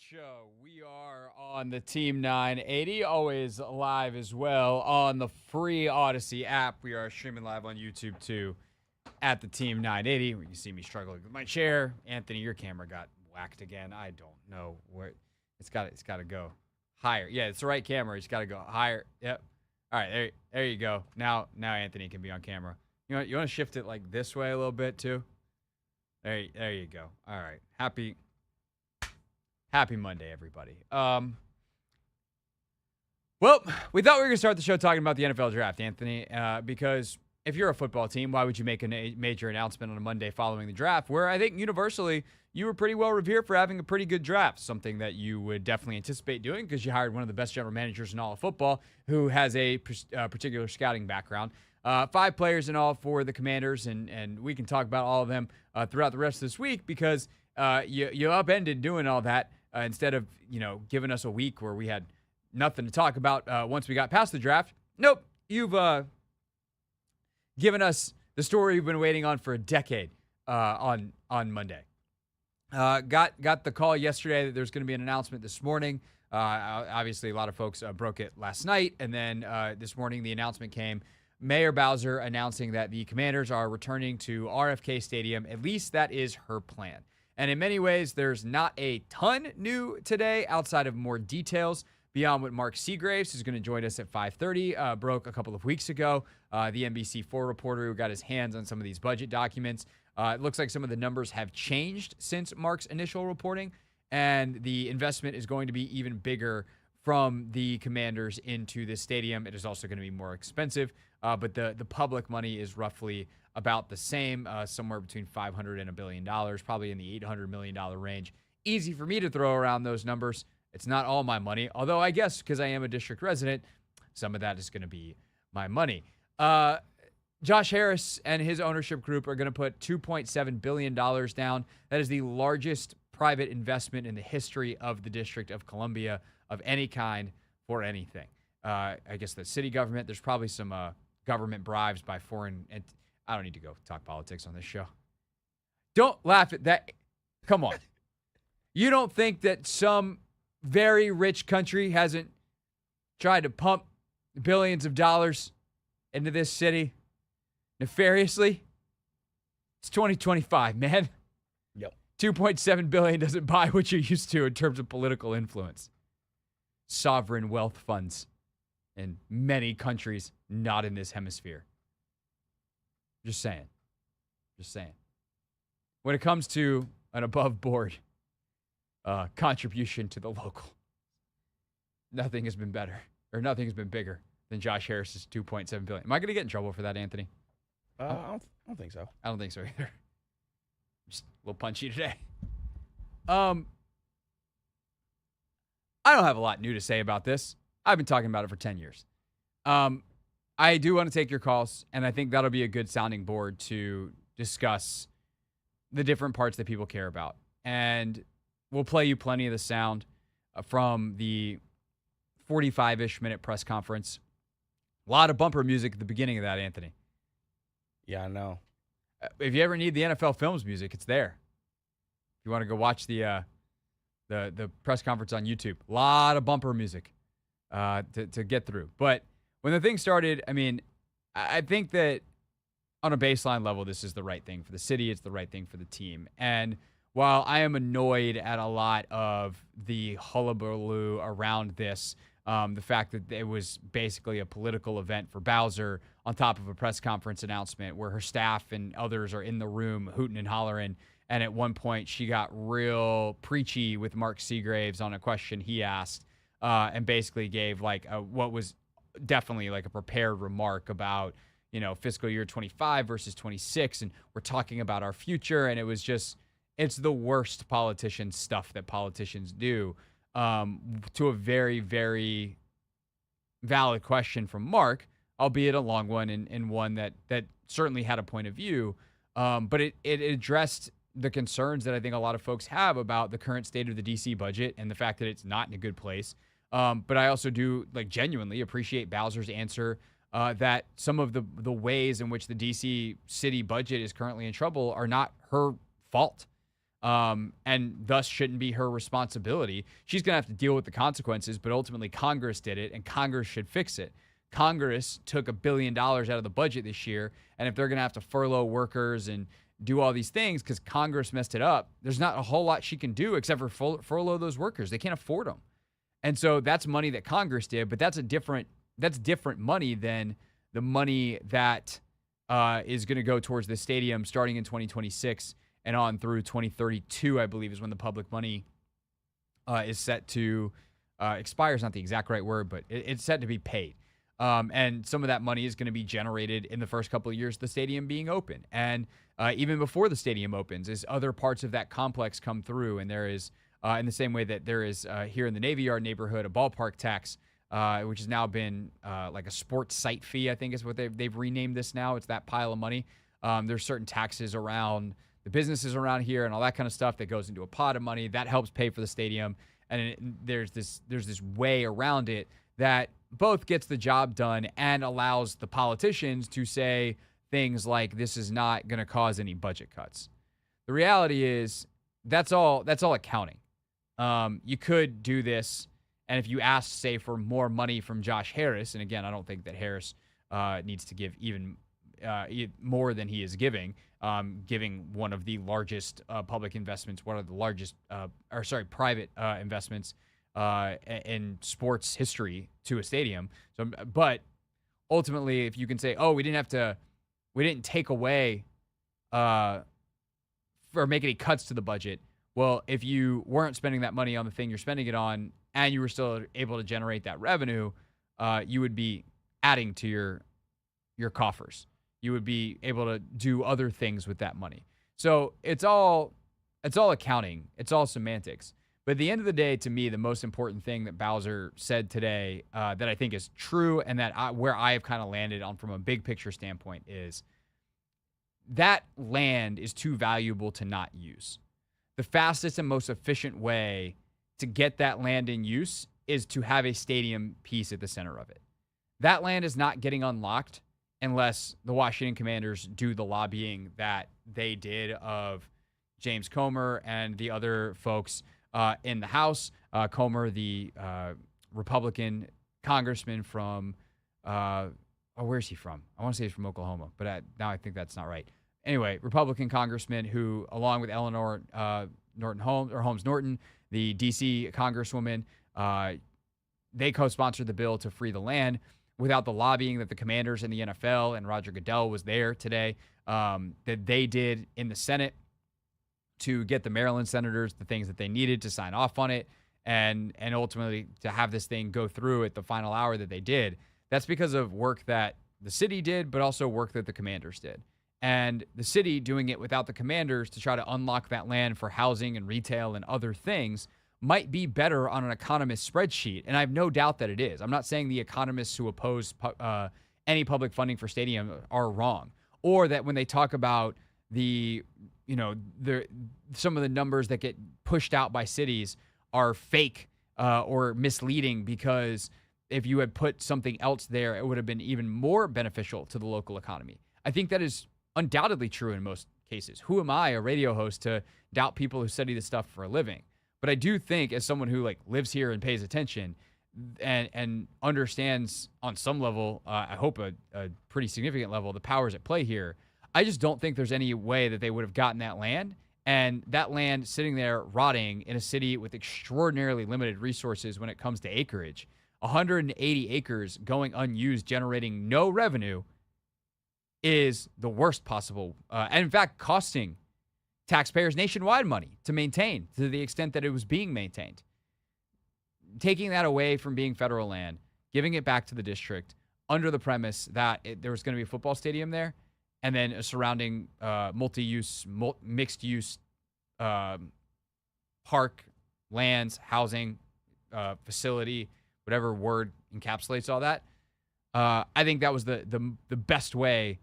Show. We are on the Team 980, always live as well on the free Odyssey app. We are streaming live on YouTube too at the Team 980, where you see me struggling with my chair. Anthony, your camera got whacked again. I don't know where it's got to go higher. Yeah, it's the right camera. It's got to go higher. Yep. All right, there you go. Now Anthony can be on camera. You want to shift it like this way a little bit too? There you go. All right. Happy Monday, everybody. Well, we thought we were going to start the show talking about the NFL draft, Anthony, because if you're a football team, why would you make a major announcement on a Monday following the draft, where I think universally you were pretty well revered for having a pretty good draft, something that you would definitely anticipate doing because you hired one of the best general managers in all of football who has a particular scouting background. 5 players in all for the Commanders, and we can talk about all of them throughout the rest of this week because you upended doing all that. Instead of, giving us a week where we had nothing to talk about once we got past the draft. Nope. You've given us the story we've been waiting on for a decade on Monday. Got the call yesterday that there's going to be an announcement this morning. Obviously, a lot of folks broke it last night. And then this morning, the announcement came. Mayor Bowser announcing that the Commanders are returning to RFK Stadium. At least that is her plan. And in many ways, there's not a ton new today outside of more details beyond what Mark Seagraves, who's going to join us at 5:30, broke a couple of weeks ago. The NBC4 reporter who got his hands on some of these budget documents. It looks like some of the numbers have changed since Mark's initial reporting, and the investment is going to be even bigger from the Commanders into this stadium. It is also going to be more expensive, but the public money is roughly about the same, somewhere between $500 and $1 billion, probably in the $800 million range. Easy for me to throw around those numbers. It's not all my money, although I guess because I am a district resident, some of that is going to be my money. Josh Harris and his ownership group are going to put $2.7 billion down. That is the largest private investment in the history of the District of Columbia of any kind for anything. I guess the city government, there's probably some government bribes by foreign entities. I don't need to go talk politics on this show. Don't laugh at that. Come on. You don't think that some very rich country hasn't tried to pump billions of dollars into this city nefariously? It's 2025, man. Yep. $2.7 billion doesn't buy what you're used to in terms of political influence. Sovereign wealth funds in many countries not in this hemisphere. Just saying. When it comes to an above board contribution to the local, nothing has been better or nothing has been bigger than Josh Harris's $2.7 billion. Am I going to get in trouble for that, Anthony? I don't think so. I don't think so either. Just a little punchy today. I don't have a lot new to say about this. I've been talking about it for 10 years. I do want to take your calls, and I think that'll be a good sounding board to discuss the different parts that people care about. And we'll play you plenty of the sound from the 45-ish minute press conference. A lot of bumper music at the beginning of that, Anthony. Yeah, I know. If you ever need the NFL Films music, it's there. If you want to go watch the press conference on YouTube, a lot of bumper music to get through. But when the thing started, I think that on a baseline level, this is the right thing for the city. It's the right thing for the team. And while I am annoyed at a lot of the hullabaloo around this, the fact that it was basically a political event for Bowser on top of a press conference announcement where her staff and others are in the room hooting and hollering. And at one point, she got real preachy with Mark Seagraves on a question he asked and basically gave what was definitely like a prepared remark about, fiscal year 25 versus 26. And we're talking about our future. And it was just, it's the worst politician stuff that politicians do to a very, very valid question from Mark, albeit a long one and one that certainly had a point of view. But it addressed the concerns that I think a lot of folks have about the current state of the DC budget and the fact that it's not in a good place. But I also do genuinely appreciate Bowser's answer that some of the ways in which the DC city budget is currently in trouble are not her fault. and thus shouldn't be her responsibility. She's going to have to deal with the consequences, but ultimately Congress did it, and Congress should fix it. Congress took $1 billion out of the budget this year, and if they're going to have to furlough workers and do all these things because Congress messed it up, there's not a whole lot she can do except for furlough those workers. They can't afford them. And so that's money that Congress did, but that's different money than the money that is going to go towards the stadium starting in 2026 and on through 2032, I believe, is when the public money is set to expire. Is not the exact right word, but it's set to be paid. And some of that money is going to be generated in the first couple of years of the stadium being open. And even before the stadium opens, as other parts of that complex come through, and there is, in the same way that there is here in the Navy Yard neighborhood, a ballpark tax, which has now been like a sports site fee, I think is what they've renamed this now. It's that pile of money. There's certain taxes around the businesses around here and all that kind of stuff that goes into a pot of money that helps pay for the stadium. And there's this way around it that both gets the job done and allows the politicians to say things like this is not going to cause any budget cuts. The reality is that's all accounting. You could do this, and if you asked, say, for more money from Josh Harris, and again, I don't think that Harris needs to give even more than he is giving one of the largest public investments, one of the largest, private investments in sports history to a stadium. So, but ultimately, if you can say, oh, we didn't take away or make any cuts to the budget. Well, if you weren't spending that money on the thing you're spending it on, and you were still able to generate that revenue, you would be adding to your coffers. You would be able to do other things with that money. So it's all accounting. It's all semantics. But at the end of the day, to me, the most important thing that Bowser said today that I think is true and that where I have kind of landed on from a big picture standpoint is that land is too valuable to not use. The fastest and most efficient way to get that land in use is to have a stadium piece at the center of it. That land is not getting unlocked unless the Washington Commanders do the lobbying that they did of James Comer and the other folks in the House. Comer, the Republican congressman from, where's he from? I want to say he's from Oklahoma, but now I think that's not right. Anyway, Republican congressman who, along with Eleanor Holmes Norton, the D.C. congresswoman, they co-sponsored the bill to free the land without the lobbying that the Commanders and the NFL and Roger Goodell was there today, that they did in the Senate to get the Maryland senators the things that they needed to sign off on it and ultimately to have this thing go through at the final hour that they did. That's because of work that the city did, but also work that the Commanders did. And the city doing it without the Commanders to try to unlock that land for housing and retail and other things might be better on an economist spreadsheet. And I have no doubt that it is. I'm not saying the economists who oppose any public funding for stadium are wrong, or that when they talk about some of the numbers that get pushed out by cities are fake or misleading, because if you had put something else there, it would have been even more beneficial to the local economy. I think that is undoubtedly true in most cases. Who am I, a radio host, to doubt people who study this stuff for a living? But I do think, as someone who lives here and pays attention and understands on some level, I hope a pretty significant level, the powers at play here, I just don't think there's any way that they would have gotten that land. And that land sitting there rotting in a city with extraordinarily limited resources when it comes to acreage, 180 acres going unused, generating no revenue, is the worst possible, and in fact, costing taxpayers nationwide money to maintain to the extent that it was being maintained. Taking that away from being federal land, giving it back to the district under the premise that there was going to be a football stadium there, and then a surrounding multi-use, mixed-use park, lands, housing, facility, whatever word encapsulates all that. I think that was the best way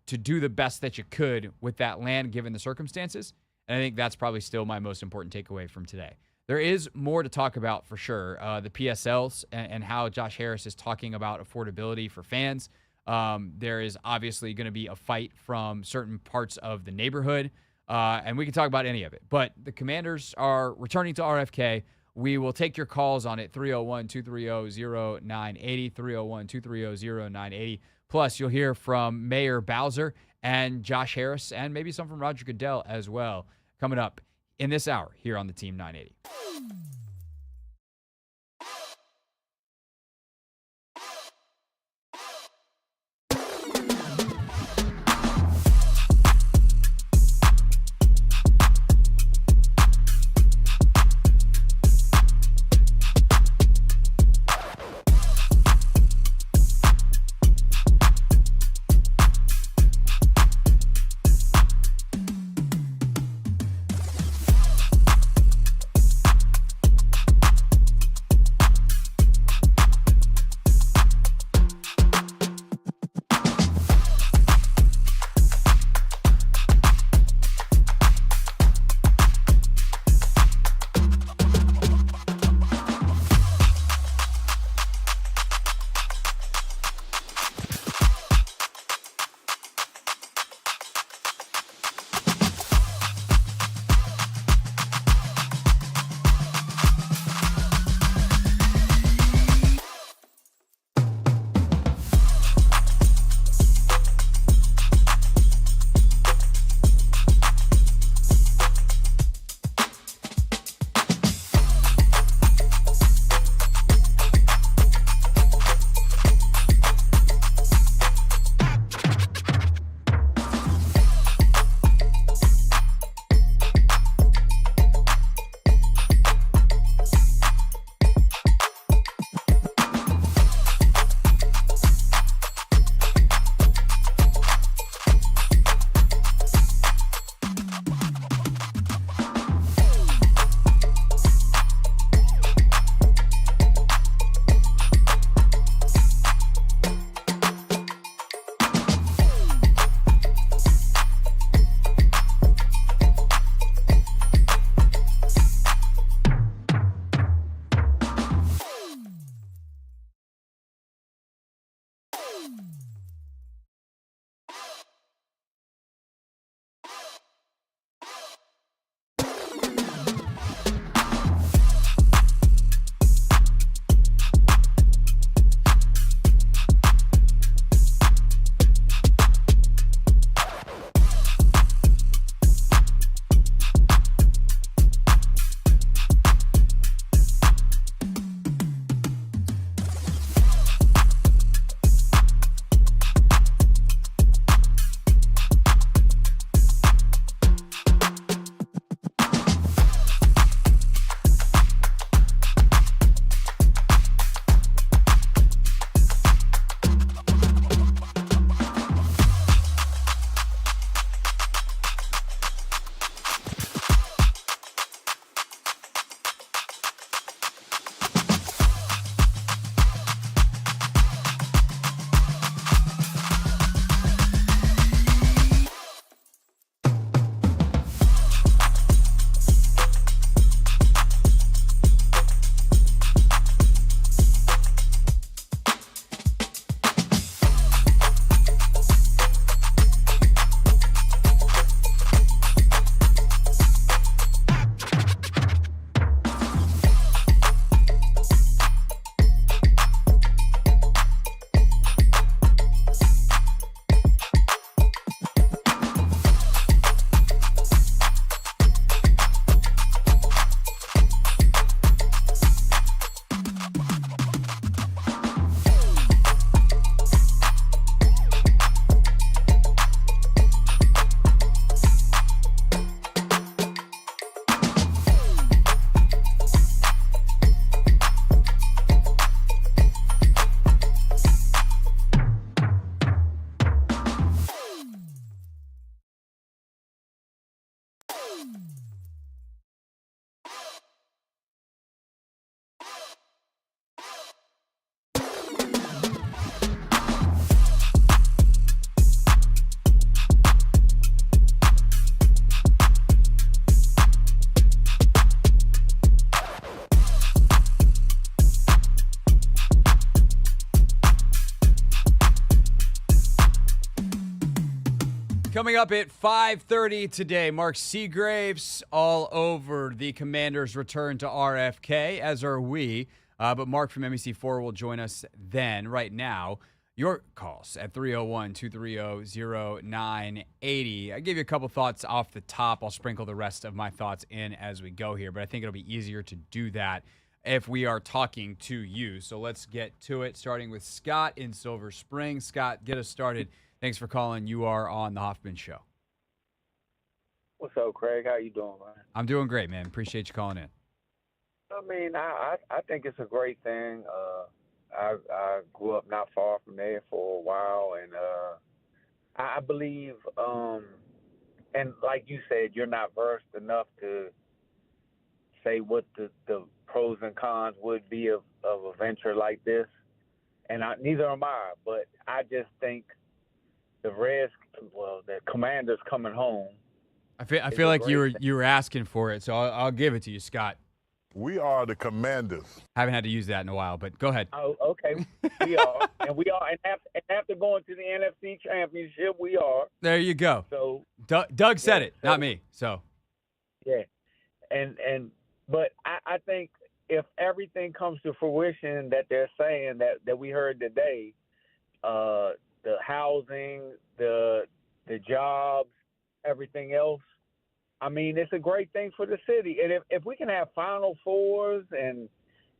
to do the best that you could with that land given the circumstances. And I think that's probably still my most important takeaway from today. There is more to talk about for sure. The PSLs and how Josh Harris is talking about affordability for fans. There is obviously going to be a fight from certain parts of the neighborhood and we can talk about any of it. But the Commanders are returning to RFK. We will take your calls on it, 301-230-0980, 301-230-0980. Plus, you'll hear from Mayor Bowser and Josh Harris, and maybe some from Roger Goodell as well, coming up in this hour here on the Team 980. Coming up at 5:30 today, Mark Seagraves all over the Commanders' return to RFK, as are we. But Mark from MEC4 will join us then. Right now, your calls at 301-230-0980. I gave you a couple thoughts off the top. I'll sprinkle the rest of my thoughts in as we go here, but I think it'll be easier to do that if we are talking to you. So let's get to it, starting with Scott in Silver Spring. Scott, get us started. Thanks for calling. You are on the Hoffman Show. What's up, Craig? How you doing, man? I'm doing great, man. Appreciate you calling in. I mean, I think it's a great thing. I grew up not far from there for a while, and I believe, and like you said, you're not versed enough to say what the pros and cons would be of a venture like this, and neither am I. But I just think the Commanders coming home. I feel like you were asking for it, so I'll give it to you, Scott. We are the Commanders. Haven't had to use that in a while, but go ahead. Oh, okay. We are, and after going to the NFC Championship, we are. There you go. So Doug said it, not me. So yeah, but I think if everything comes to fruition that they're saying that we heard today, the housing, the jobs, everything else, I mean, it's a great thing for the city. And if we can have Final Fours and,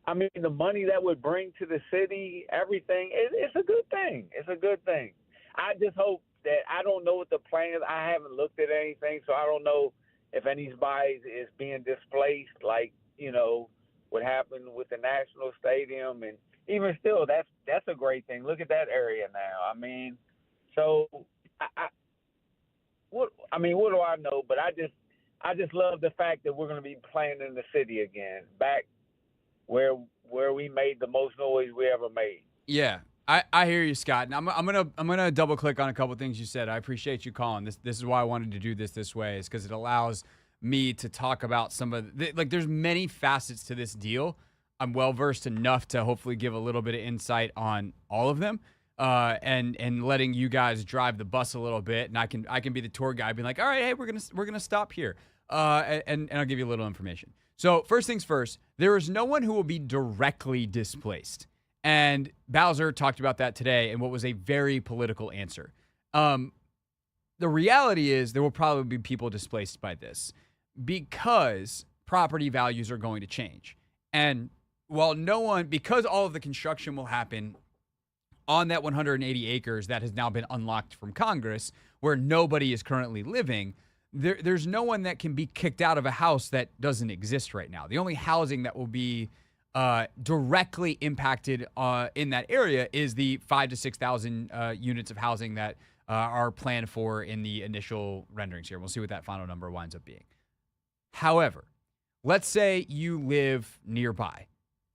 I mean, the money that would bring to the city, everything, it's a good thing. It's a good thing. I just hope that I don't know what the plan is. I haven't looked at anything, so I don't know if anybody is being displaced, like, you know, what happened with the National Stadium. And even still, that's a great thing. Look at that area now. I mean, so what do I know? But I just love the fact that we're going to be playing in the city again, back where we made the most noise we ever made. Yeah, I hear you, Scott. And I'm gonna double click on a couple things you said. I appreciate you calling. This is why I wanted to do this way, is because it allows me to talk about some of there's many facets to this deal. I'm well versed enough to hopefully give a little bit of insight on all of them. And letting you guys drive the bus a little bit, and I can be the tour guide, being like, all right, hey, we're gonna stop here, and I'll give you a little information. So first things first, there is no one who will be directly displaced, and Bowser talked about that today in what was a very political answer. The reality is there will probably be people displaced by this because property values are going to change, and while because all of the construction will happen on that 180 acres that has now been unlocked from Congress, where nobody is currently living, there's no one that can be kicked out of a house that doesn't exist right now. The only housing that will be directly impacted in that area is the 5,000 to 6,000 units of housing that are planned for in the initial renderings here. We'll see what that final number winds up being. However, let's say you live nearby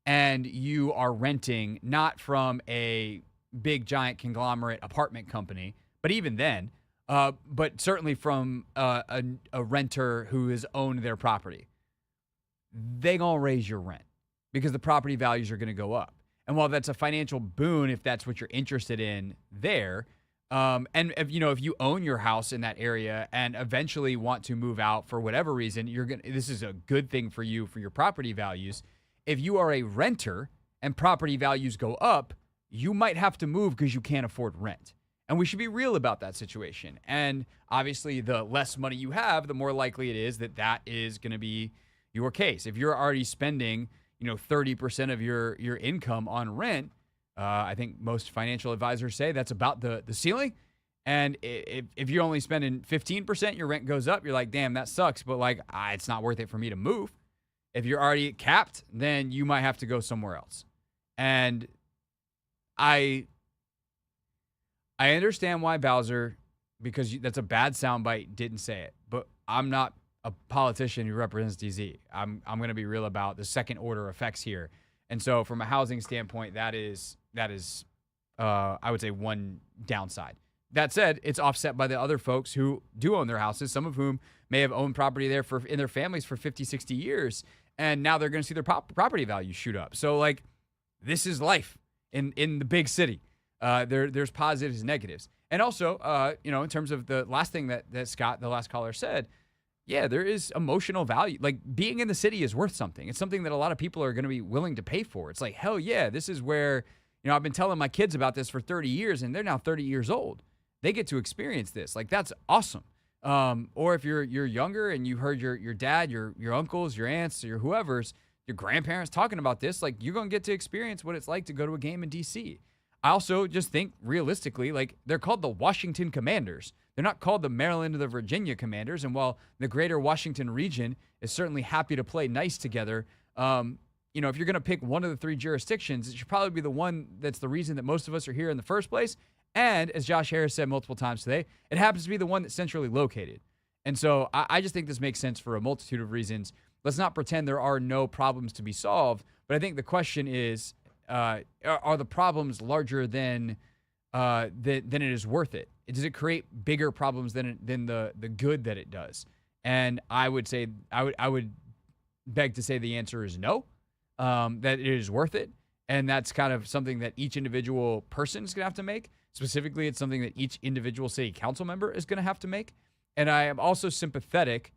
and you are renting not from a big giant conglomerate apartment company, but even then, but certainly from a renter who has owned their property, they gonna raise your rent because the property values are gonna go up. And while that's a financial boon, if that's what you're interested in there, and if you own your house in that area and eventually want to move out for whatever reason, this is a good thing for you for your property values. If you are a renter and property values go up, you might have to move because you can't afford rent. And we should be real about that situation. And obviously, the less money you have, the more likely it is that is going to be your case. If you're already spending, 30% of your income on rent, I think most financial advisors say that's about the ceiling. And if you're only spending 15%, your rent goes up. You're like, damn, that sucks. But it's not worth it for me to move. If you're already capped, then you might have to go somewhere else. And I understand why Bowser, because that's a bad soundbite, didn't say it. But I'm not a politician who represents DZ. I'm going to be real about the second order effects here. And so from a housing standpoint, that is I would say one downside. That said, it's offset by the other folks who do own their houses, some of whom may have owned property there in their families for 50, 60 years. And now they're going to see their property values shoot up. So this is life in the big city. There's positives and negatives. And also, in terms of the last thing that Scott, the last caller, said, yeah, there is emotional value. Like, being in the city is worth something. It's something that a lot of people are going to be willing to pay for. It's like, hell yeah, this is where, I've been telling my kids about this for 30 years, and they're now 30 years old. They get to experience this. Like, that's awesome. Or if you're younger and you heard your dad, your uncles, your aunts, your whoever's, your grandparents talking about this, like, you're going to get to experience what it's like to go to a game in D.C. I also just think realistically, like, they're called the Washington Commanders. They're not called the Maryland or the Virginia Commanders. And while the greater Washington region is certainly happy to play nice together, if you're going to pick one of the three jurisdictions, it should probably be the one that's the reason that most of us are here in the first place. And as Josh Harris said multiple times today, it happens to be the one that's centrally located. And so I just think this makes sense for a multitude of reasons. Let's not pretend there are no problems to be solved. But I think the question is, are the problems larger than it is worth it? Does it create bigger problems than the good that it does? And I would say I would beg to say the answer is no, that it is worth it, and that's kind of something that each individual person is going to have to make. Specifically, it's something that each individual city council member is going to have to make. And I am also sympathetic,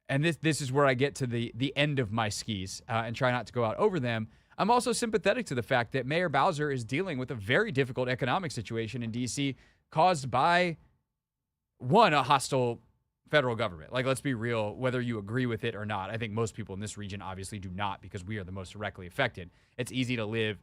and this is where I get to the end of my skis and try not to go out over them. I'm also sympathetic to the fact that Mayor Bowser is dealing with a very difficult economic situation in D.C. caused by, one, a hostile federal government. Like, let's be real, whether you agree with it or not. I think most people in this region obviously do not, because we are the most directly affected. It's easy to live,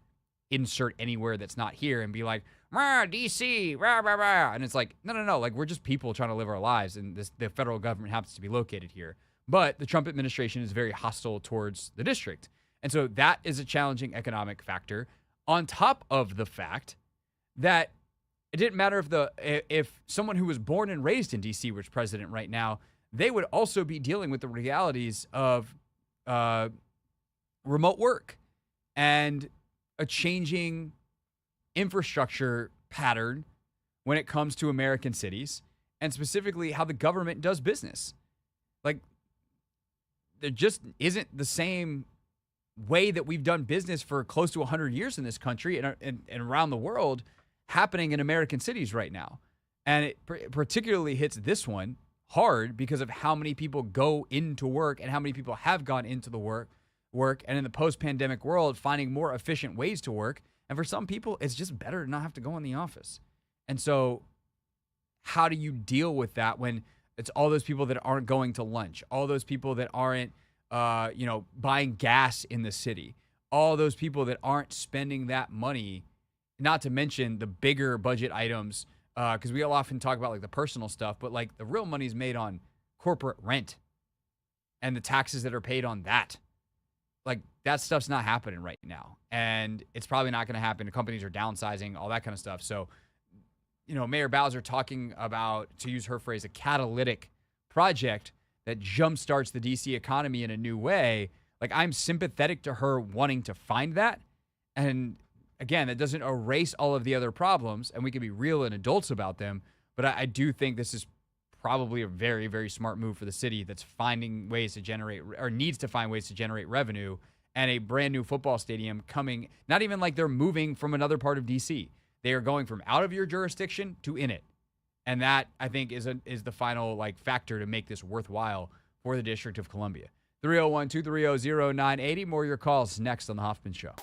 insert anywhere that's not here, and be like, rah, D.C., rah, rah, rah. And it's like, no. Like, we're just people trying to live our lives, and the federal government happens to be located here. But the Trump administration is very hostile towards the district. And so that is a challenging economic factor, on top of the fact that it didn't matter if someone who was born and raised in D.C. was president right now, they would also be dealing with the realities of remote work and a changing infrastructure pattern when it comes to American cities, and specifically how the government does business. Like, there just isn't the same way that we've done business for close to 100 years in this country and around the world happening in American cities right now. And it particularly hits this one hard because of how many people go into work and how many people have gone into the work and in the post-pandemic world finding more efficient ways to work. And for some people, it's just better to not have to go in the office. And so how do you deal with that when it's all those people that aren't going to lunch, all those people that aren't buying gas in the city, all those people that aren't spending that money, not to mention the bigger budget items, because we all often talk about like the personal stuff, but like the real money is made on corporate rent and the taxes that are paid on that. Like, that stuff's not happening right now. And it's probably not going to happen. The companies are downsizing, all that kind of stuff. So, Mayor Bowser talking about, to use her phrase, a catalytic project that jumpstarts the D.C. economy in a new way. Like, I'm sympathetic to her wanting to find that. And again, that doesn't erase all of the other problems, and we can be real and adults about them. But I do think this is probably a very, very smart move for the city that's finding ways to generate, or needs to find ways to generate revenue, and a brand new football stadium coming, not even like they're moving from another part of D.C. They are going from out of your jurisdiction to in it. And that, I think, is the final factor to make this worthwhile for the District of Columbia. 301-230-0980. More of your calls next on The Hoffman Show.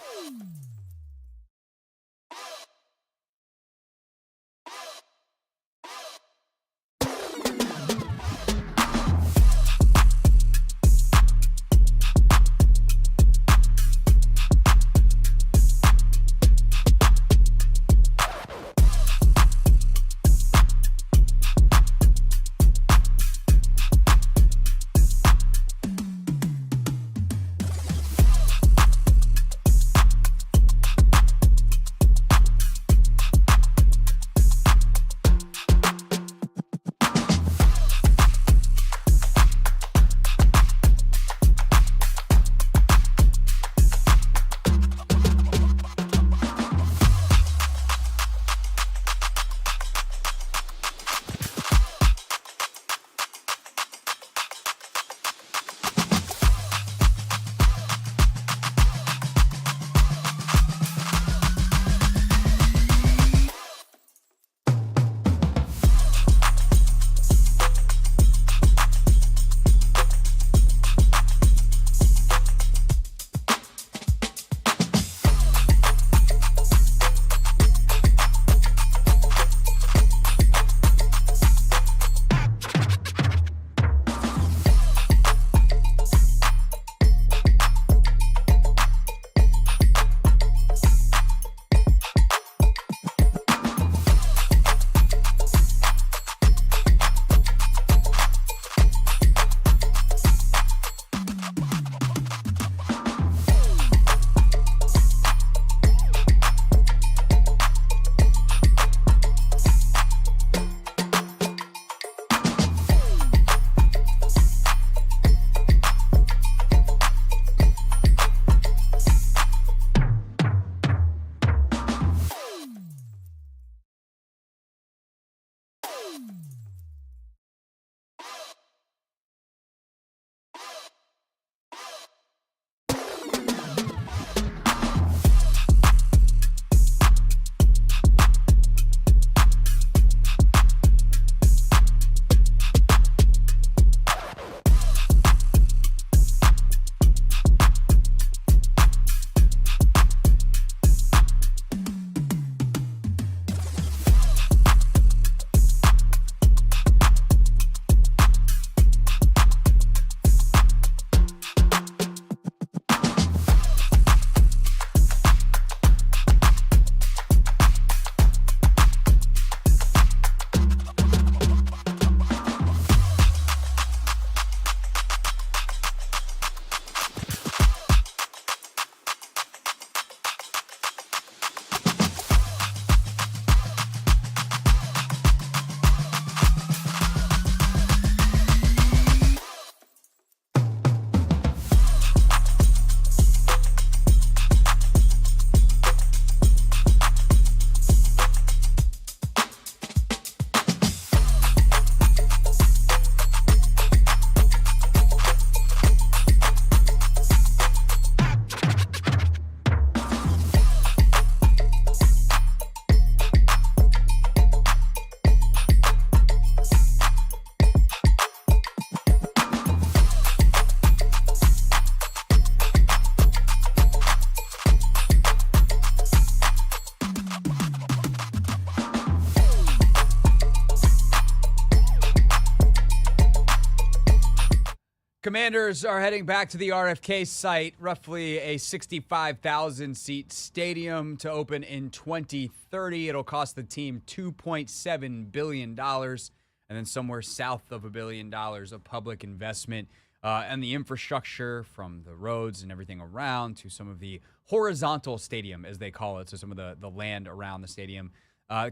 Commanders are heading back to the RFK site, roughly a 65,000-seat stadium to open in 2030. It'll cost the team $2.7 billion, and then somewhere south of $1 billion of public investment. And the infrastructure, from the roads and everything around to some of the horizontal stadium, as they call it, so some of the land around the stadium.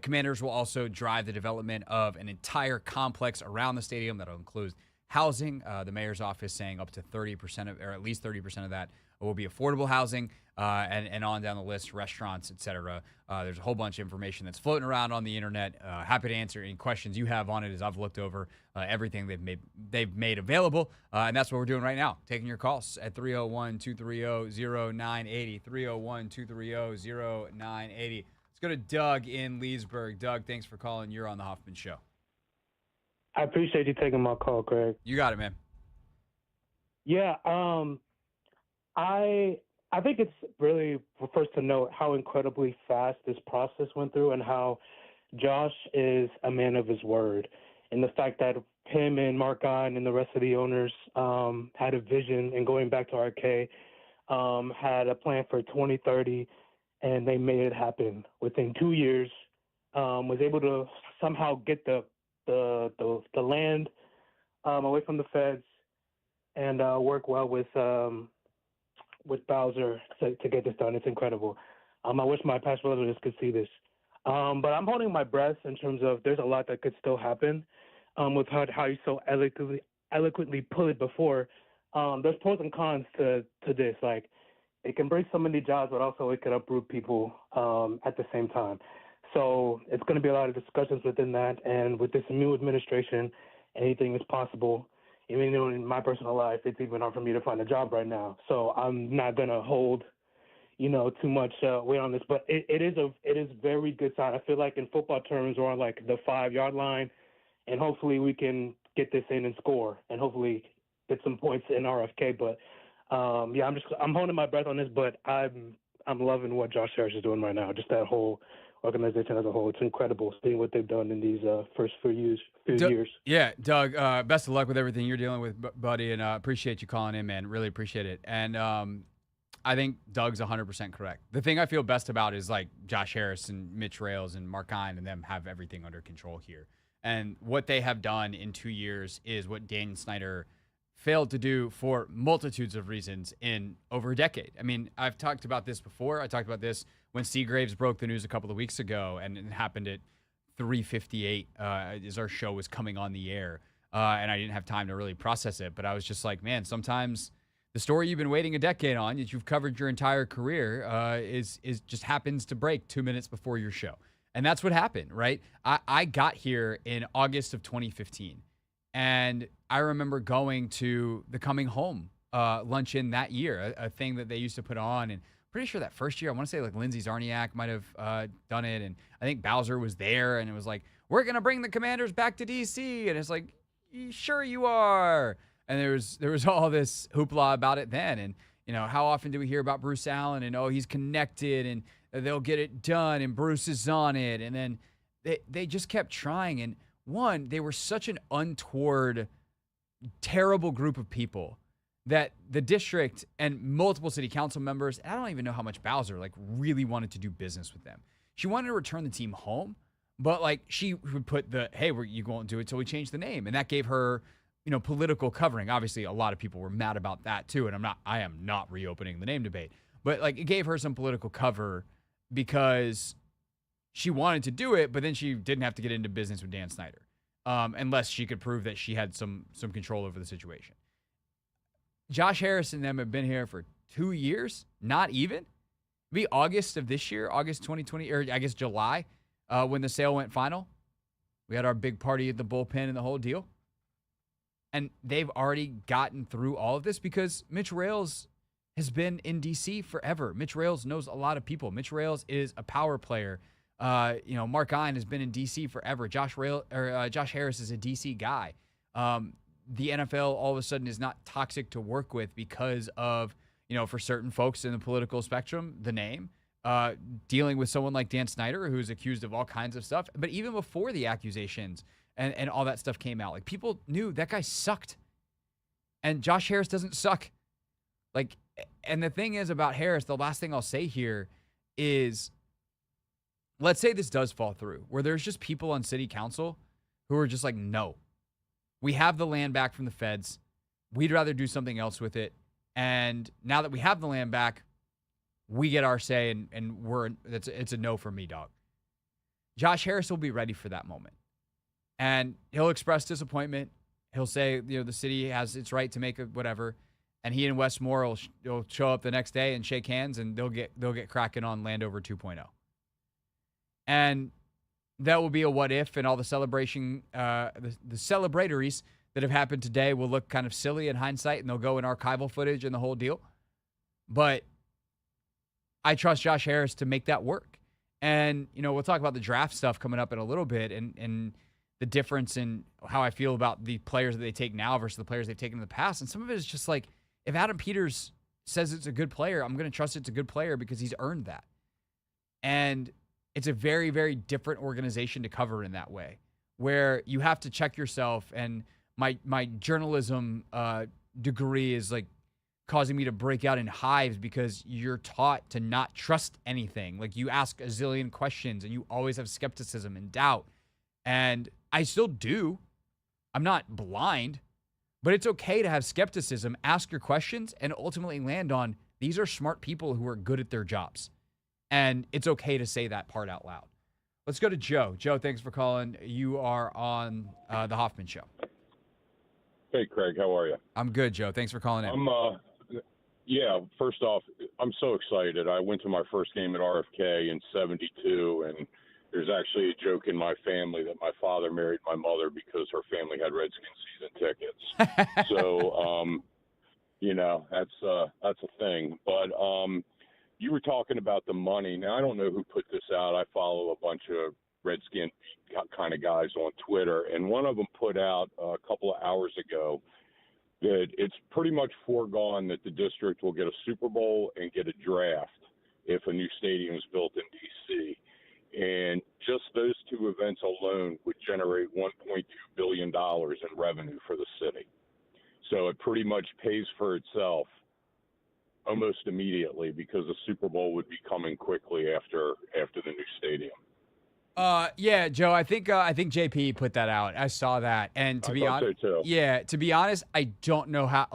Commanders will also drive the development of an entire complex around the stadium that'll include housing. The mayor's office saying up to 30% of, or at least 30% of that will be affordable housing, and on down the list, restaurants, etc. There's a whole bunch of information that's floating around on the internet. Happy to answer any questions you have on it, as I've looked over everything they've made available, and that's what we're doing right now, taking your calls at 301-230-0980, 301-230-0980. Let's go to Doug in Leesburg. Doug, thanks for calling. You're on the Hoffman Show. I appreciate you taking my call, Greg. You got it, man. Yeah, I think it's really first to note how incredibly fast this process went through, and how Josh is a man of his word, and the fact that him and Mark and the rest of the owners had a vision, and going back to RK, had a plan for 2030, and they made it happen within 2 years. Was able to somehow get the land away from the feds, and work well with Bowser to get this done. It's incredible. I wish my past relatives could see this. But I'm holding my breath in terms of there's a lot that could still happen with how you so eloquently put it before. There's pros and cons to this. Like, it can bring so many jobs, but also it can uproot people at the same time. So it's going to be a lot of discussions within that. And with this new administration, anything is possible. Even though in my personal life, it's even hard for me to find a job right now. So I'm not going to hold, too much weight on this. But it is very good sign. I feel like in football terms, we're on like the 5-yard line, and hopefully we can get this in and score, and hopefully get some points in RFK. But I'm holding my breath on this. But I'm loving what Josh Harris is doing right now. Just that whole organization as a whole. It's incredible seeing what they've done in these first few years. Yeah, Doug, best of luck with everything you're dealing with, buddy, and appreciate you calling in, man. Really appreciate it. And I think Doug's 100% correct. The thing I feel best about is like Josh Harris and Mitch Rales and Mark and them have everything under control here. And what they have done in 2 years is what Dan Snyder failed to do for multitudes of reasons in over a decade. I mean, I've talked about this before. I talked about this when Seagraves broke the news a couple of weeks ago, and it happened at 3:58 as our show was coming on the air, and I didn't have time to really process it. But I was just like, man, sometimes the story you've been waiting a decade on, that you've covered your entire career, is just happens to break 2 minutes before your show. And that's what happened, right? I got here in August of 2015, and I remember going to the Coming Home luncheon that year, a thing that they used to put on. And pretty sure that first year, I want to say like Lindsey Zarniak might have done it. And I think Bowser was there, and it was like, we're going to bring the Commanders back to D.C. And it's like, sure you are. And there was all this hoopla about it then. And, how often do we hear about Bruce Allen and, he's connected and they'll get it done and Bruce is on it. And then they just kept trying. And one, they were such an untoward, terrible group of people that the district and multiple city council members, I don't even know how much Bowser really wanted to do business with them. She wanted to return the team home, but she would put hey, you won't do it till we change the name. And that gave her, political covering. Obviously, a lot of people were mad about that too. And I am not reopening the name debate, but it gave her some political cover because she wanted to do it, but then she didn't have to get into business with Dan Snyder, unless she could prove that she had some control over the situation. Josh Harris and them have been here for 2 years, not even. It'll be August of this year, August 2020, or I guess July, when the sale went final. We had our big party at the bullpen and the whole deal. And they've already gotten through all of this because Mitch Rales has been in D.C. forever. Mitch Rales knows a lot of people. Mitch Rales is a power player. Mark has been in D.C. forever. Josh Harris is a D.C. guy. The NFL all of a sudden is not toxic to work with because of, for certain folks in the political spectrum, the name, dealing with someone like Dan Snyder, who's accused of all kinds of stuff. But even before the accusations and all that stuff came out, people knew that guy sucked. And Josh Harris doesn't suck. Like, and the thing is about Harris, the last thing I'll say here is, let's say this does fall through, where there's just people on city council who are just like, no, we have the land back from the feds. We'd rather do something else with it. And now that we have the land back, we get our say, and it's a no for me, dog. Josh Harris will be ready for that moment. And he'll express disappointment. He'll say, the city has its right to make whatever. And he and Wes Moore will show up the next day and shake hands, and they'll get cracking on Landover 2.0. And that will be a what if, and all the celebration, the celebratories that have happened today will look kind of silly in hindsight, and they'll go in archival footage and the whole deal. But I trust Josh Harris to make that work. And, we'll talk about the draft stuff coming up in a little bit, and the difference in how I feel about the players that they take now versus the players they've taken in the past. And some of it is just like, if Adam Peters says it's a good player, I'm going to trust it's a good player because he's earned that. And it's a very, very different organization to cover in that way, where you have to check yourself. And my journalism degree is like causing me to break out in hives because you're taught to not trust anything. Like, you ask a zillion questions and you always have skepticism and doubt. And I still do. I'm not blind, but it's okay to have skepticism, ask your questions, and ultimately land on, these are smart people who are good at their jobs. And it's okay to say that part out loud. Let's go to Joe. Joe, thanks for calling. You are on the Hoffman Show. Hey, Craig, how are you? I'm good, Joe. Thanks for calling in. First off, I'm so excited. I went to my first game at RFK in '72, and there's actually a joke in my family that my father married my mother because her family had Redskins season tickets. So, that's a thing. But you were talking about the money. Now, I don't know who put this out. I follow a bunch of Redskin kind of guys on Twitter, and one of them put out a couple of hours ago that it's pretty much foregone that the district will get a Super Bowl and get a draft if a new stadium is built in D.C. And just those two events alone would generate $1.2 billion in revenue for the city. So it pretty much pays for itself almost immediately because the Super Bowl would be coming quickly after the new stadium. Yeah, Joe, I think JP put that out. I saw that. And to be honest, so too. Yeah, to be honest, I don't know how,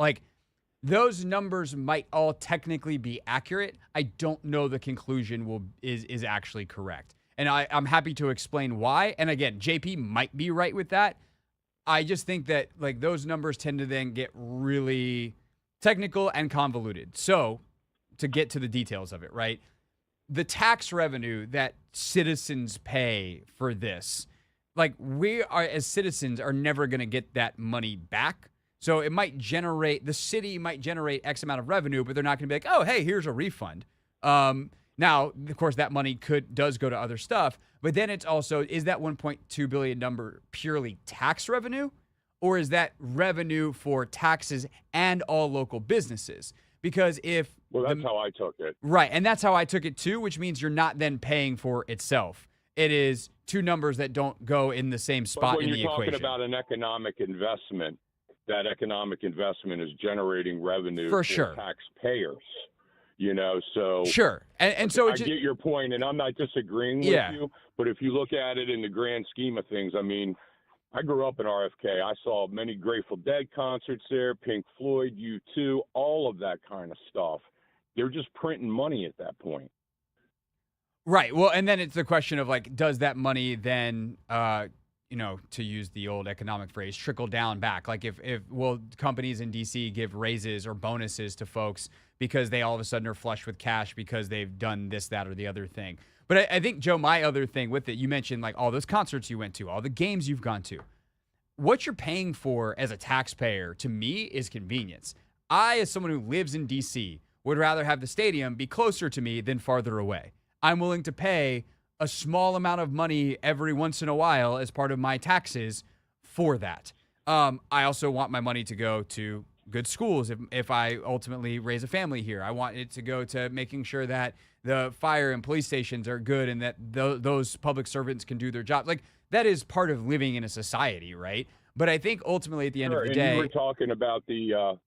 those numbers might all technically be accurate. I don't know the conclusion is actually correct. And I'm happy to explain why. And again, JP might be right with that. I just think that those numbers tend to then get really technical and convoluted. So to get to the details of it, right? The tax revenue that citizens pay for this, we are as citizens are never going to get that money back. So the city might generate X amount of revenue, but they're not going to be like, oh, hey, here's a refund. Now, of course, that money does go to other stuff, but then it's also, is that 1.2 billion number purely tax revenue, or is that revenue for taxes and all local businesses? Because that's how I took it. Right, and that's how I took it too, which means you're not then paying for itself. It is two numbers that don't go in the same spot in the equation. When you're talking about an economic investment, that economic investment is generating revenue for sure. Taxpayers. So sure, and so I get your point, and I'm not disagreeing with you. But if you look at it in the grand scheme of things, I mean, I grew up in RFK. I saw many Grateful Dead concerts there, Pink Floyd, U2, all of that kind of stuff. They're just printing money at that point. Right. Well, and then it's the question of does that money then, to use the old economic phrase, trickle down back? Will companies in DC give raises or bonuses to folks because they all of a sudden are flush with cash because they've done this, that, or the other thing? But I think, Joe, my other thing with it, you mentioned all those concerts you went to, all the games you've gone to. What you're paying for as a taxpayer, to me, is convenience. I, as someone who lives in D.C., would rather have the stadium be closer to me than farther away. I'm willing to pay a small amount of money every once in a while as part of my taxes for that. I also want my money to go to good schools if I ultimately raise a family here. I want it to go to making sure that the fire and police stations are good and that those public servants can do their job. That is part of living in a society, right? But I think ultimately at the end of the and day, you were talking about the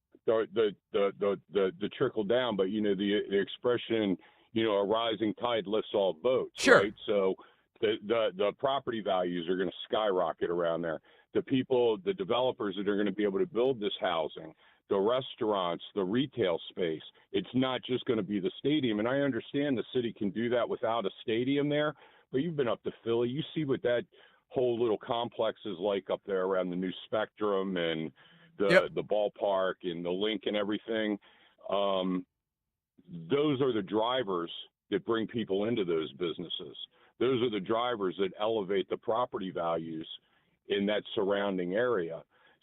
trickle down, but the expression, a rising tide lifts all boats. Sure. Right? So the property values are going to skyrocket around there. The people, the developers that are going to be able to build this housing, the restaurants, the retail space. It's not just going to be the stadium. And I understand the city can do that without a stadium there, but you've been up to Philly. You see what that whole little complex is like up there around the new Spectrum and the ballpark and the link and everything. Those are the drivers that bring people into those businesses. Those are the drivers that elevate the property values in that surrounding area.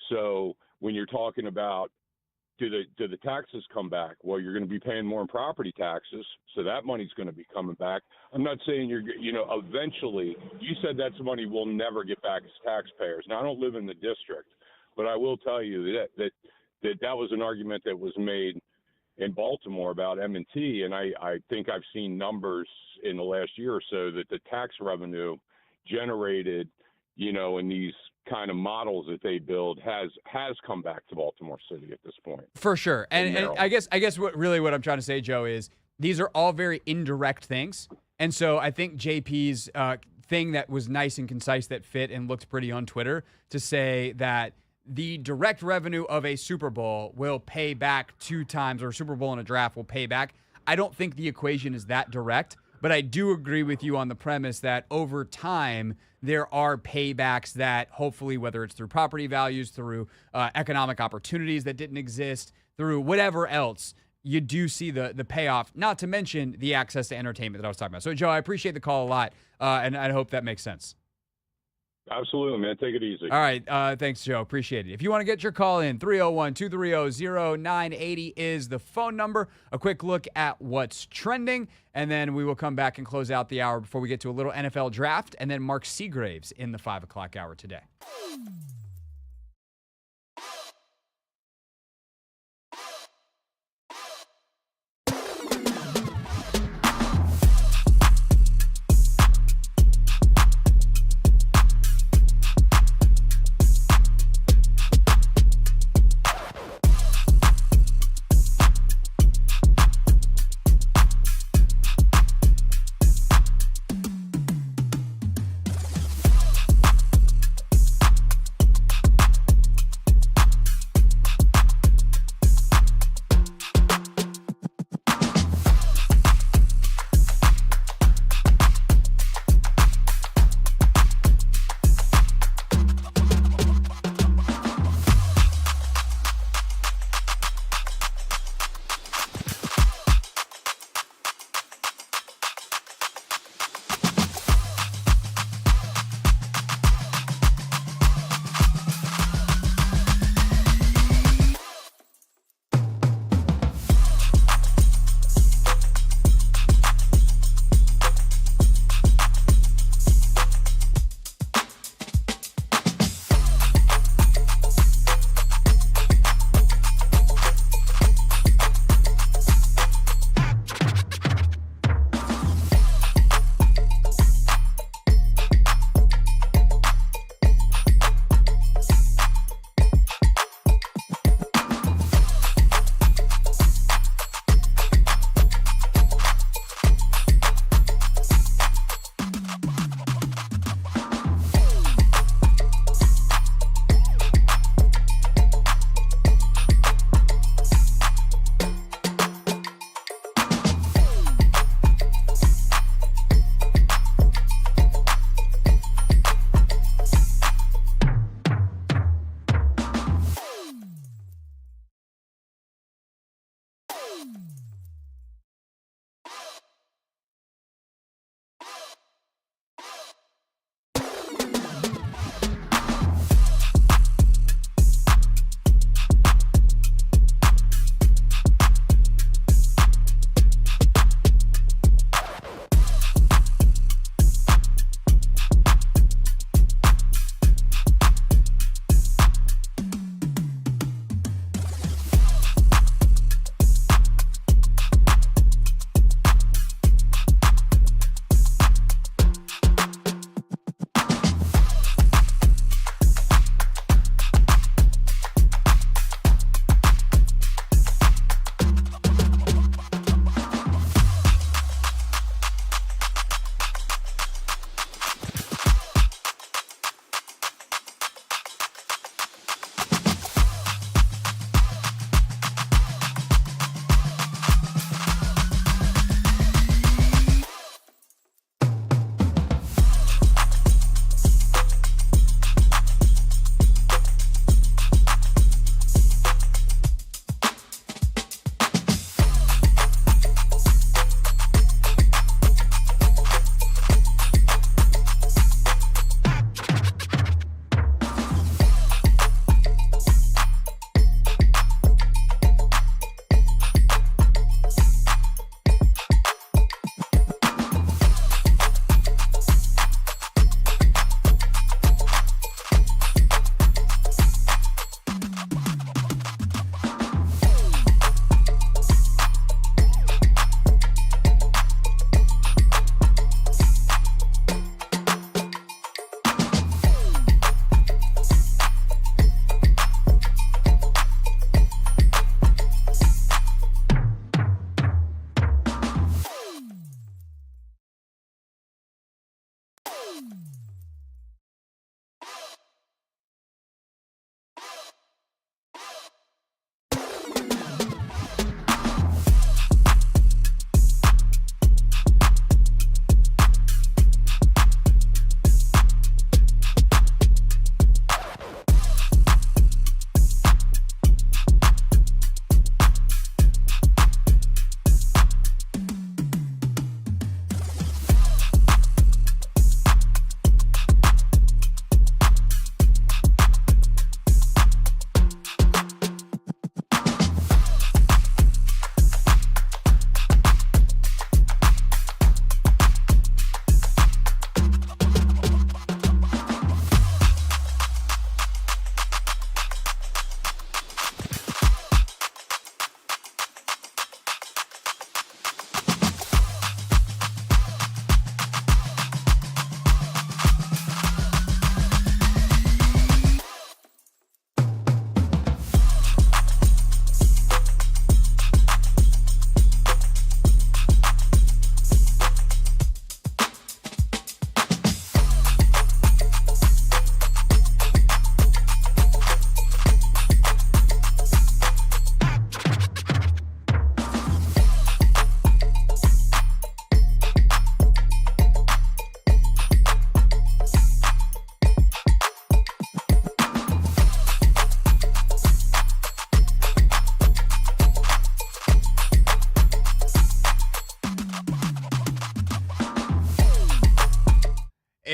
So when you're talking about do the taxes come back? Well, you're going to be paying more in property taxes, so that money's going to be coming back. I'm not saying eventually, you said that's money we'll never get back as taxpayers. Now, I don't live in the district, but I will tell you that was an argument that was made in Baltimore about M&T, and I think I've seen numbers in the last year or so that the tax revenue generated, in these kind of models that they build has come back to Baltimore City at this point. For sure. And I guess what I'm trying to say, Joe, is these are all very indirect things. And so I think JP's thing that was nice and concise that fit and looked pretty on Twitter to say that the direct revenue of a Super Bowl will pay back 2 times, or Super Bowl and a draft will pay back. I don't think the equation is that direct, but I do agree with you on the premise that over time, there are paybacks that hopefully, whether it's through property values, through economic opportunities that didn't exist, through whatever else, you do see the payoff, not to mention the access to entertainment that I was talking about. So, Joe, I appreciate the call a lot, and I hope that makes sense. Absolutely, man. Take it easy. All right. Thanks, Joe. Appreciate it. If you want to get your call in, 301-230-0980 is the phone number. A quick look at what's trending, and then we will come back and close out the hour before we get to a little NFL draft, and then Mark Seagraves in the 5 o'clock hour today.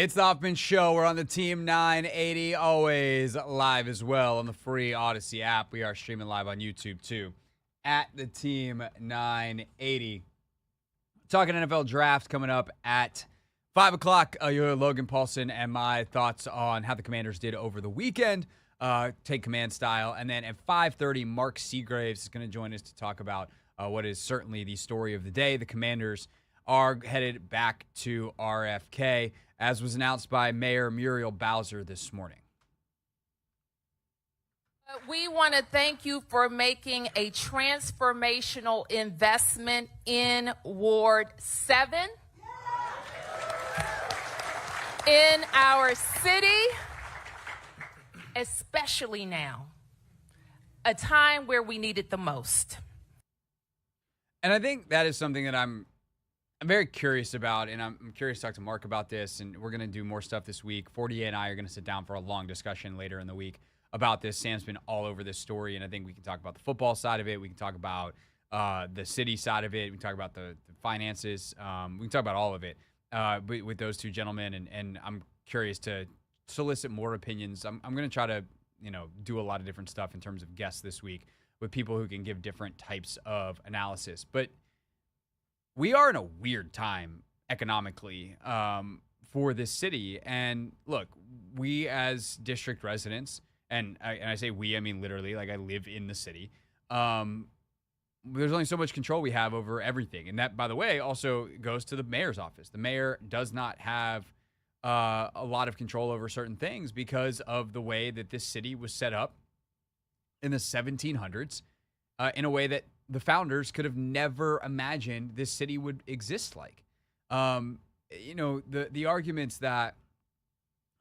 It's the Hoffman Show. We're on the Team 980, always live as well on the free Odyssey app. We are streaming live on YouTube too, at the Team 980. Talking NFL draft coming up at 5 o'clock. You'll hear Logan Paulson and my thoughts on how the Commanders did over the weekend. Take command style. And then at 5:30, Mark Seagraves is going to join us to talk about what is certainly the story of the day. The Commanders are headed back to RFK, as was announced by Mayor Muriel Bowser this morning. We want to thank you for making a transformational investment in Ward 7, in our city, especially now, a time where we need it the most. And I think that is something that I'm very curious about, and I'm curious to talk to Mark about this, and we're going to do more stuff this week. 48 and I are going to sit down for a long discussion later in the week about this. Sam's been all over this story, and I think we can talk about the football side of it. We can talk about the city side of it. We can talk about the finances. We can talk about all of it with those two gentlemen, and I'm curious to solicit more opinions. I'm going to try to do a lot of different stuff in terms of guests this week with people who can give different types of analysis. But we are in a weird time economically for this city. And look, we as district residents, and I say we, I mean literally, like I live in the city. There's only so much control we have over everything. And that, by the way, also goes to the mayor's office. The mayor does not have a lot of control over certain things because of the way that this city was set up in the 1700s in a way that the founders could have never imagined this city would exist like. The arguments that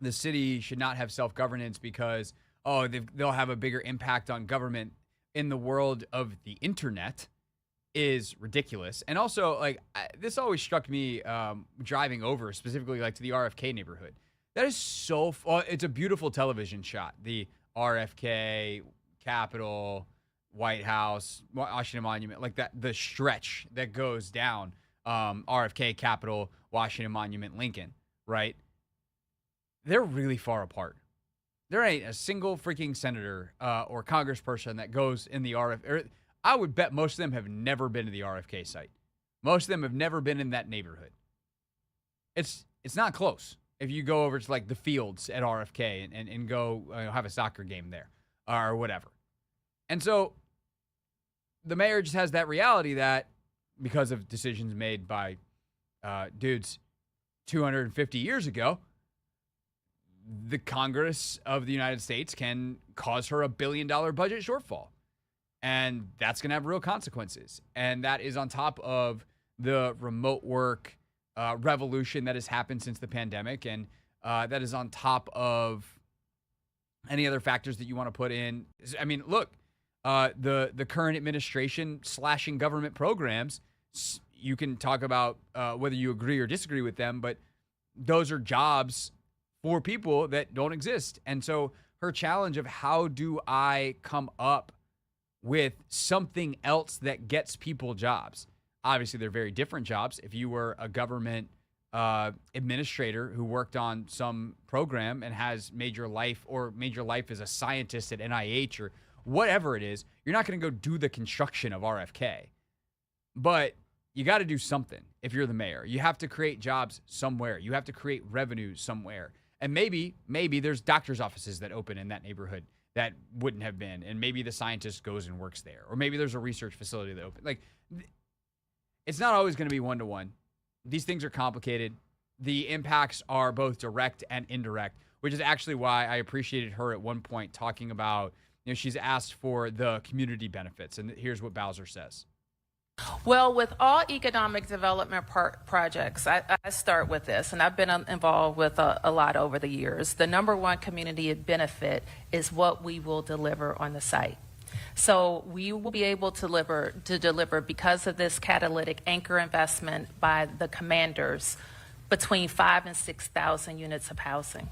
the city should not have self-governance because, they'll have a bigger impact on government in the world of the internet is ridiculous. And also, this always struck me driving over, specifically to the RFK neighborhood. That is so it's a beautiful television shot. The RFK, Capitol, White House, Washington Monument, like that, the stretch that goes down RFK, Capitol, Washington Monument, Lincoln, right? They're really far apart. There ain't a single freaking senator or congressperson that goes in the RFK. I would bet most of them have never been to the RFK site. Most of them have never been in that neighborhood. It's not close. If you go over to the fields at RFK and go have a soccer game there or whatever. And so the mayor just has that reality that because of decisions made by dudes 250 years ago, the Congress of the United States can cause her $1 billion budget shortfall. And that's going to have real consequences. And that is on top of the remote work revolution that has happened since the pandemic. And that is on top of any other factors that you want to put in. I mean, look, the current administration slashing government programs, you can talk about whether you agree or disagree with them, but those are jobs for people that don't exist. And so her challenge of how do I come up with something else that gets people jobs? Obviously, they're very different jobs. If you were a government administrator who worked on some program and has major life as a scientist at NIH or whatever it is, you're not going to go do the construction of RFK. But you got to do something if you're the mayor. You have to create jobs somewhere. You have to create revenue somewhere. And maybe there's doctor's offices that open in that neighborhood that wouldn't have been. And maybe the scientist goes and works there. Or maybe there's a research facility that opens. It's not always going to be one-to-one. These things are complicated. The impacts are both direct and indirect, which is actually why I appreciated her at one point talking about, she's asked for the community benefits. And here's what Bowser says. Well, with all economic development projects, I start with this, and I've been involved with a lot over the years. The number one community benefit is what we will deliver on the site. So we will be able to deliver because of this catalytic anchor investment by the commanders between 5,000 and 6,000 units of housing.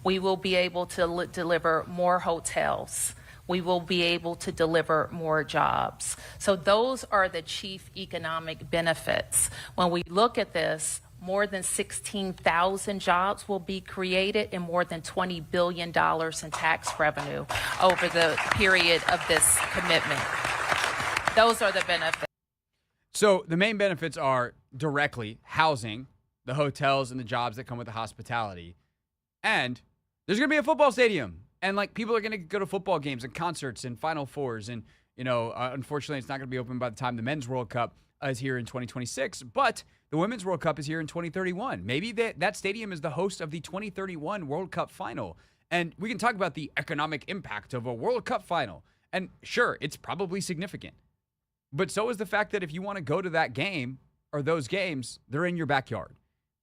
We will be able to deliver more hotels. We will be able to deliver more jobs. So those are the chief economic benefits. When we look at this, more than 16,000 jobs will be created and more than $20 billion in tax revenue over the period of this commitment. Those are the benefits. So the main benefits are directly housing, the hotels and the jobs that come with the hospitality. And there's going to be a football stadium. And like people are going to go to football games and concerts and Final Fours. And, unfortunately, it's not going to be open by the time the Men's World Cup is here in 2026. But the Women's World Cup is here in 2031. Maybe that stadium is the host of the 2031 World Cup final. And we can talk about the economic impact of a World Cup final. And sure, it's probably significant. But so is the fact that if you want to go to that game or those games, they're in your backyard.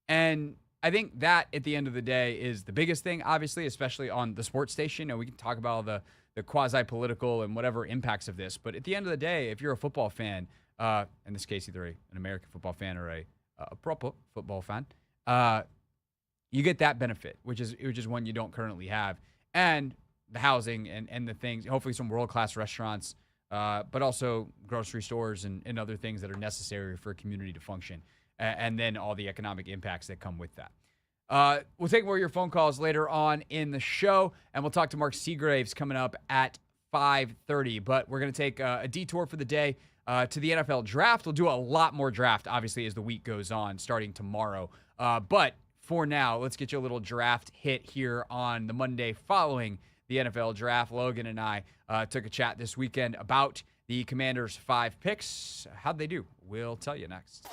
And I think that at the end of the day is the biggest thing, obviously, especially on the sports station. And we can talk about all the quasi-political and whatever impacts of this. But at the end of the day, if you're a football fan, in this case, either an American football fan or a proper football fan, you get that benefit, which is one you don't currently have. And the housing and the things, hopefully some world-class restaurants, but also grocery stores and other things that are necessary for a community to function. And then all the economic impacts that come with that. We'll take more of your phone calls later on in the show, and we'll talk to Mark Seagraves coming up at 5:30. But we're going to take a detour for the day to the NFL draft. We'll do a lot more draft, obviously, as the week goes on, starting tomorrow. But for now, let's get you a little draft hit here on the Monday following the NFL draft. Logan and I took a chat this weekend about the Commanders' 5 picks. How'd they do? We'll tell you next.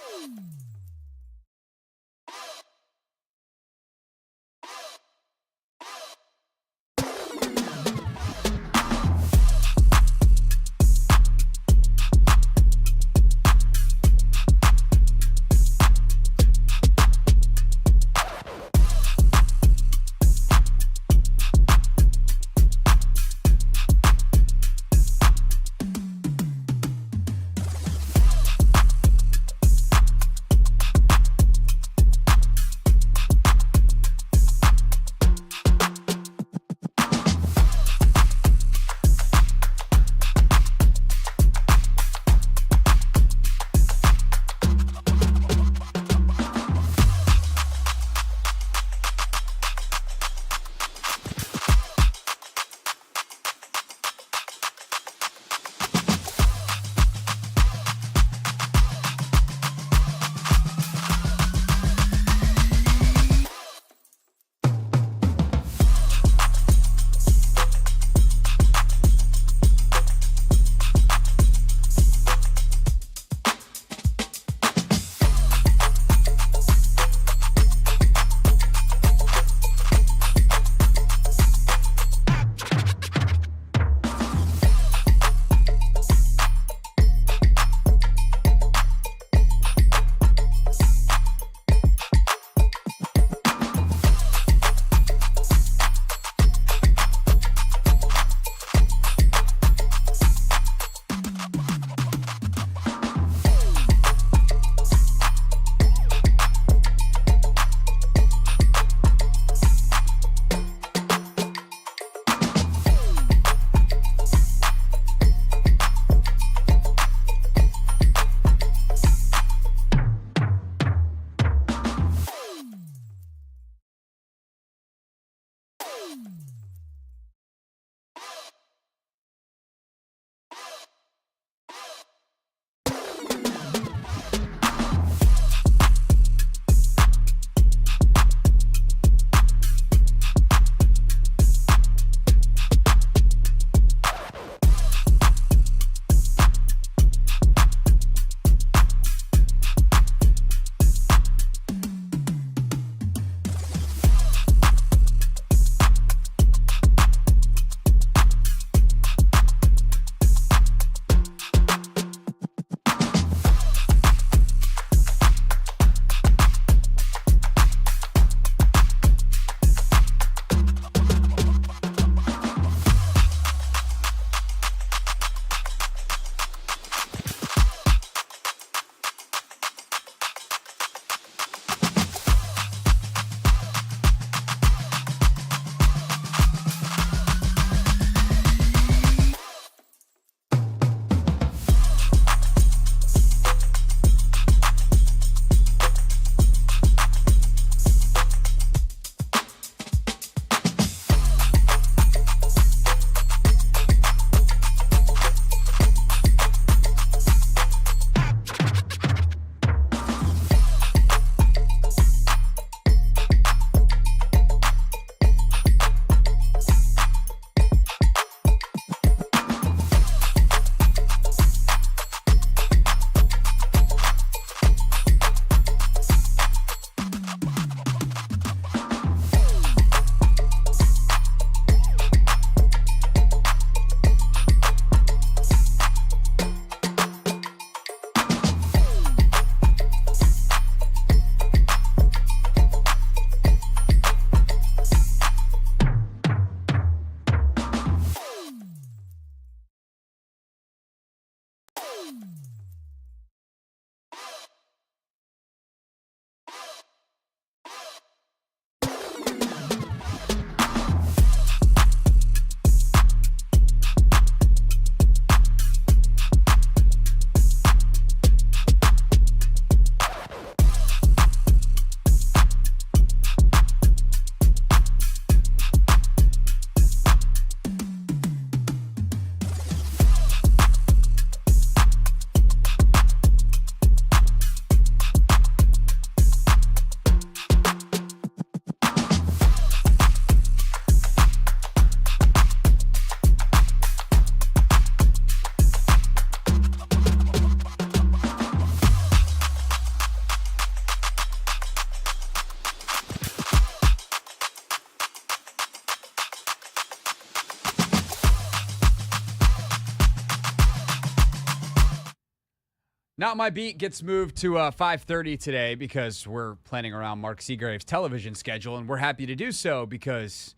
Not My Beat gets moved to 5:30 today because we're planning around Mark Seagraves' television schedule, and we're happy to do so because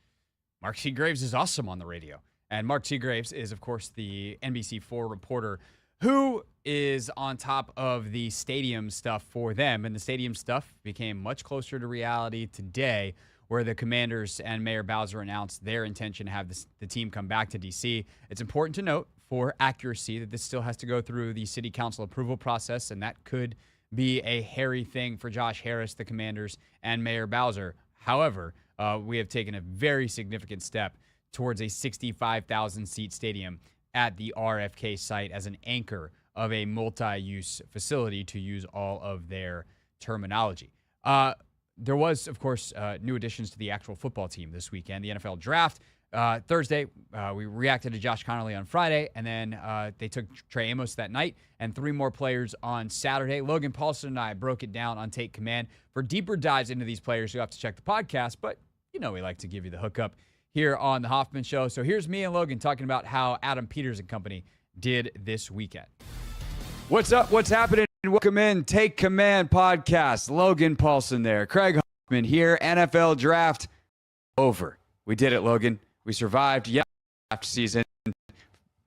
Mark Seagraves is awesome on the radio. And Mark Seagraves is, of course, the NBC4 reporter who is on top of the stadium stuff for them. And the stadium stuff became much closer to reality today, where the Commanders and Mayor Bowser announced their intention to have the team come back to D.C. It's important to note for accuracy that this still has to go through the city council approval process, and that could be a hairy thing for Josh Harris, the Commanders, and Mayor Bowser. However, we have taken a very significant step towards a 65,000-seat stadium at the RFK site as an anchor of a multi-use facility, to use all of their terminology. There was, of course, new additions to the actual football team this weekend. The NFL draft Thursday, we reacted to Josh Connerly on Friday, and then they took Trey Amos that night, and 3 more players on Saturday. Logan Paulson and I broke it down on Take Command. For deeper dives into these players, you have to check the podcast, but you know we like to give you the hookup here on the Hoffman Show. So here's me and Logan talking about how Adam Peters and company did this weekend. What's up? What's happening? Welcome in Take Command podcast. Logan Paulson there. Craig Hoffman here. NFL draft over. We did it, Logan. We survived draft season,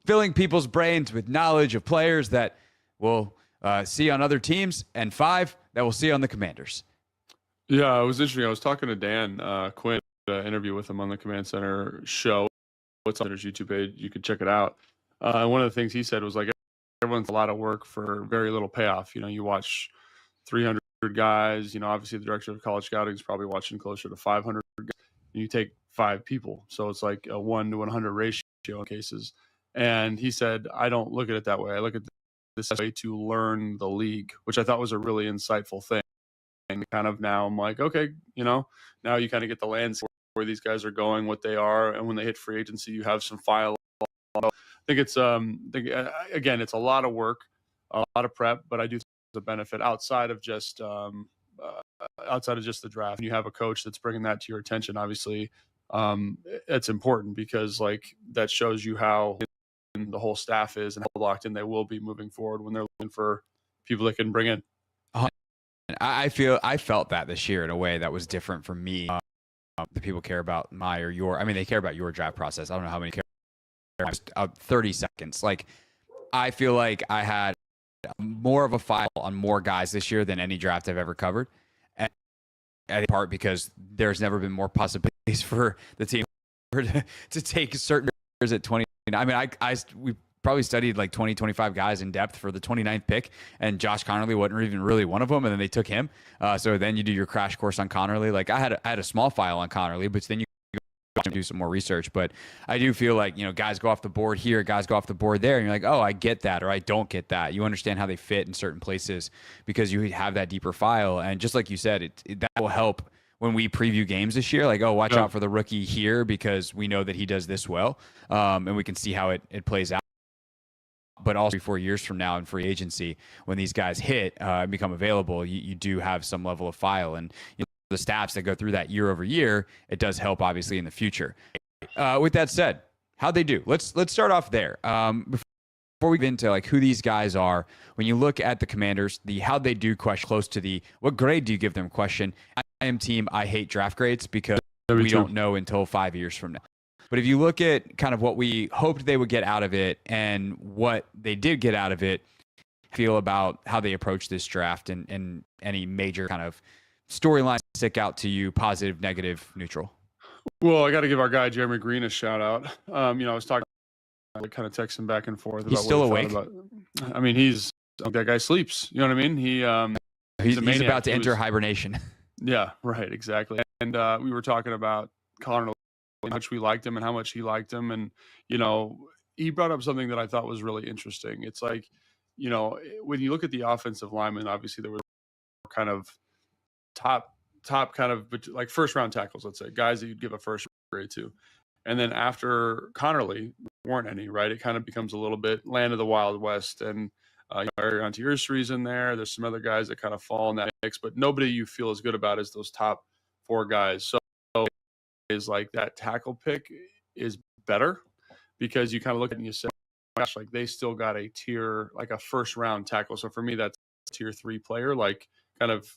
filling people's brains with knowledge of players that we'll see on other teams, and 5 that we'll see on the Commanders. Yeah, it was interesting. I was talking to Dan Quinn, interview with him on the Command Center show. What's on his YouTube page? You could check it out. And one of the things he said was like, everyone's a lot of work for very little payoff. You know, you watch 300 guys. You know, obviously the director of college scouting is probably watching closer to 500 guys. You take 5 people, so it's like a 1 to 100 ratio in cases. And he said, I don't look at it that way. I look at this way to learn the league, which I thought was a really insightful thing. And kind of now I'm like, okay, you know, now you kind of get the landscape where these guys are going, what they are, and when they hit free agency, you have some file. I think it's again, it's a lot of work, a lot of prep, but I do think there's a benefit outside of just the draft. You have a coach that's bringing that to your attention. Obviously, it's important because like that shows you how the whole staff is and how locked in they will be moving forward when they're looking for people that can bring in. I felt that this year in a way that was different for me. The people care about my or your. I mean, they care about your draft process. I don't know how many care. 30 seconds. Like, I feel like I had more of a file on more guys this year than any draft I've ever covered. And in part because there's never been more possibilities for the team to take certain players at 20. I mean, we probably studied like 20, 25 guys in depth for the 29th pick, and Josh Connerly wasn't even really one of them, and then they took him. So then you do your crash course on Connerly. Like, I had a small file on Connerly, but then you do some more research. But I do feel like, you know, guys go off the board here, guys go off the board there, and you're like, oh, I get that, or I don't get that. You understand how they fit in certain places because you have that deeper file. And just like you said, that will help when we preview games this year. Like, oh, watch out for the rookie here because we know that he does this well, and we can see how it plays out. But also 4 years from now in free agency, when these guys hit and become available, you do have some level of file. And you know, the stats that go through that year over year, it does help obviously in the future. With that said, how'd they do? Let's start off there. Before we get into like who these guys are, when you look at the Commanders, the how'd they do question close to the what grade do you give them question. I am team I hate draft grades because we don't know until 5 years from now. But if you look at kind of what we hoped they would get out of it and what they did get out of it, feel about how they approached this draft and any major kind of storylines stick out to you, positive, negative, neutral? Well, I got to give our guy Jeremy Green a shout out. You know, I was talking, kind of texting back and forth. He's about still what awake. I mean, that guy sleeps. You know what I mean? He's about to enter hibernation. Yeah, right, exactly. And we were talking about Connor, how much we liked him and how much he liked him, and you know, he brought up something that I thought was really interesting. It's like, you know, when you look at the offensive linemen, obviously there were kind of top kind of like first round tackles, let's say, guys that you'd give a first grade to. And then after Connerly, weren't any, right? It kind of becomes a little bit land of the Wild West. And Arian Tierstre's in there. There's some other guys that kind of fall in that mix, but nobody you feel as good about as those top 4 guys. So is like that tackle pick is better because you kind of look at it and you say, gosh, like they still got a tier, like a first round tackle. So for me, that's tier 3 player, like kind of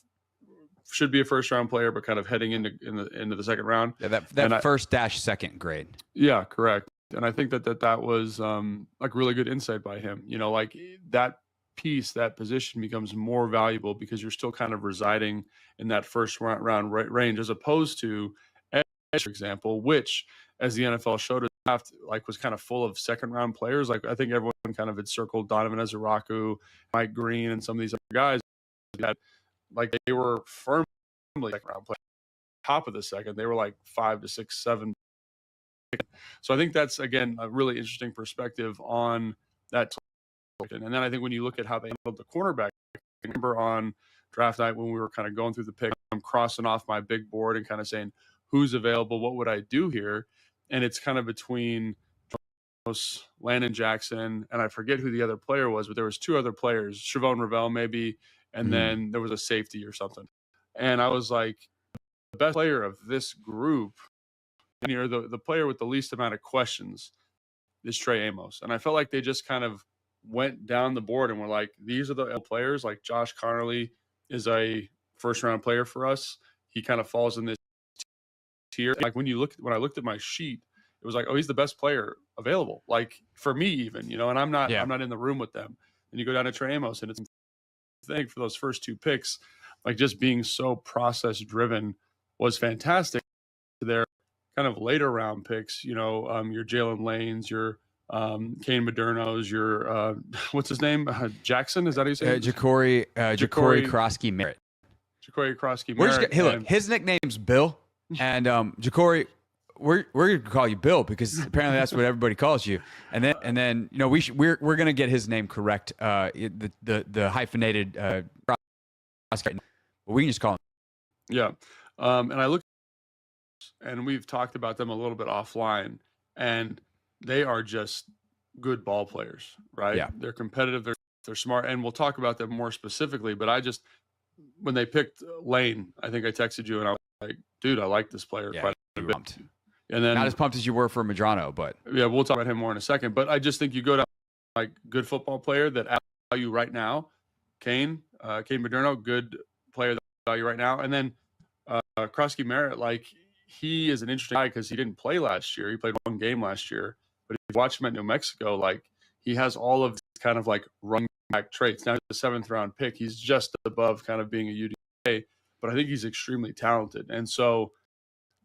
should be a first round player, but kind of heading into the second round. Yeah, that first dash second grade. Yeah, correct. And I think that was like really good insight by him. Like that piece, that position becomes more valuable because you're still kind of residing in that first round range, as opposed to edge, for example, which, as the NFL showed us, draft like was kind of full of second round players. Like I think everyone kind of had circled Donovan Ezeraku, Mike Green, and some of these other guys that like they were firmly second round players. Top of the second, they were like 5 to 6, 7. So I think that's, again, a really interesting perspective on that. And then I think when you look at how they handled the cornerback, I remember on draft night when we were kind of going through the pick, I'm crossing off my big board and kind of saying, who's available? What would I do here? And it's kind of between Landon Jackson, and I forget who the other player was, but there was 2 other players, Chavon Ravel maybe, and then there was a safety or something. And I was like, the best player of this group, the player with the least amount of questions, is Trey Amos. And I felt like they just kind of went down the board and were like, these are the players. Like Josh Connerly is a first round player for us. He kind of falls in this tier. Like when I looked at my sheet, it was like, oh, he's the best player available. Like for me even, and I'm not in the room with them. And you go down to Trey Amos, and it's the thing for those first 2 picks, like just being so process driven was fantastic. Their kind of later round picks, your Jalen Lanes, your Kane Modernos, your what's his name? Jackson, is that how you say it? Ja'Cory Krosky Merritt. Ja'Cory Krosky Merritt. Hey, look, his nickname's Bill, and Ja'Cory, we're gonna call you Bill because apparently that's what everybody calls you. And then we're gonna get his name correct. The hyphenated Krosky, but we can just call him. Yeah. And I look, and we've talked about them a little bit offline, and they are just good ball players, right? Yeah. They're competitive, they're smart, and we'll talk about them more specifically. But when they picked Lane, I think I texted you, and I was like, dude, I like this player quite a bit. Pumped. And then not as pumped as you were for Medrano, but yeah, we'll talk about him more in a second. But I just think you go down like good football player that adds value right now, Kane Moderno, good player that adds value right now, and then Krosky Merritt, like he is an interesting guy because he didn't play last year. He played 1 game last year, but if you watch him at New Mexico, like he has all of these kind of like run back traits. Now he's a 7th round pick. He's just above kind of being a UDA, but I think he's extremely talented. And so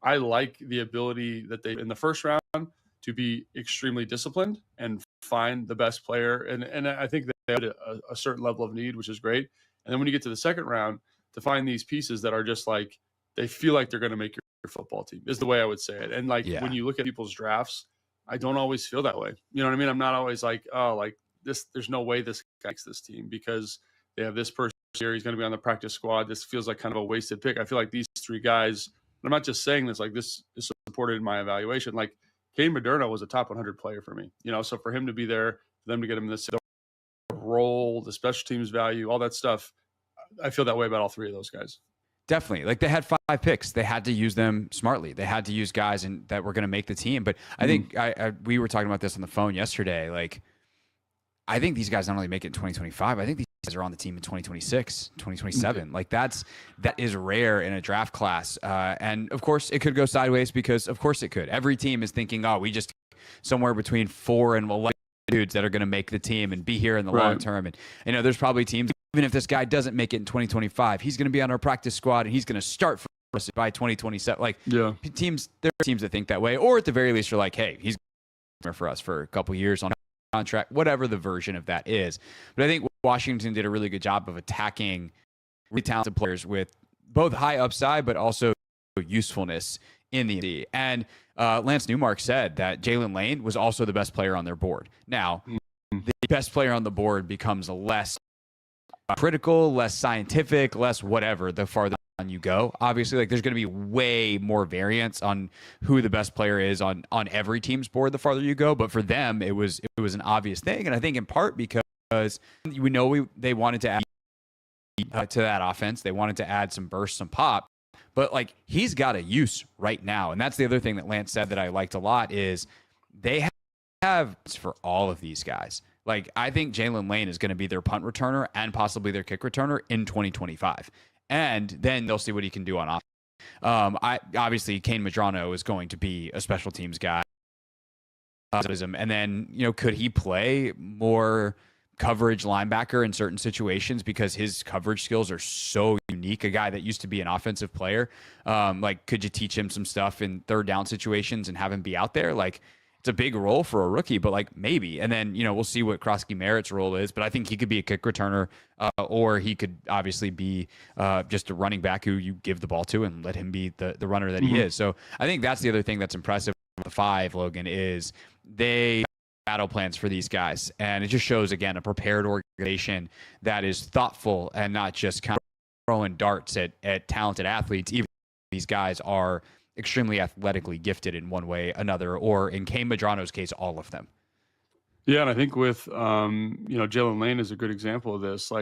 I like the ability that they in the first round to be extremely disciplined and find the best player. And I think they had a certain level of need, which is great. And then when you get to the second round, to find these pieces that are just like, they feel like they're going to make your football team is the way I would say it. And like when you look at people's drafts, I don't always feel that way. You know what I mean? I'm not always like, oh, like this, there's no way this guy makes this team because they have this person here. He's going to be on the practice squad. This feels like kind of a wasted pick. I feel like these 3 guys, and I'm not just saying this, like this is supported in my evaluation. Like Kane Moderno was a top 100 player for me, so for him to be there, for them to get him this role, the special teams value, all that stuff, I feel that way about all 3 of those guys. Definitely. Like they had 5 picks. They had to use them smartly. They had to use guys that were going to make the team. But I think we were talking about this on the phone yesterday. Like, I think these guys not only make it in 2025, I think these guys are on the team in 2026, 2027. Like that is rare in a draft class. And of course it could go sideways because of course it could. Every team is thinking, oh, we just somewhere between 4 and 11 dudes that are going to make the team and be here in the long term. And there's probably teams, even if this guy doesn't make it in 2025, he's going to be on our practice squad and he's going to start for us by 2027. Like there are teams that think that way, or at the very least you're like, hey, he's for us for a couple years on contract, whatever the version of that is. But I think Washington did a really good job of attacking really talented players with both high upside, but also usefulness in the NBA. And Lance Newmark said that Jalen Lane was also the best player on their board. Now, the best player on the board becomes less critical, less scientific, less whatever the farther on you go. Obviously, like there's going to be way more variance on who the best player is on every team's board the farther you go. But for them, it was an obvious thing, and I think in part because we know they wanted to add to that offense. They wanted to add some burst, some pop. But like he's got a use right now, and that's the other thing that Lance said that I liked a lot is they have have for all of these guys. Like, I think Jalen Lane is going to be their punt returner and possibly their kick returner in 2025. And then they'll see what he can do on offense. Obviously, Kane Madrano is going to be a special teams guy. And then, could he play more coverage linebacker in certain situations because his coverage skills are so unique? A guy that used to be an offensive player, could you teach him some stuff in third down situations and have him be out there? Like, it's a big role for a rookie, but maybe. And then, we'll see what Krosky Merritt's role is, but I think he could be a kick returner, or he could obviously be just a running back who you give the ball to and let him be the runner that he is. So I think that's the other thing that's impressive with the 5, Logan, is they battle plans for these guys. And it just shows, again, a prepared organization that is thoughtful and not just kind of throwing darts at talented athletes. Even these guys are extremely athletically gifted in one way, another, or in Kane Madrano's case, all of them. Yeah, and I think with Jalen Lane is a good example of this.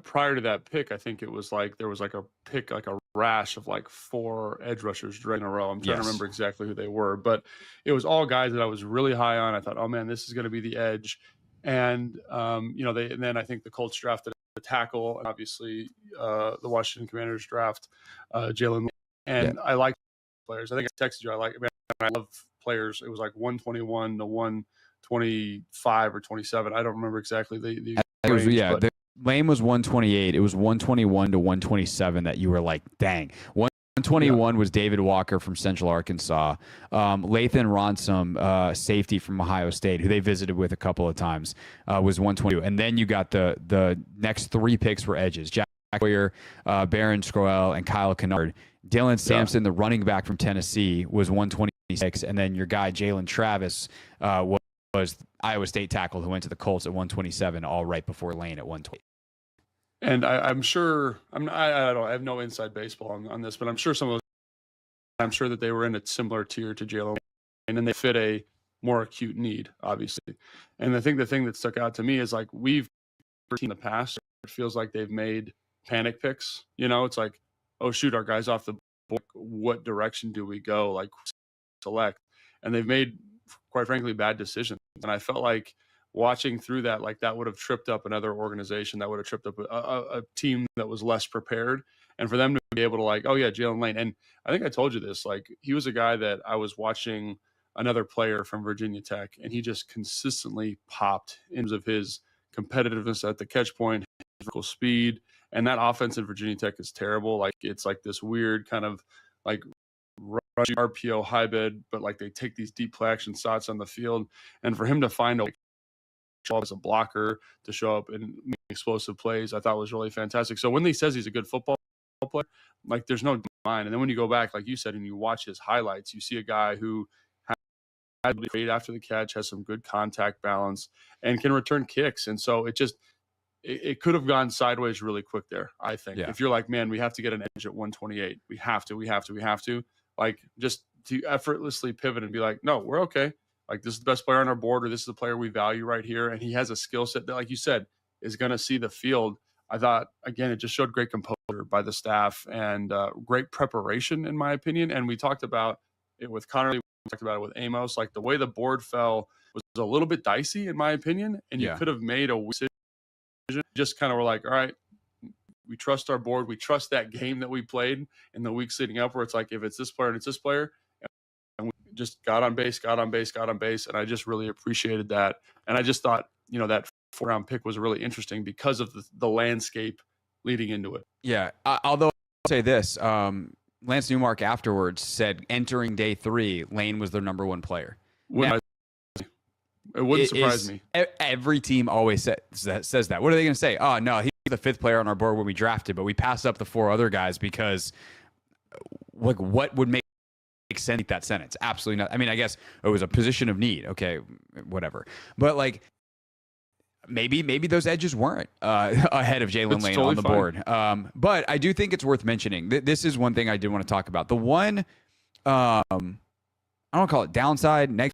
Prior to that pick, I think it was there was a pick, a rash of 4 edge rushers in a row. I'm trying to remember exactly who they were, but it was all guys that I was really high on. I thought, oh man, this is going to be the edge. And and then I think the Colts drafted a tackle, and obviously the Washington Commanders draft Jalen Lane. And I like players. I think I texted you. I love players. It was 121 to 125 or 27. I don't remember exactly the range, Lane was 128. It was 121 to 127 that you were like, dang. 121 was David Walker from Central Arkansas. Lathan Ransom, safety from Ohio State, who they visited with a couple of times, was 122. And then you got the next 3 picks were edges: Jack Boyer, Baron Scroell, and Kyle Kennard. Dylan Sampson, the running back from Tennessee, was 126, and then your guy Jalen Travis was Iowa State tackle who went to the Colts at 127, all right before Lane at 120. And I'm sure I have no inside baseball on this, but I'm sure that they were in a similar tier to Jalen Lane, and they fit a more acute need, obviously. And I think the thing that stuck out to me is we've seen in the past, it feels like they've made panic picks. It's oh shoot, our guy's off the board. What direction do we go? Select. And they've made, quite frankly, bad decisions. And I felt like watching through that, that would have tripped up another organization, that would have tripped up a team that was less prepared. And for them to be able to oh yeah, Jalen Lane. And I think I told you this, he was a guy that I was watching another player from Virginia Tech, and he just consistently popped in terms of his competitiveness at the catch point, his vertical speed. And that offense in Virginia Tech is terrible. It's this weird kind of rushing RPO hybrid, but they take these deep play action shots on the field. And for him to find a show up as a blocker, to show up and make explosive plays, I thought was really fantastic. So when he says he's a good football player, there's no mind. And then when you go back, like you said, and you watch his highlights, you see a guy who had great after the catch, has some good contact balance, and can return kicks. And so it could have gone sideways really quick there, I think. Yeah. If you're man, we have to get an edge at 128. We have to. Just to effortlessly pivot and be no, we're okay. This is the best player on our board, or this is the player we value right here. And he has a skill set that, like you said, is going to see the field. I thought, again, it just showed great composure by the staff and great preparation, in my opinion. And we talked about it with Connerly. We talked about it with Amos. The way the board fell was a little bit dicey, in my opinion. And you could have made a decision. Just kind of were all right, we trust our board. We trust that game that we played in the weeks leading up, where it's if it's this player and it's this player. And we just got on base. And I just really appreciated that. And I just thought, that 4th-round pick was really interesting because of the landscape leading into it. Yeah. Although I'll say this, Lance Newmark afterwards said entering day 3, Lane was their number 1 player. It wouldn't surprise me. Every team always says that. What are they going to say? Oh, no, he's the 5th player on our board when we drafted, but we passed up the 4 other guys because what would make sense that sentence? Absolutely not. I mean, I guess it was a position of need. Okay, whatever. But maybe those edges weren't ahead of Jalen Lane on the board. But I do think it's worth mentioning. This is one thing I did want to talk about. The one, I don't call it downside, negative.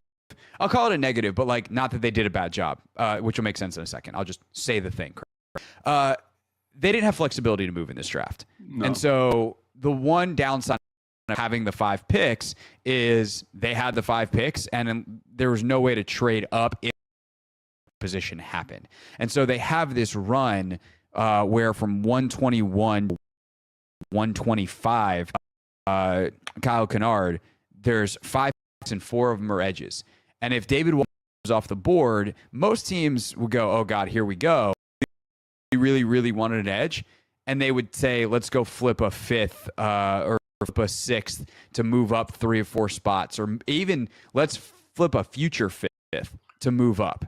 I'll call it a negative, but not that they did a bad job, which will make sense in a second. I'll just say the thing. They didn't have flexibility to move in this draft. No. And so the one downside having the 5 picks is they had the 5 picks, and there was no way to trade up if position happened. And so they have this run where from 121 to 125, Kyle Kennard, there's 5 picks and 4 of them are edges. And if David was off the board, most teams would go, oh, God, here we go. We really, really wanted an edge. And they would say, let's go flip a 5th or flip a 6th to move up 3 or 4 spots. Or even let's flip a future 5th to move up.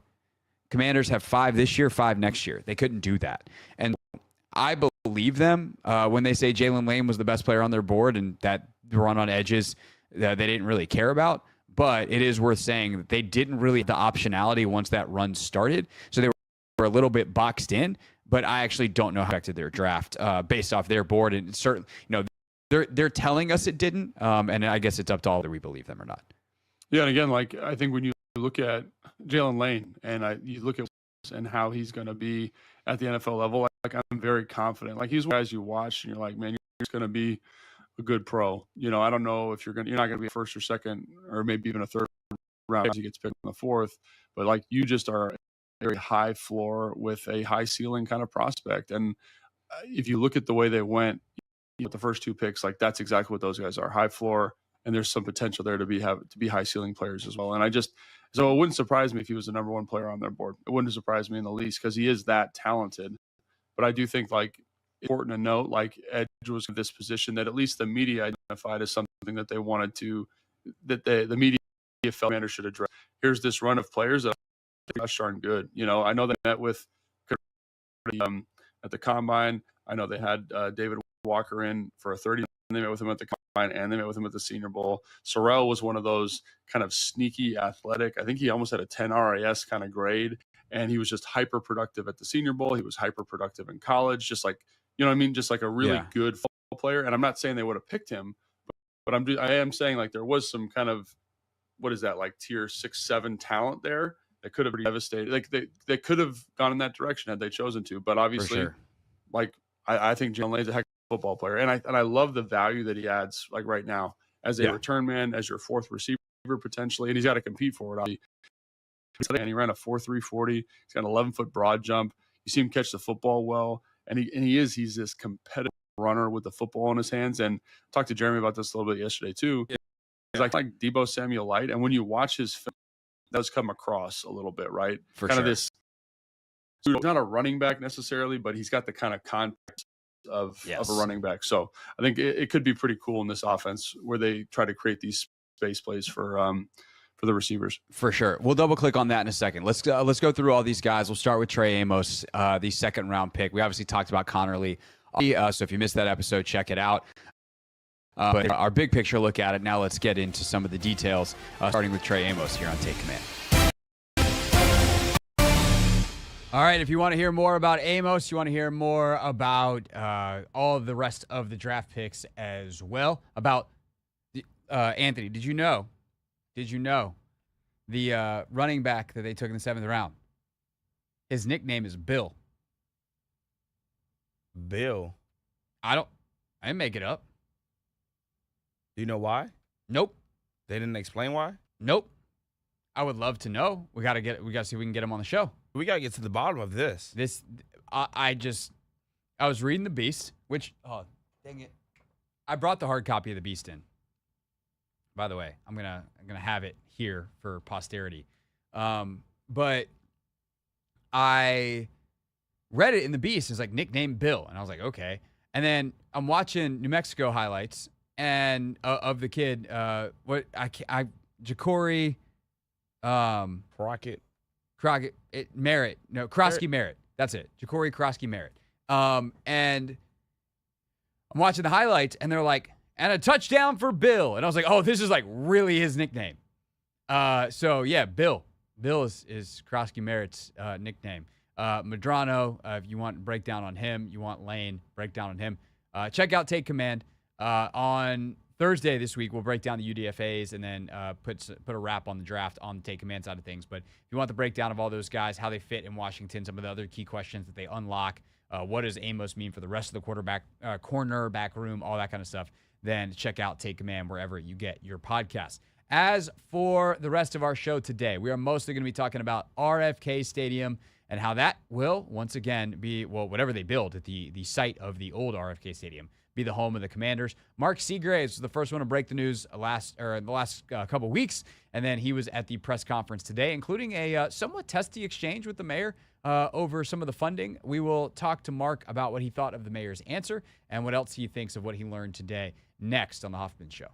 Commanders have 5 this year, 5 next year. They couldn't do that. And I believe them when they say Jalen Lane was the best player on their board and that the run on edges that they didn't really care about. But it is worth saying that they didn't really have the optionality once that run started. So they were a little bit boxed in. But I actually don't know how it affected their draft based off their board. And certainly, they're telling us it didn't. And I guess it's up to all that we believe them or not. Yeah, and again, like I think when you look at Jalen Lane and you look at and how he's going to be at the NFL level, like I'm very confident. Like he's one of the guys you watch and you're like, man, you're going to be a good pro. I don't know if you're not going to be a first or second or maybe even a third round as he gets picked in the 4th, but like you just are a very high floor with a high ceiling kind of prospect. And if you look at the way they went with the first 2 picks, like that's exactly what those guys are, high floor. And there's some potential there to be high ceiling players as well. And so it wouldn't surprise me if he was the number 1 player on their board. It wouldn't surprise me in the least because he is that talented. But I do think like important to note, like edge was in this position that at least the media identified as something that they wanted to, that the media felt Commander should address. Here's this run of players that are gosh darn good. I know they met with at the combine. I know they had David Walker in for a 30. And they met with him at the combine and they met with him at the Senior Bowl. Sorrell was one of those kind of sneaky athletic. I think he almost had a 10 RAS kind of grade, and he was just hyper productive at the Senior Bowl. He was hyper productive in college, just like, just like a really good football player. And I'm not saying they would have picked him, but I am saying like there was some kind of, what is that, like tier 6, 7 talent there that could have been devastated. Like they could have gone in that direction had they chosen to. But obviously, like I think Jalen Lane's a heck of a football player, and I love the value that he adds like right now as a return man, as your 4th receiver potentially, and he's got to compete for it. Obviously. And he ran a 4.3 40. He's got an 11-foot broad jump. You see him catch the football well, and he's this competitive runner with the football in his hands. And I talked to Jeremy about this a little bit yesterday too. He's like Deebo Samuel light, and when you watch his film, it does come across a little bit, right? For kind of this. He's not a running back necessarily, but he's got the kind of context of a running back. So I think it could be pretty cool in this offense where they try to create these space plays for the receivers. For sure. We'll double click on that in a second. Let's go through all these guys. We'll start with Trey Amos, the 2nd round pick. We obviously talked about Connerly. So if you missed that episode, check it out. But our big picture look at it. Now let's get into some of the details, starting with Trey Amos here on Take Command. All right, if you want to hear more about Amos, you want to hear more about all of the rest of the draft picks as well, about Anthony, did you know the running back that they took in the 7th round, his nickname is Bill. Bill? I didn't make it up. Do you know why? Nope. They didn't explain why? Nope. I would love to know. We got to see if we can get him on the show. We got to get to the bottom of this. I was reading The Beast, which, oh, dang it. I brought the hard copy of The Beast in. By the way, I'm gonna have it here for posterity. But I read it in The Beast. It's like nickname Bill. And I was like, okay. And then I'm watching New Mexico highlights and of the kid, Ja'Cory, Merritt. No, Krosky Merritt. That's it. Ja'Cory Krosky Merritt. And I'm watching the highlights and they're like, and a touchdown for Bill. And I was like, oh, this is like really his nickname. So yeah, Bill. Bill is Krosky Merritt's nickname. Medrano, if you want breakdown on him, you want Lane, breakdown on him. Check out Take Command. On Thursday this week, we'll break down the UDFAs and then put a wrap on the draft on the Take Command side of things. But if you want the breakdown of all those guys, how they fit in Washington, some of the other key questions that they unlock, what does Amos mean for the rest of the cornerback room, all that kind of stuff, then check out Take Command wherever you get your podcasts. As for the rest of our show today, we are mostly going to be talking about RFK Stadium and how that will, once again, be, well, whatever they build at the site of the old RFK Stadium, be the home of the Commanders. Mark Seagraves was the first one to break the news the last couple weeks, and then he was at the press conference today, including a somewhat testy exchange with the mayor over some of the funding. We will talk to Mark about what he thought of the mayor's answer and what else he thinks of what he learned today next on the Hoffman Show.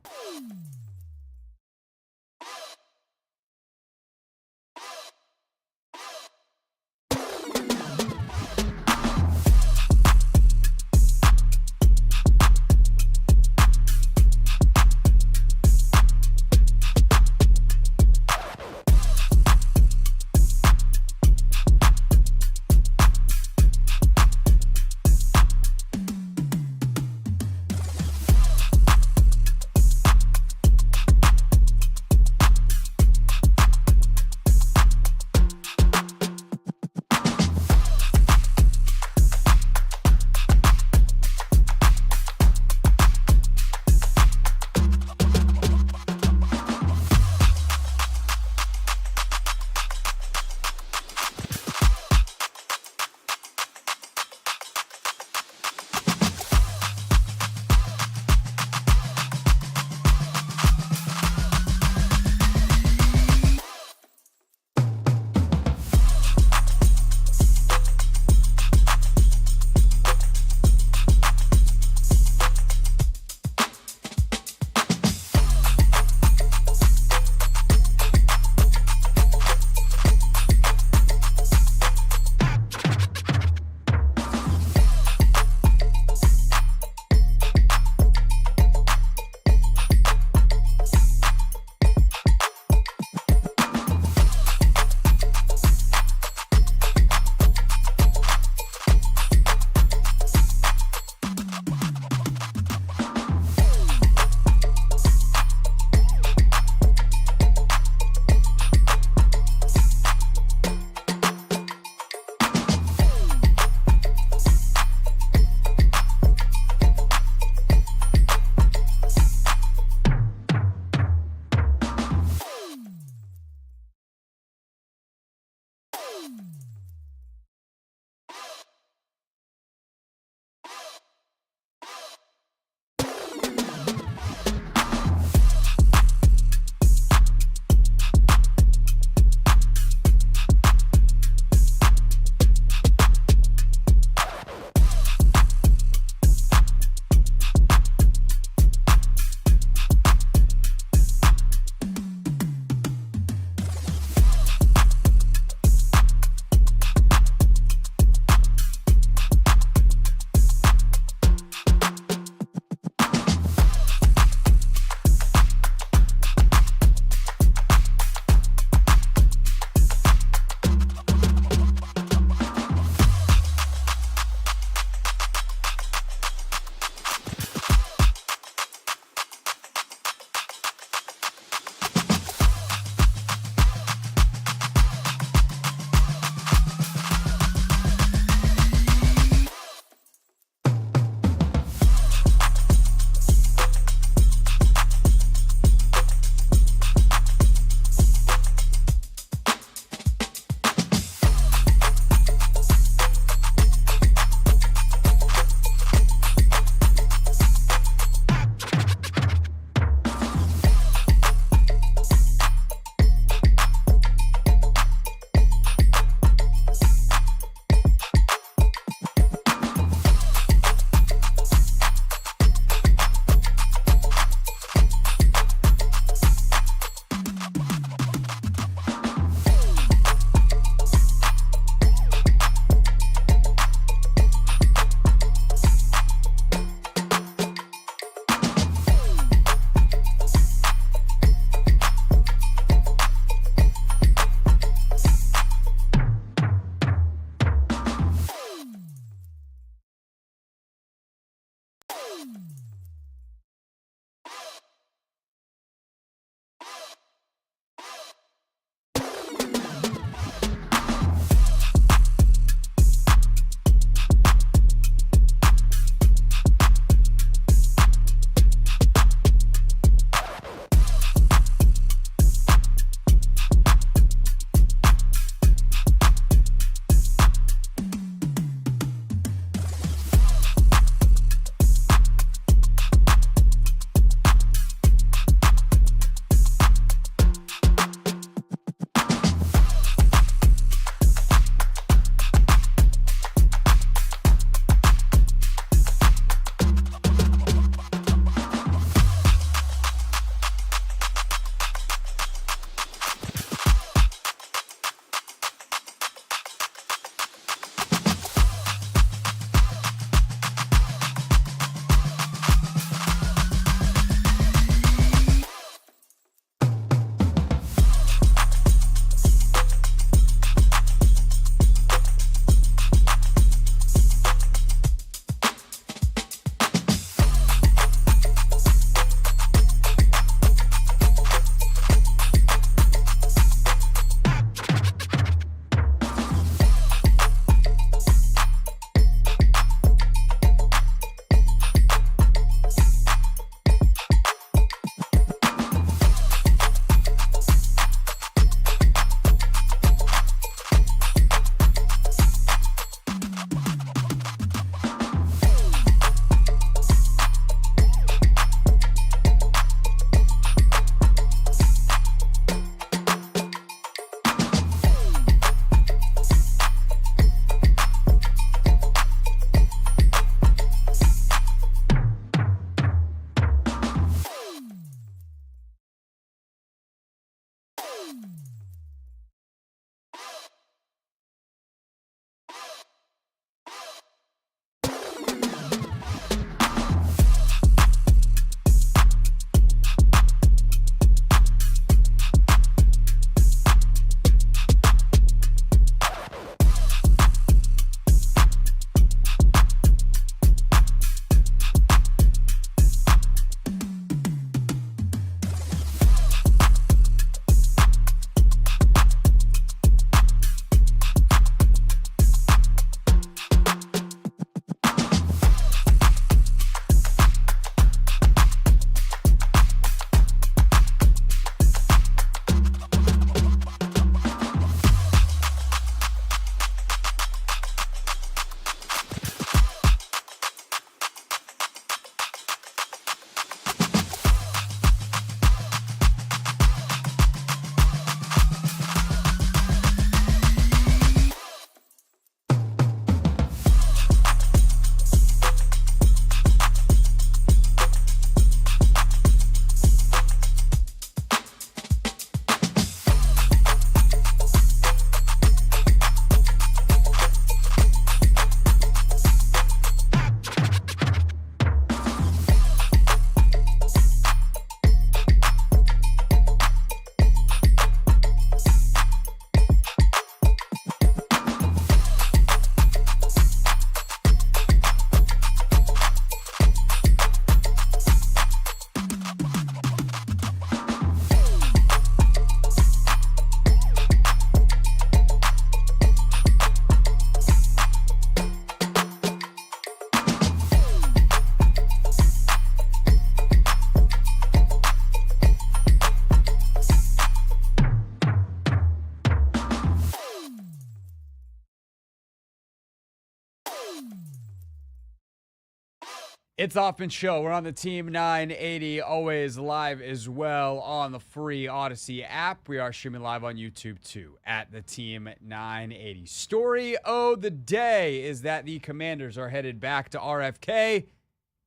It's Hoffman Show. We're on the Team 980, always live as well on the free Odyssey app. We are streaming live on YouTube too at the Team 980. Story of the day is that the Commanders are headed back to RFK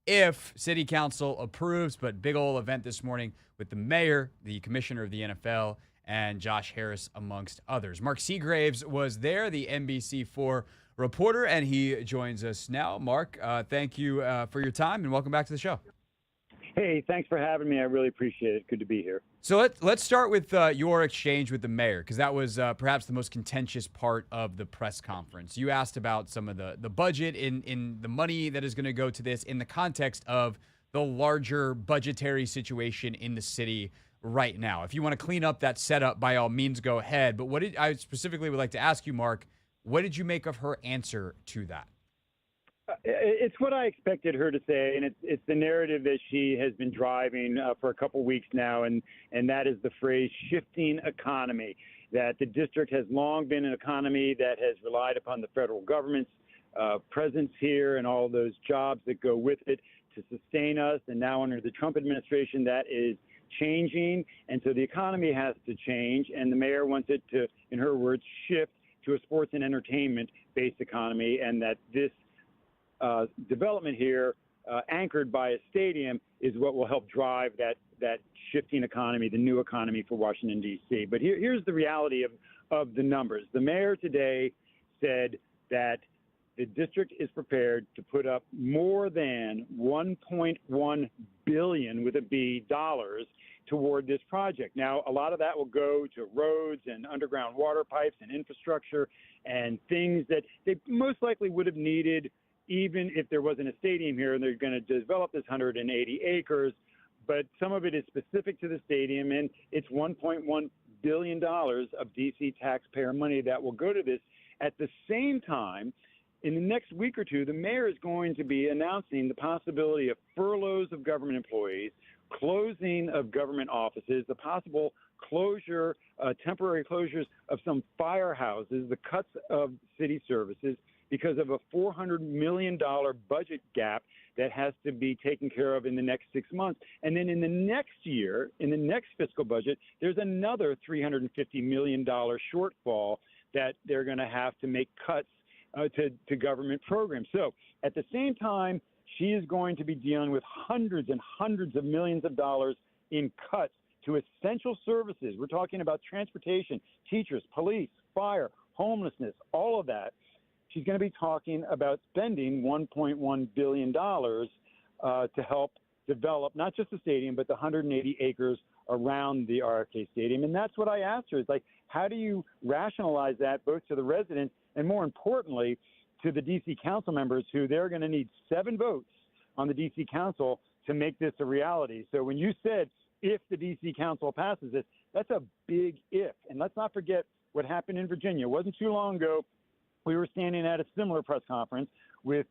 if City Council approves. But big old event this morning with the mayor, the commissioner of the NFL, and Josh Harris, amongst others. Mark Seagraves was there, the NBC4 reporter, and he joins us now. Mark, thank you for your time, and welcome back to the show. Hey, thanks for having me. I really appreciate it. Good to be here. So let's start with your exchange with the mayor, because that was perhaps the most contentious part of the press conference. You asked about some of the budget in the money that is going to go to this in the context of the larger budgetary situation in the city right now. If you want to clean up that setup, by all means, go ahead. But I specifically would like to ask you, Mark, what did you make of her answer to that? It's what I expected her to say, and it's the narrative that she has been driving for a couple weeks now, and that is the phrase shifting economy, that the district has long been an economy that has relied upon the federal government's presence here and all those jobs that go with it to sustain us. And now under the Trump administration, that is changing, and so the economy has to change, and the mayor wants it to, in her words, shift to a sports and entertainment-based economy, and that this development here, anchored by a stadium, is what will help drive that shifting economy, the new economy for Washington, D.C. But here's the reality of the numbers. The mayor today said that the district is prepared to put up more than $1.1 billion with a B dollars toward this project. Now, a lot of that will go to roads and underground water pipes and infrastructure and things that they most likely would have needed even if there wasn't a stadium here, and they're going to develop this 180 acres. But some of it is specific to the stadium, and it's $1.1 billion of D.C. taxpayer money that will go to this. At the same time, in the next week or two, the mayor is going to be announcing the possibility of furloughs of government employees, closing of government offices, the possible closure, temporary closures of some firehouses, the cuts of city services because of a $400 million budget gap that has to be taken care of in the next 6 months. And then in the next year, in the next fiscal budget, there's another $350 million shortfall that they're going to have to make cuts to government programs. So at the same time, she is going to be dealing with hundreds and hundreds of millions of dollars in cuts to essential services. We're talking about transportation, teachers, police, fire, homelessness, all of that. She's going to be talking about spending $1.1 billion to help develop not just the stadium, but the 180 acres around the RFK Stadium. And that's what I asked her. It's like, how do you rationalize that both to the residents and, more importantly, to the D.C. council members, who they're going to need 7 votes on the D.C. council to make this a reality? So when you said if the D.C. council passes this, that's a big if. And let's not forget what happened in Virginia. It wasn't too long ago. We were standing at a similar press conference with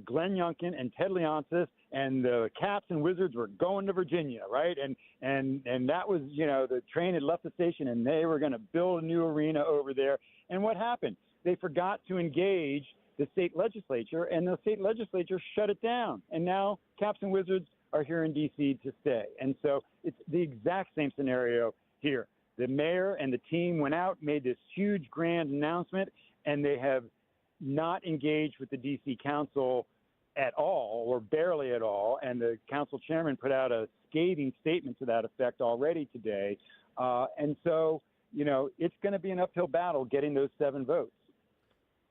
Glenn Youngkin and Ted Leonsis, and the Caps and Wizards were going to Virginia, right? And that was, the train had left the station, and they were going to build a new arena over there. And what happened? They forgot to engage the state legislature, and the state legislature shut it down. And now Caps and Wizards are here in D.C. to stay. And so it's the exact same scenario here. The mayor and the team went out, made this huge grand announcement, and they have not engaged with the D.C. council at all, or barely at all. And the council chairman put out a scathing statement to that effect already today. And so, it's going to be an uphill battle getting those 7 votes.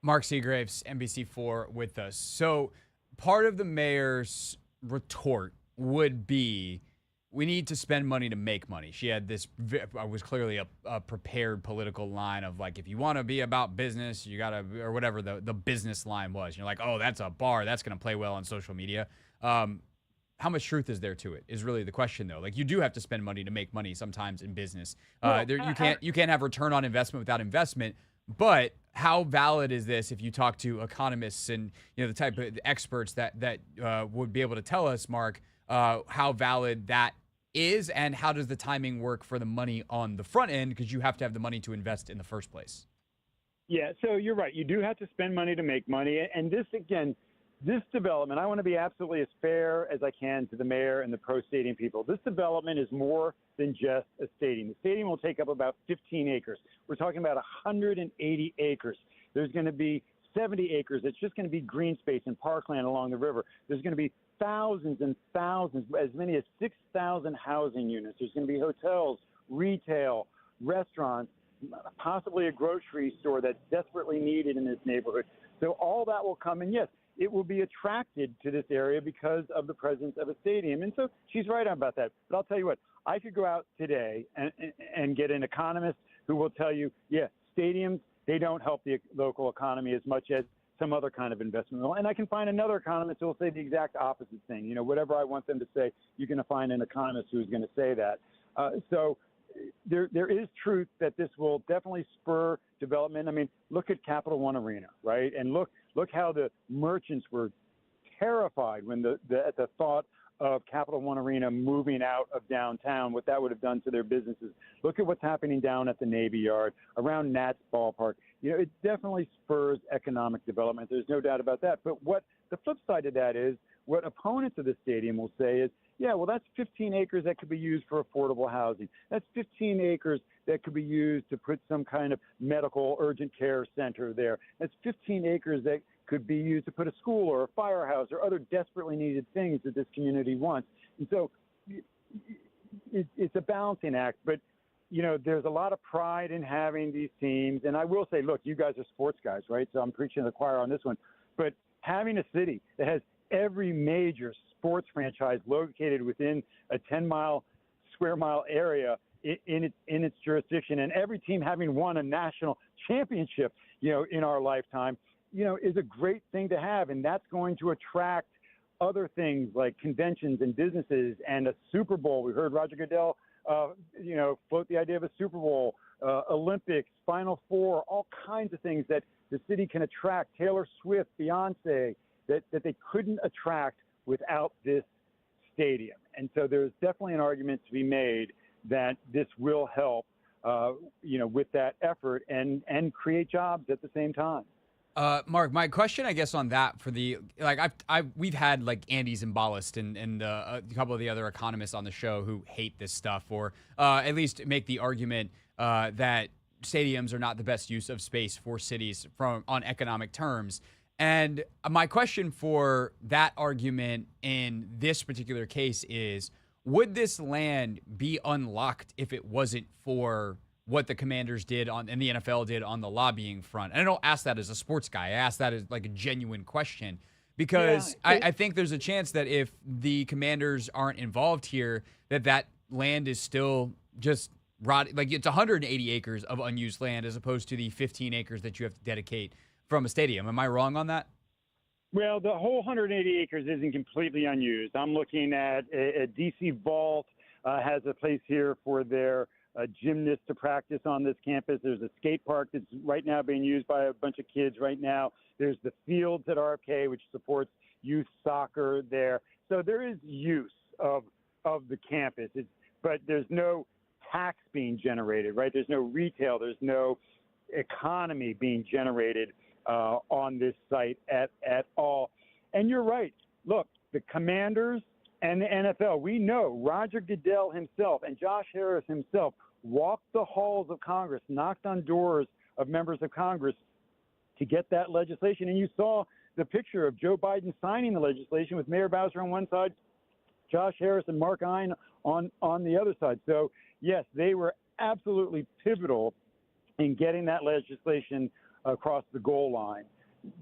Mark Seagraves, NBC4, with us. So part of the mayor's retort would be, we need to spend money to make money. She had this, was clearly a prepared political line of like, if you want to be about business, you got to, or whatever the business line was. You're like, oh, that's a bar. That's going to play well on social media. How much truth is there to it is really the question, though. Like, you do have to spend money to make money sometimes in business. You can't have return on investment without investment. But how valid is this if you talk to economists and the type of experts that would be able to tell us, Mark, how valid that is, and how does the timing work for the money on the front end, because you have to have the money to invest in the first place? Yeah, so you're right. You do have to spend money to make money. And this, again, This development, I want to be absolutely as fair as I can to the mayor and the pro stadium people. This development is more than just a stadium. The stadium will take up about 15 acres. We're talking about 180 acres. There's going to be 70 acres. It's just going to be green space and parkland along the river. There's going to be thousands and thousands, as many as 6,000 housing units. There's going to be hotels, retail, restaurants, possibly a grocery store that's desperately needed in this neighborhood. So all that will come, and yes, it will be attracted to this area because of the presence of a stadium. And so she's right about that. But I'll tell you what, I could go out today and get an economist who will tell you, yeah, stadiums, they don't help the local economy as much as some other kind of investment. And I can find another economist who will say the exact opposite thing. You know, whatever I want them to say, you're going to find an economist who's going to say that. So there is truth that this will definitely spur development. I mean, look at Capital One Arena, right? And look how the merchants were terrified when at the thought of Capital One Arena moving out of downtown, what that would have done to their businesses. Look at what's happening down at the Navy Yard, around Nats Ballpark. You know, it definitely spurs economic development. There's no doubt about that. But what the flip side of that is, what opponents of the stadium will say is, yeah, well, that's 15 acres that could be used for affordable housing. That's 15 acres that could be used to put some kind of medical urgent care center there. That's 15 acres that could be used to put a school or a firehouse or other desperately needed things that this community wants. And so it's a balancing act. But, you know, there's a lot of pride in having these teams. And I will say, look, you guys are sports guys, right? So I'm preaching to the choir on this one. But having a city that has every major sports franchise located within a 10-mile square mile area in its jurisdiction, and every team having won a national championship, you know, in our lifetime, you know, is a great thing to have. And that's going to attract other things like conventions and businesses and a Super Bowl. We heard Roger Goodell, you know, float the idea of a Super Bowl, Olympics, Final Four, all kinds of things that the city can attract. Taylor Swift, Beyonce, that they couldn't attract without this stadium. And so there's definitely an argument to be made that this will help, you know, with that effort and create jobs at the same time. Mark, my question, I guess, on that for the, like, we've had like Andy Zimbalist and a couple of the other economists on the show who hate this stuff, or at least make the argument that stadiums are not the best use of space for cities on economic terms. And my question for that argument in this particular case is, would this land be unlocked if it wasn't for what the Commanders did and the NFL did on the lobbying front? And I don't ask that as a sports guy. I ask that as like a genuine question, because I think there's a chance that if the Commanders aren't involved here, that land is still just rotting. Like, it's 180 acres of unused land as opposed to the 15 acres that you have to dedicate from a stadium. Am I wrong on that? Well, the whole 180 acres isn't completely unused. I'm looking at a DC Vault has a place here for their gymnasts to practice on this campus. There's a skate park that's right now being used by a bunch of kids right now. There's the fields at RFK, which supports youth soccer there. So there is use of the campus, but there's no tax being generated, right? There's no retail. There's no economy being generated on this site at all. And you're right. Look, the Commanders and the NFL, we know Roger Goodell himself and Josh Harris himself walked the halls of Congress, knocked on doors of members of Congress to get that legislation. And you saw the picture of Joe Biden signing the legislation with Mayor Bowser on one side, Josh Harris and Mark Ein on the other side. So, yes, they were absolutely pivotal in getting that legislation across the goal line.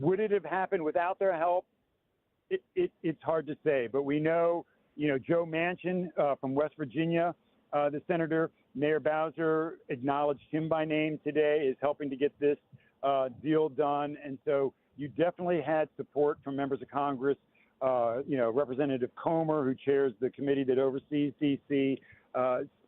Would it have happened without their help? It's hard to say, but we know, you know, Joe Manchin from West Virginia, the senator, Mayor Bowser acknowledged him by name today, is helping to get this deal done. And so you definitely had support from members of Congress. You know, Representative Comer, who chairs the committee that oversees DC,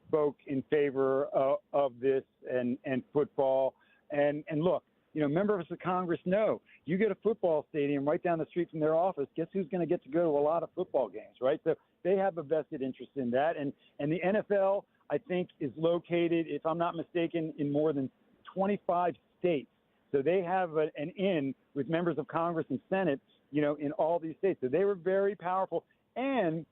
spoke in favor of this and football. And look, you know, members of Congress know you get a football stadium right down the street from their office. Guess who's going to get to go to a lot of football games, right? So they have a vested interest in that. And the NFL, I think, is located, if I'm not mistaken, in more than 25 states. So they have an in with members of Congress and Senate in all these states. So they were very powerful. And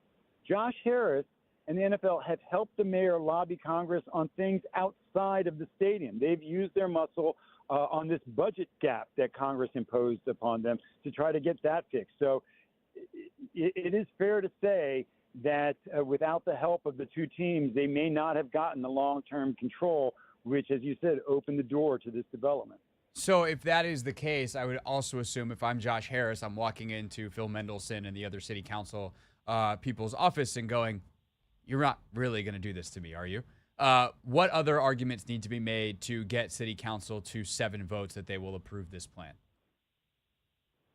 Josh Harris and the NFL have helped the mayor lobby Congress on things outside of the stadium. They've used their muscle on this budget gap that Congress imposed upon them to try to get that fixed. So it is fair to say that without the help of the two teams, they may not have gotten the long-term control, which, as you said, opened the door to this development. So if that is the case, I would also assume if I'm Josh Harris, I'm walking into Phil Mendelson and the other city council people's office and going, you're not really going to do this to me, are you? What other arguments need to be made to get city council to 7 votes that they will approve this plan?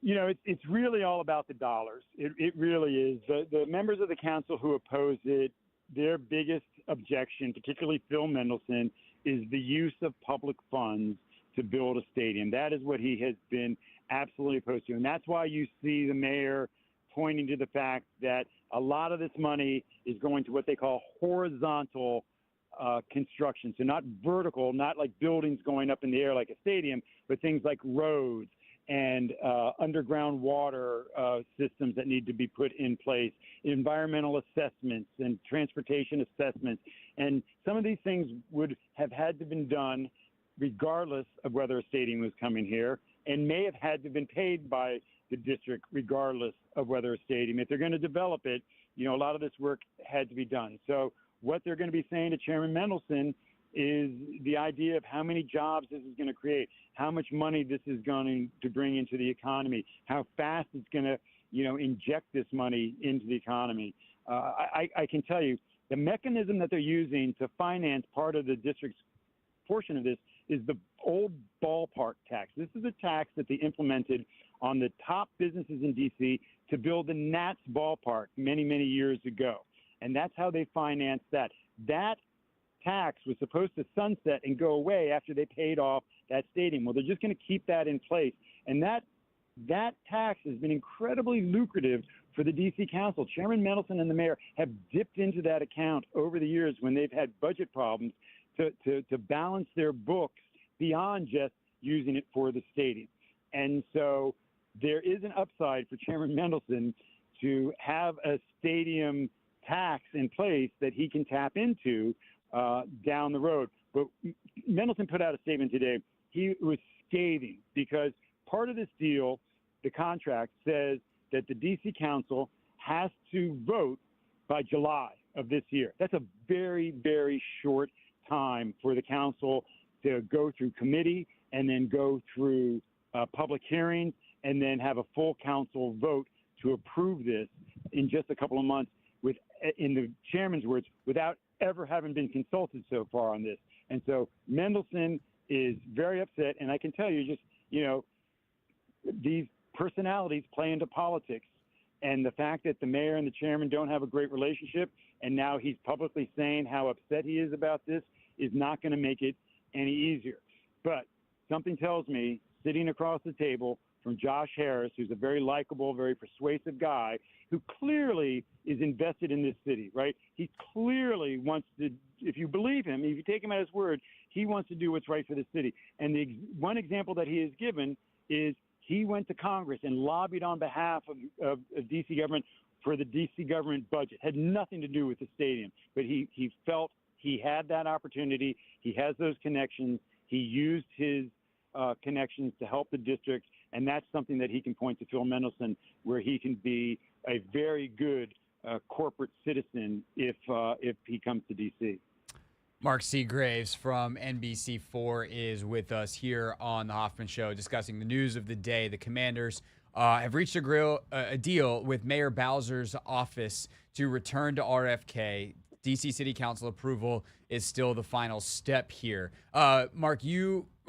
It's really all about the dollars. It really is. The members of the council who oppose it, their biggest objection, particularly Phil Mendelson, is the use of public funds to build a stadium. That is what he has been absolutely opposed to. And that's why you see the mayor pointing to the fact that a lot of this money is going to what they call horizontal construction. So not vertical, not like buildings going up in the air like a stadium, but things like roads and underground water systems that need to be put in place, environmental assessments and transportation assessments. And some of these things would have had to been done regardless of whether a stadium was coming here, and may have had to have been paid by the district regardless of whether a stadium. If they're going to develop it, a lot of this work had to be done. So what they're going to be saying to Chairman Mendelson is the idea of how many jobs this is going to create, how much money this is going to bring into the economy, how fast it's going to, inject this money into the economy. I can tell you the mechanism that they're using to finance part of the district's portion of this is the old ballpark tax. This is a tax that they implemented on the top businesses in D.C. to build the Nats ballpark many, many years ago. And that's how they financed that. That tax was supposed to sunset and go away after they paid off that stadium. Well, they're just going to keep that in place. And that tax has been incredibly lucrative for the D.C. Council. Chairman Mendelson and the mayor have dipped into that account over the years when they've had budget problems to balance their books beyond just using it for the stadium. And so there is an upside for Chairman Mendelson to have a stadium tax in place that he can tap into down the road. But Mendelson put out a statement today. He was scathing because part of this deal, the contract, says that the D.C. Council has to vote by July of this year. That's a very, very short time for the council to go through committee and then go through public hearings and then have a full council vote to approve this in just a couple of months, with, in the chairman's words, without ever having been consulted so far on this. And so Mendelson is very upset, and I can tell you, just, these personalities play into politics. And the fact that the mayor and the chairman don't have a great relationship, and now he's publicly saying how upset he is about this, is not going to make it any easier. But something tells me, sitting across the table from Josh Harris, who's a very likable, very persuasive guy, who clearly is invested in this city, right? He clearly wants to, if you believe him, if you take him at his word, he wants to do what's right for the city. And the one example that he has given is he went to Congress and lobbied on behalf of D.C. government for the D.C. government budget. Had nothing to do with the stadium, but he felt he had that opportunity. He has those connections. He used his connections to help the district, and that's something that he can point to Phil Mendelson, where he can be a very good corporate citizen if he comes to D.C. Mark Seagraves from NBC4 is with us here on the Hoffman Show discussing the news of the day. The Commanders have reached a deal with Mayor Bowser's office to return to RFK. D.C. City Council approval is still the final step here. Mark,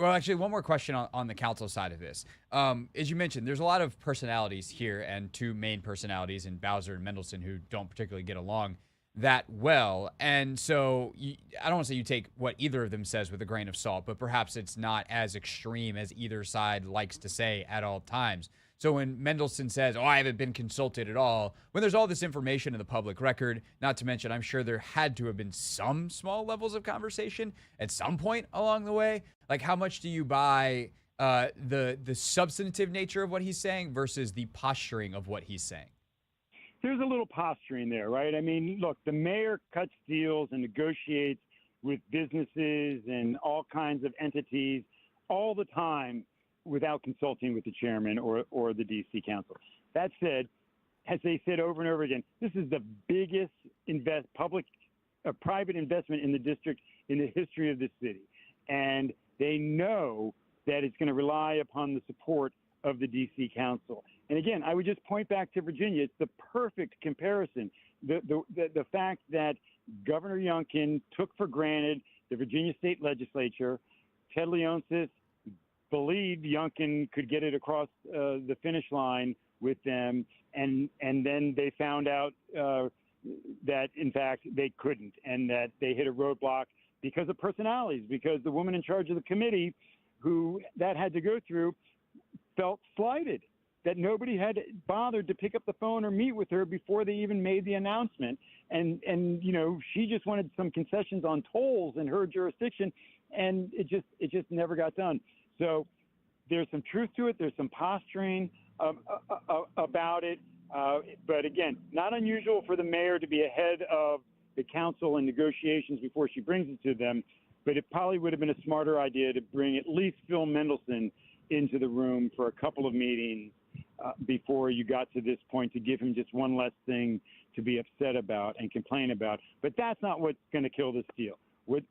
actually, one more question on the council side of this. As you mentioned, there's a lot of personalities here, and two main personalities in Bowser and Mendelson who don't particularly get along that well. And so I don't want to say you take what either of them says with a grain of salt, but perhaps it's not as extreme as either side likes to say at all times. So when Mendelson says, I haven't been consulted at all, when there's all this information in the public record, not to mention, I'm sure there had to have been some small levels of conversation at some point along the way. Like, how much do you buy the substantive nature of what he's saying versus the posturing of what he's saying? There's a little posturing there, right? I mean, look, the mayor cuts deals and negotiates with businesses and all kinds of entities all the time without consulting with the chairman or the D.C. Council. That said, as they said over and over again, this is the biggest private investment in the district in the history of this city. And they know that it's going to rely upon the support of the D.C. Council. And again, I would just point back to Virginia. It's the perfect comparison. The fact that Governor Youngkin took for granted the Virginia State Legislature, Ted Leonsis believed Youngkin could get it across the finish line with them, and then they found out that, in fact, they couldn't, and that they hit a roadblock because of personalities, because the woman in charge of the committee who that had to go through felt slighted, that nobody had bothered to pick up the phone or meet with her before they even made the announcement. And you know, she just wanted some concessions on tolls in her jurisdiction, and it just never got done. So there's some truth to it. There's some posturing about it. But again, not unusual for the mayor to be ahead of the council in negotiations before she brings it to them. But it probably would have been a smarter idea to bring at least Phil Mendelson into the room for a couple of meetings before you got to this point, to give him just one less thing to be upset about and complain about. But that's not what's going to kill this deal. What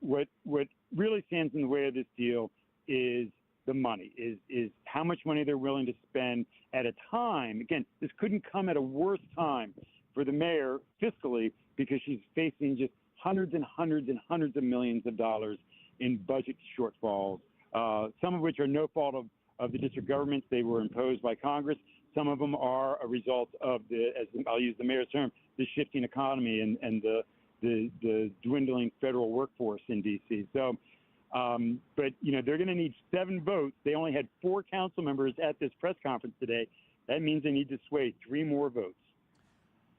really stands in the way of this deal is the money, is how much money they're willing to spend at a time. Again, this couldn't come at a worse time for the mayor fiscally, because she's facing just hundreds and hundreds and hundreds of millions of dollars in budget shortfalls, some of which are no fault of the district governments. They were imposed by Congress. Some of them are a result of I'll use the mayor's term, the shifting economy and the dwindling federal workforce in D.C. So, but, you know, they're going to need 7 votes. They only had 4 council members at this press conference today. That means they need to sway 3 more votes.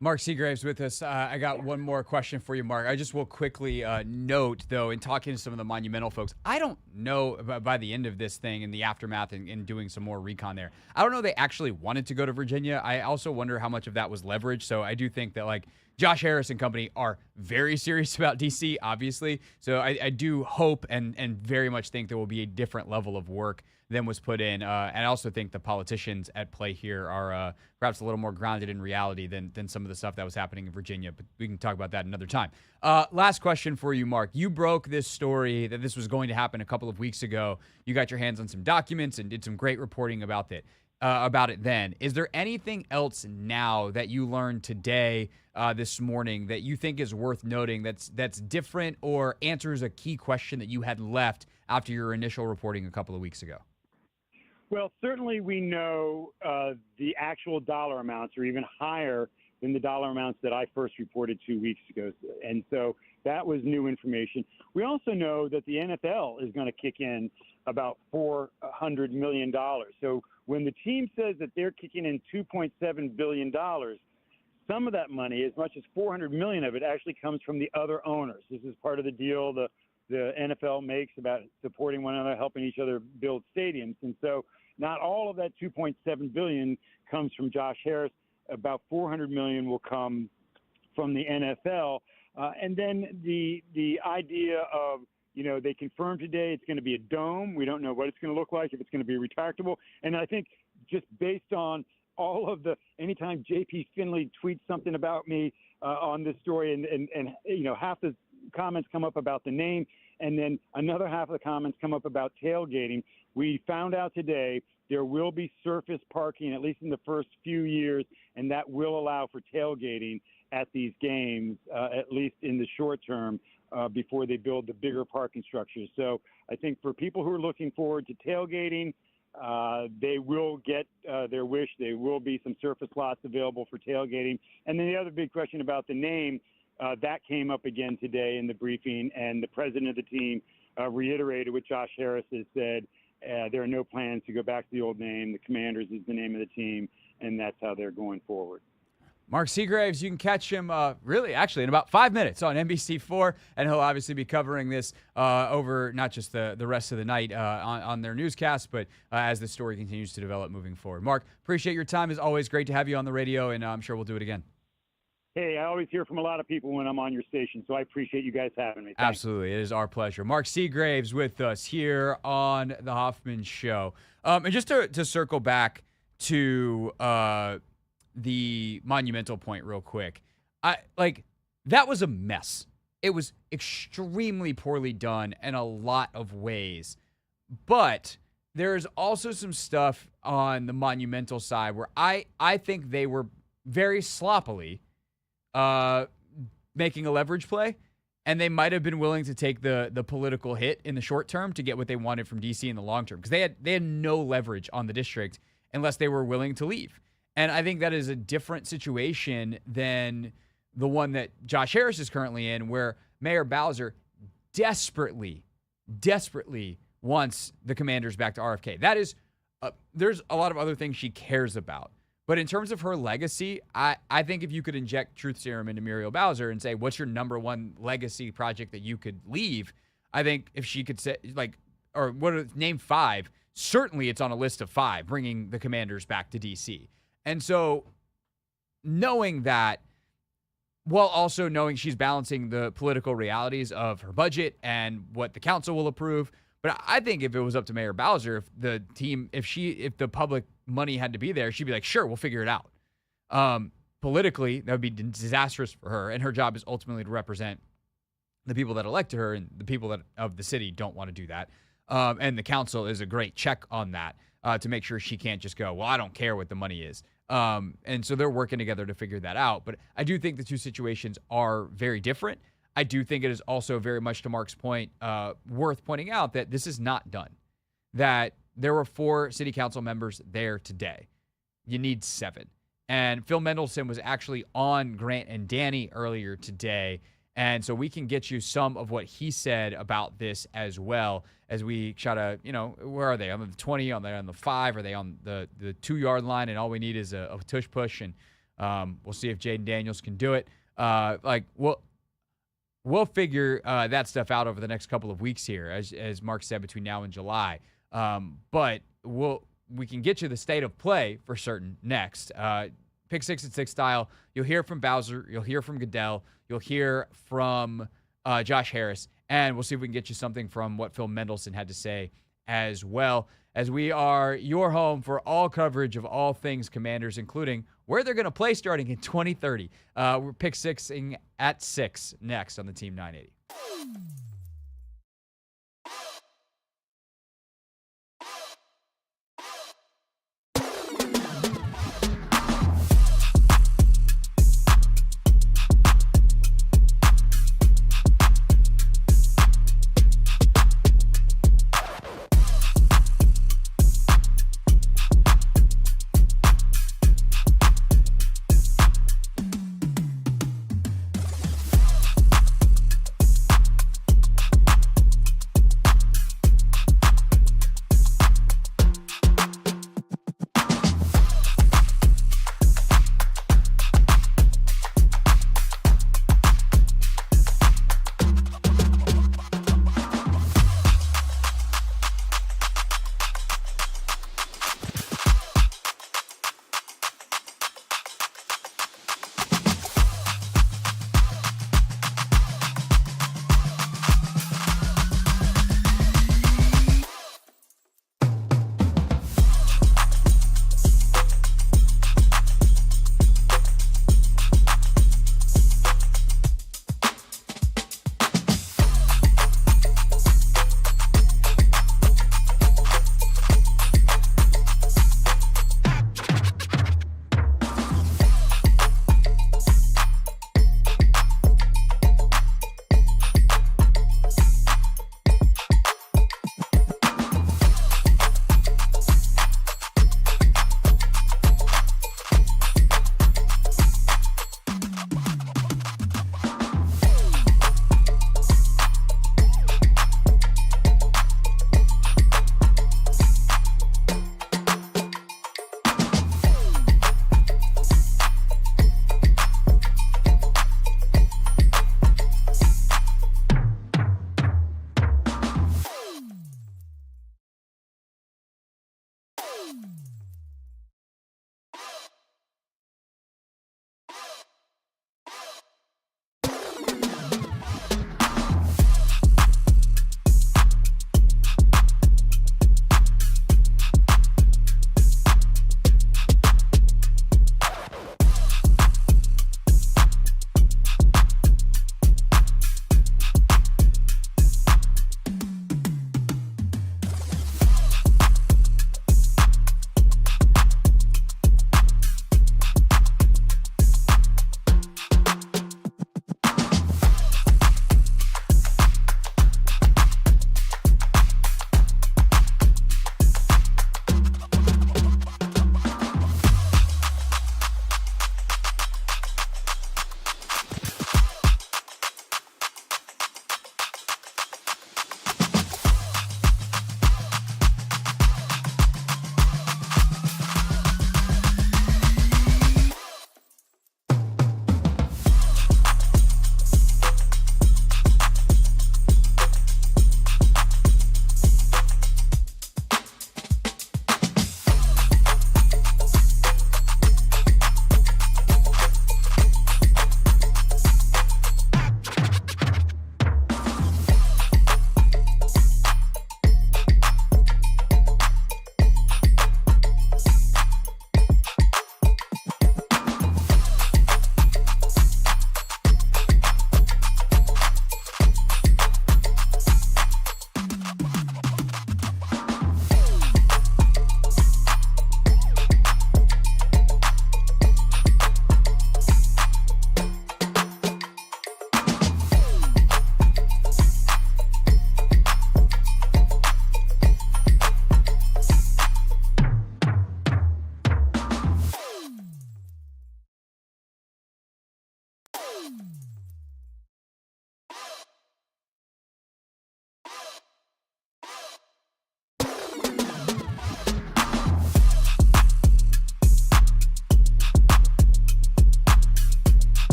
Mark Seagraves with us. I got one more question for you, Mark. I just will quickly note, though, in talking to some of the Monumental folks, I don't know by the end of this thing and the aftermath and doing some more recon there, I don't know they actually wanted to go to Virginia. I also wonder how much of that was leverage. So I do think that, like, Josh Harris and company are very serious about D.C., obviously. So I do hope and very much think there will be a different level of work than was put in. And I also think the politicians at play here are perhaps a little more grounded in reality than some of the stuff that was happening in Virginia. But we can talk about that another time. Last question for you, Mark. You broke this story that this was going to happen a couple of weeks ago. You got your hands on some documents and did some great reporting about it then. Is there anything else now that you learned today, this morning, that you think is worth noting that's different or answers a key question that you had left after your initial reporting a couple of weeks ago? Well, certainly we know the actual dollar amounts are even higher than the dollar amounts that I first reported 2 weeks ago. And so that was new information. We also know that the NFL is going to kick in about $400 million. So when the team says that they're kicking in $2.7 billion, some of that money, as much as $400 million of it, actually comes from the other owners. This is part of the deal the NFL makes about supporting one another, helping each other build stadiums. And so not all of that $2.7 billion comes from Josh Harris. About $400 million will come from the NFL. And then the idea of, you know, they confirmed today it's going to be a dome. We don't know what it's going to look like, if it's going to be retractable. And I think just based on all of anytime JP Finley tweets something about me on this story, and you know, half the comments come up about the name, and then another half of the comments come up about tailgating. We found out today there will be surface parking, at least in the first few years, and that will allow for tailgating at these games, at least in the short term, before they build the bigger parking structures. So I think for people who are looking forward to tailgating, they will get their wish. There will be some surface lots available for tailgating. And then the other big question about the name, that came up again today in the briefing, and the president of the team reiterated what Josh Harris has said. There are no plans to go back to the old name. The Commanders is the name of the team, and that's how they're going forward. Mark Seagraves, you can catch him actually in about 5 minutes on NBC4, and he'll obviously be covering this over not just the rest of the night on their newscast, but as the story continues to develop moving forward. Mark, appreciate your time. It's always great to have you on the radio, and I'm sure we'll do it again. Hey, I always hear from a lot of people when I'm on your station, so I appreciate you guys having me. Thanks. Absolutely. It is our pleasure. Mark Seagraves with us here on the Hoffman Show. And just to circle back to the monumental point real quick, that was a mess. It was extremely poorly done in a lot of ways. But there's also some stuff on the monumental side where I think they were very sloppily making a leverage play, and they might have been willing to take the political hit in the short term to get what they wanted from DC in the long term, because they had no leverage on the district unless they were willing to leave. And I think that is a different situation than the one that Josh Harris is currently in, where Mayor Bowser desperately wants the Commanders back to RFK. That is, there's a lot of other things she cares about. But in terms of her legacy, I think if you could inject truth serum into Muriel Bowser and say, what's your number one legacy project that you could leave? I think if she could say, name 5, certainly it's on a list of 5, bringing the Commanders back to DC. And so knowing that, while also knowing she's balancing the political realities of her budget and what the council will approve. But I think if it was up to Mayor Bowser, if the public money had to be there, she'd be like, sure, we'll figure it out. Politically, that would be disastrous for her. And her job is ultimately to represent the people that elected her, and the people that of the city don't want to do that. And the council is a great check on that to make sure she can't just go, well, I don't care what the money is. And so they're working together to figure that out. But I do think the two situations are very different. I do think it is also very much to Mark's point, worth pointing out that this is not done. That there were 4 city council members there today. You need 7. And Phil Mendelson was actually on Grant and Danny earlier today. And so we can get you some of what he said about this as well, as we try to, where are they? On the 20, on the 5? Are they on the 2-yard line? And all we need is a tush push, and we'll see if Jaden Daniels can do it. We'll figure that stuff out over the next couple of weeks here, as Mark said, between now and July. But we can get you the state of play for certain next. Pick 6 at 6 style. You'll hear from Bowser. You'll hear from Goodell. You'll hear from Josh Harris. And we'll see if we can get you something from what Phil Mendelson had to say as well, as we are your home for all coverage of all things Commanders, including where they're going to play starting in 2030. We're Pick 6ing at 6 next on the Team 980.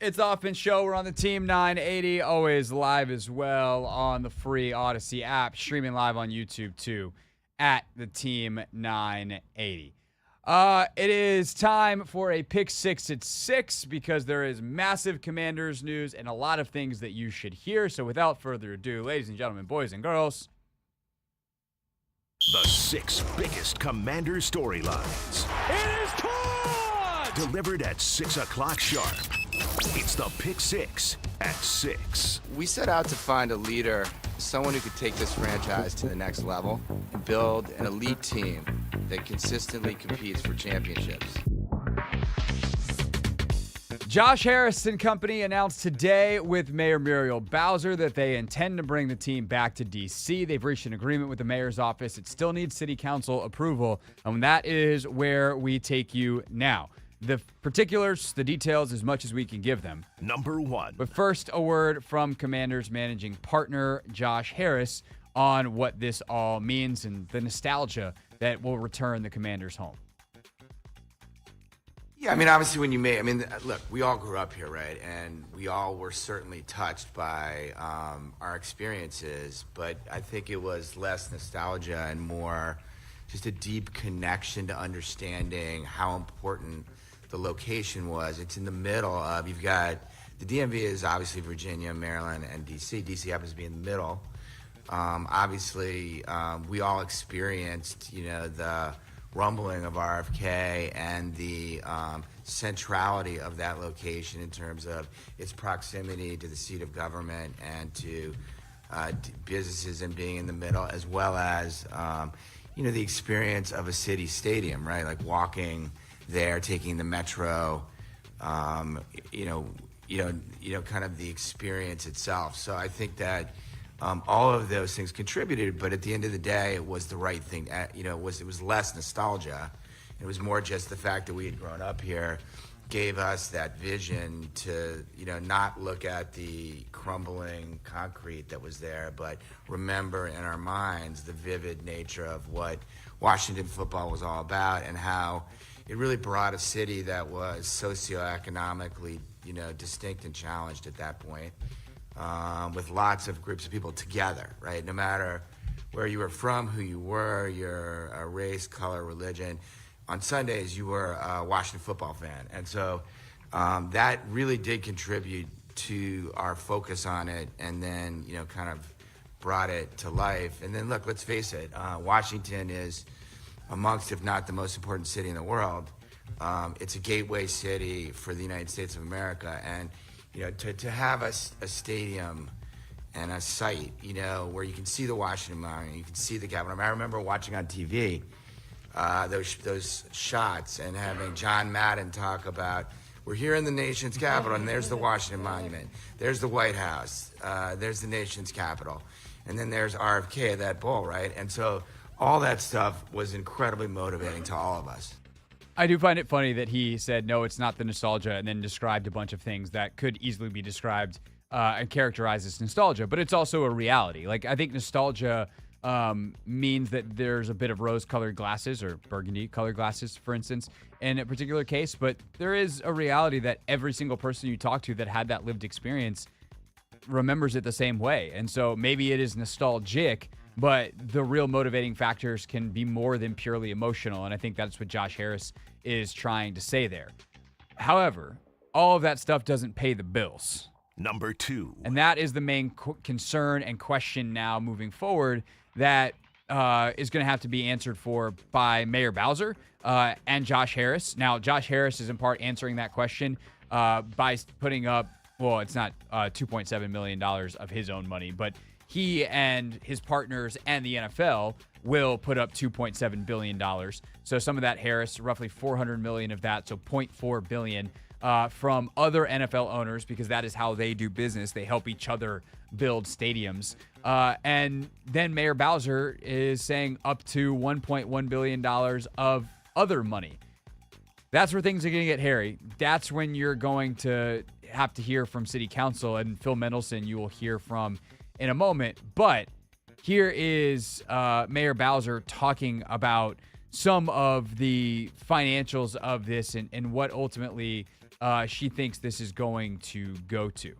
It's Hoffman Show. We're on the Team 980, always live as well on the free Odyssey app, streaming live on YouTube too, at the Team 980. It is time for a Pick 6 at 6 because there is massive Commanders news and a lot of things that you should hear. So without further ado, ladies and gentlemen, boys and girls, the 6 biggest Commander storylines. It is caught! Delivered at 6 o'clock sharp. It's the Pick 6 at 6. We set out to find a leader, someone who could take this franchise to the next level and build an elite team that consistently competes for championships. Josh Harris and company announced today with Mayor Muriel Bowser that they intend to bring the team back to D.C. They've reached an agreement with the mayor's office. It still needs city council approval, and that is where we take you now. The particulars, the details, as much as we can give them. Number 1. But first, a word from Commanders managing partner Josh Harris on what this all means and the nostalgia that will return the Commanders home. Yeah, I mean, obviously look, we all grew up here, right? And we all were certainly touched by our experiences, but I think it was less nostalgia and more just a deep connection to understanding how important the location was. It's in the middle of, you've got, the DMV is obviously Virginia, Maryland, and DC. DC happens to be in the middle. Obviously, we all experienced, the rumbling of RFK and the centrality of that location in terms of its proximity to the seat of government and to businesses and being in the middle, as well as, the experience of a city stadium, right? Like walking there, taking the metro, kind of the experience itself. So I think that all of those things contributed, but at the end of the day, it was the right thing. It was less nostalgia. It was more just the fact that we had grown up here gave us that vision to, not look at the crumbling concrete that was there, but remember in our minds the vivid nature of what Washington football was all about and how it really brought a city that was socioeconomically, distinct and challenged at that point, with lots of groups of people together, right? No matter where you were from, who you were, your race, color, religion. On Sundays, you were a Washington football fan. And so that really did contribute to our focus on it and then, kind of brought it to life. And then, look, let's face it, Washington is amongst, if not the most important city in the world. It's a gateway city for the United States of America. And, to have a stadium and a site, where you can see the Washington Monument, you can see the Capitol. I remember watching on TV those shots and having John Madden talk about, we're here in the nation's capital, and there's the Washington Monument, there's the White House, there's the nation's capital, and then there's RFK at that bowl, right? And so all that stuff was incredibly motivating to all of us. I do find it funny that he said, no, it's not the nostalgia, and then described a bunch of things that could easily be described and characterized as nostalgia, but it's also a reality. Like, I think nostalgia means that there's a bit of rose-colored glasses or burgundy-colored glasses, for instance, in a particular case, but there is a reality that every single person you talk to that had that lived experience remembers it the same way. And so maybe it is nostalgic, but the real motivating factors can be more than purely emotional, and I think that's what Josh Harris is trying to say there. Going all of that stuff doesn't pay the bills. Number 2. And that is the main concern and question now moving forward that is going to have to be answered for by Mayor Bowser and Josh Harris. Now, Josh Harris is in part answering that question by putting up, well, it's not $2.7 million of his own money, but he and his partners and the NFL will put up $2.7 billion. So some of that, Harris, roughly $400 million of that, so $0.4 billion from other NFL owners, because that is how they do business. They help each other build stadiums. And then Mayor Bowser is saying up to $1.1 billion of other money. That's where things are going to get hairy. That's when you're going to have to hear from City Council, and Phil Mendelson you will hear from in a moment. But here is Mayor Bowser talking about some of the financials of this and what ultimately she thinks this is going to go to.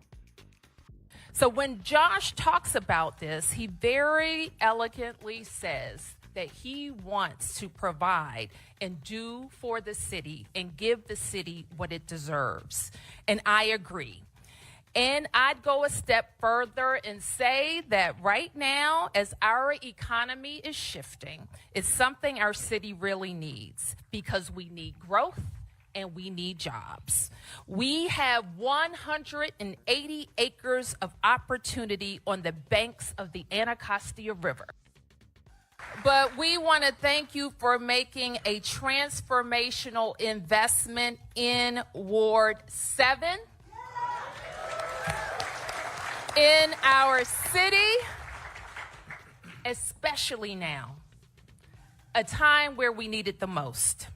So when Josh talks about this, he very elegantly says that he wants to provide and do for the city and give the city what it deserves. And I agree. And I'd go a step further and say that right now, as our economy is shifting, it's something our city really needs because we need growth and we need jobs. We have 180 acres of opportunity on the banks of the Anacostia River. But we want to thank you for making a transformational investment in Ward 7, in our city, especially now, a time where we need it the most.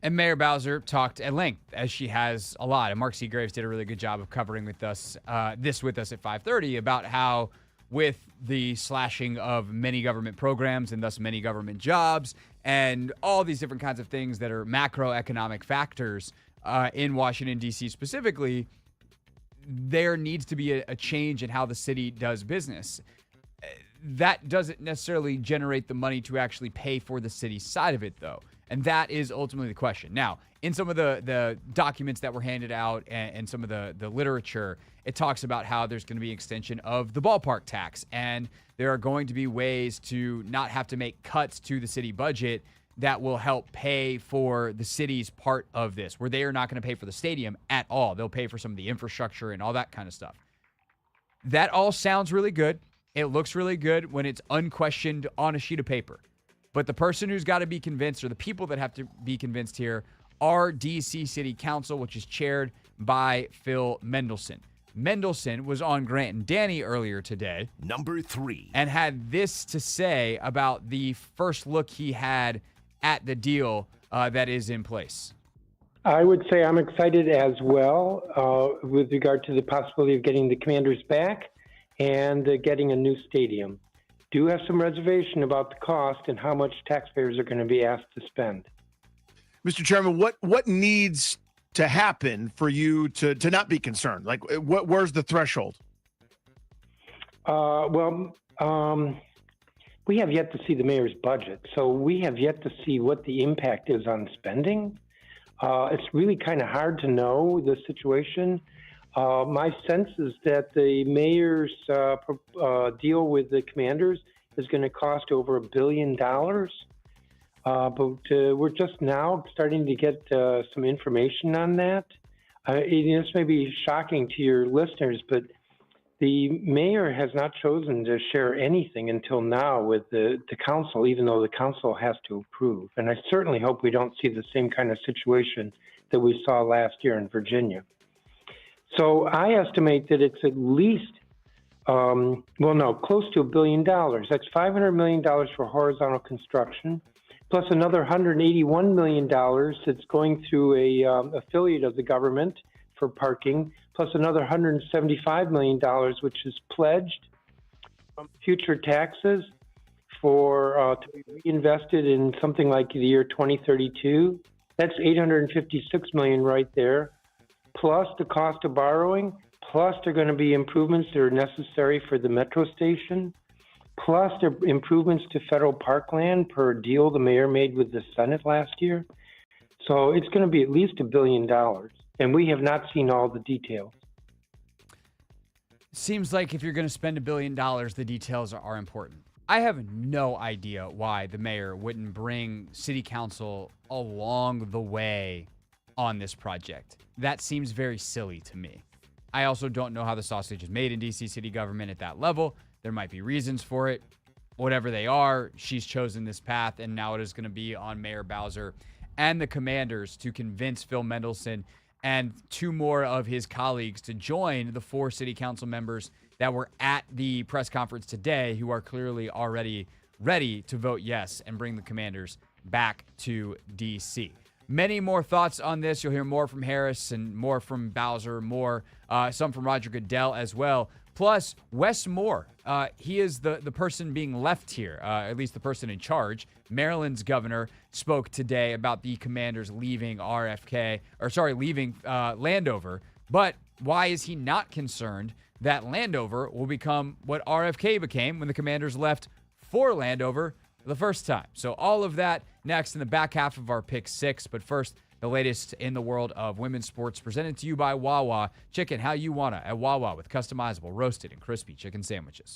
And Mayor Bowser talked at length, as she has a lot. And Mark Seagraves did a really good job of covering with us this with us at 5:30 about how with the slashing of many government programs and thus many government jobs and all these different kinds of things that are macroeconomic factors in Washington, D.C. specifically, there needs to be a change in how the city does business. That doesn't necessarily generate the money to actually pay for the city side of it, though. And that is ultimately the question. Now, in some of the documents that were handed out and some of the literature, it talks about how there's going to be extension of the ballpark tax. And there are going to be ways to not have to make cuts to the city budget that will help pay for the city's part of this, where they are not going to pay for the stadium at all. They'll pay for some of the infrastructure and all that kind of stuff. That all sounds really good. It looks really good when it's unquestioned on a sheet of paper. But the person who's got to be convinced, or the people that have to be convinced here, are D.C. City Council, which is chaired by Phil Mendelson. Mendelson was on Grant and Danny earlier today. Number 3. And had this to say about the first look he had at the deal that is in place. I would say I'm excited as well with regard to the possibility of getting the Commanders back and getting a new stadium. Do have some reservation about the cost and how much taxpayers are going to be asked to spend. Mr. Chairman, what needs to happen for you to not be concerned? Like, where's the threshold? We have yet to see the mayor's budget, so we have yet to see what the impact is on spending. It's really kind of hard to know the situation. My sense is that the mayor's deal with the Commanders is going to cost over $1 billion. But we're just now starting to get some information on that. This may be shocking to your listeners, but the mayor has not chosen to share anything until now with the council, even though the council has to approve. And I certainly hope we don't see the same kind of situation that we saw last year in Virginia. So I estimate that it's at least, close to $1 billion. That's $500 million for horizontal construction, plus another $181 million that's going through a affiliate of the government for parking, plus another $175 million, which is pledged from future taxes to be reinvested in something like the year 2032. That's $856 million right there, plus the cost of borrowing, plus there are going to be improvements that are necessary for the metro station, plus there are improvements to federal parkland per deal the mayor made with the Senate last year. So it's going to be at least $1 billion, and we have not seen all the details. Seems like if you're going to spend $1 billion, the details are important. I have no idea why the mayor wouldn't bring city council along the way on this project. That seems very silly to me. I also don't know how the sausage is made in D.C. city government at that level. There might be reasons for it. Whatever they are, she's chosen this path, and now it is going to be on Mayor Bowser and the Commanders to convince Phil Mendelson and 2 more of his colleagues to join the 4 city council members that were at the press conference today, who are clearly already ready to vote yes and bring the Commanders back to D.C. Many more thoughts on this. You'll hear more from Harris and more from Bowser, some from Roger Goodell as well. Plus, Wes Moore, he is the person being left here, at least the person in charge. Maryland's governor spoke today about the Commanders leaving Landover. But why is he not concerned that Landover will become what RFK became when the Commanders left for Landover the first time? So all of that next in the back half of our Pick 6. But first, the latest in the world of women's sports presented to you by Wawa. Chicken how you wanna at Wawa with customizable roasted and crispy chicken sandwiches.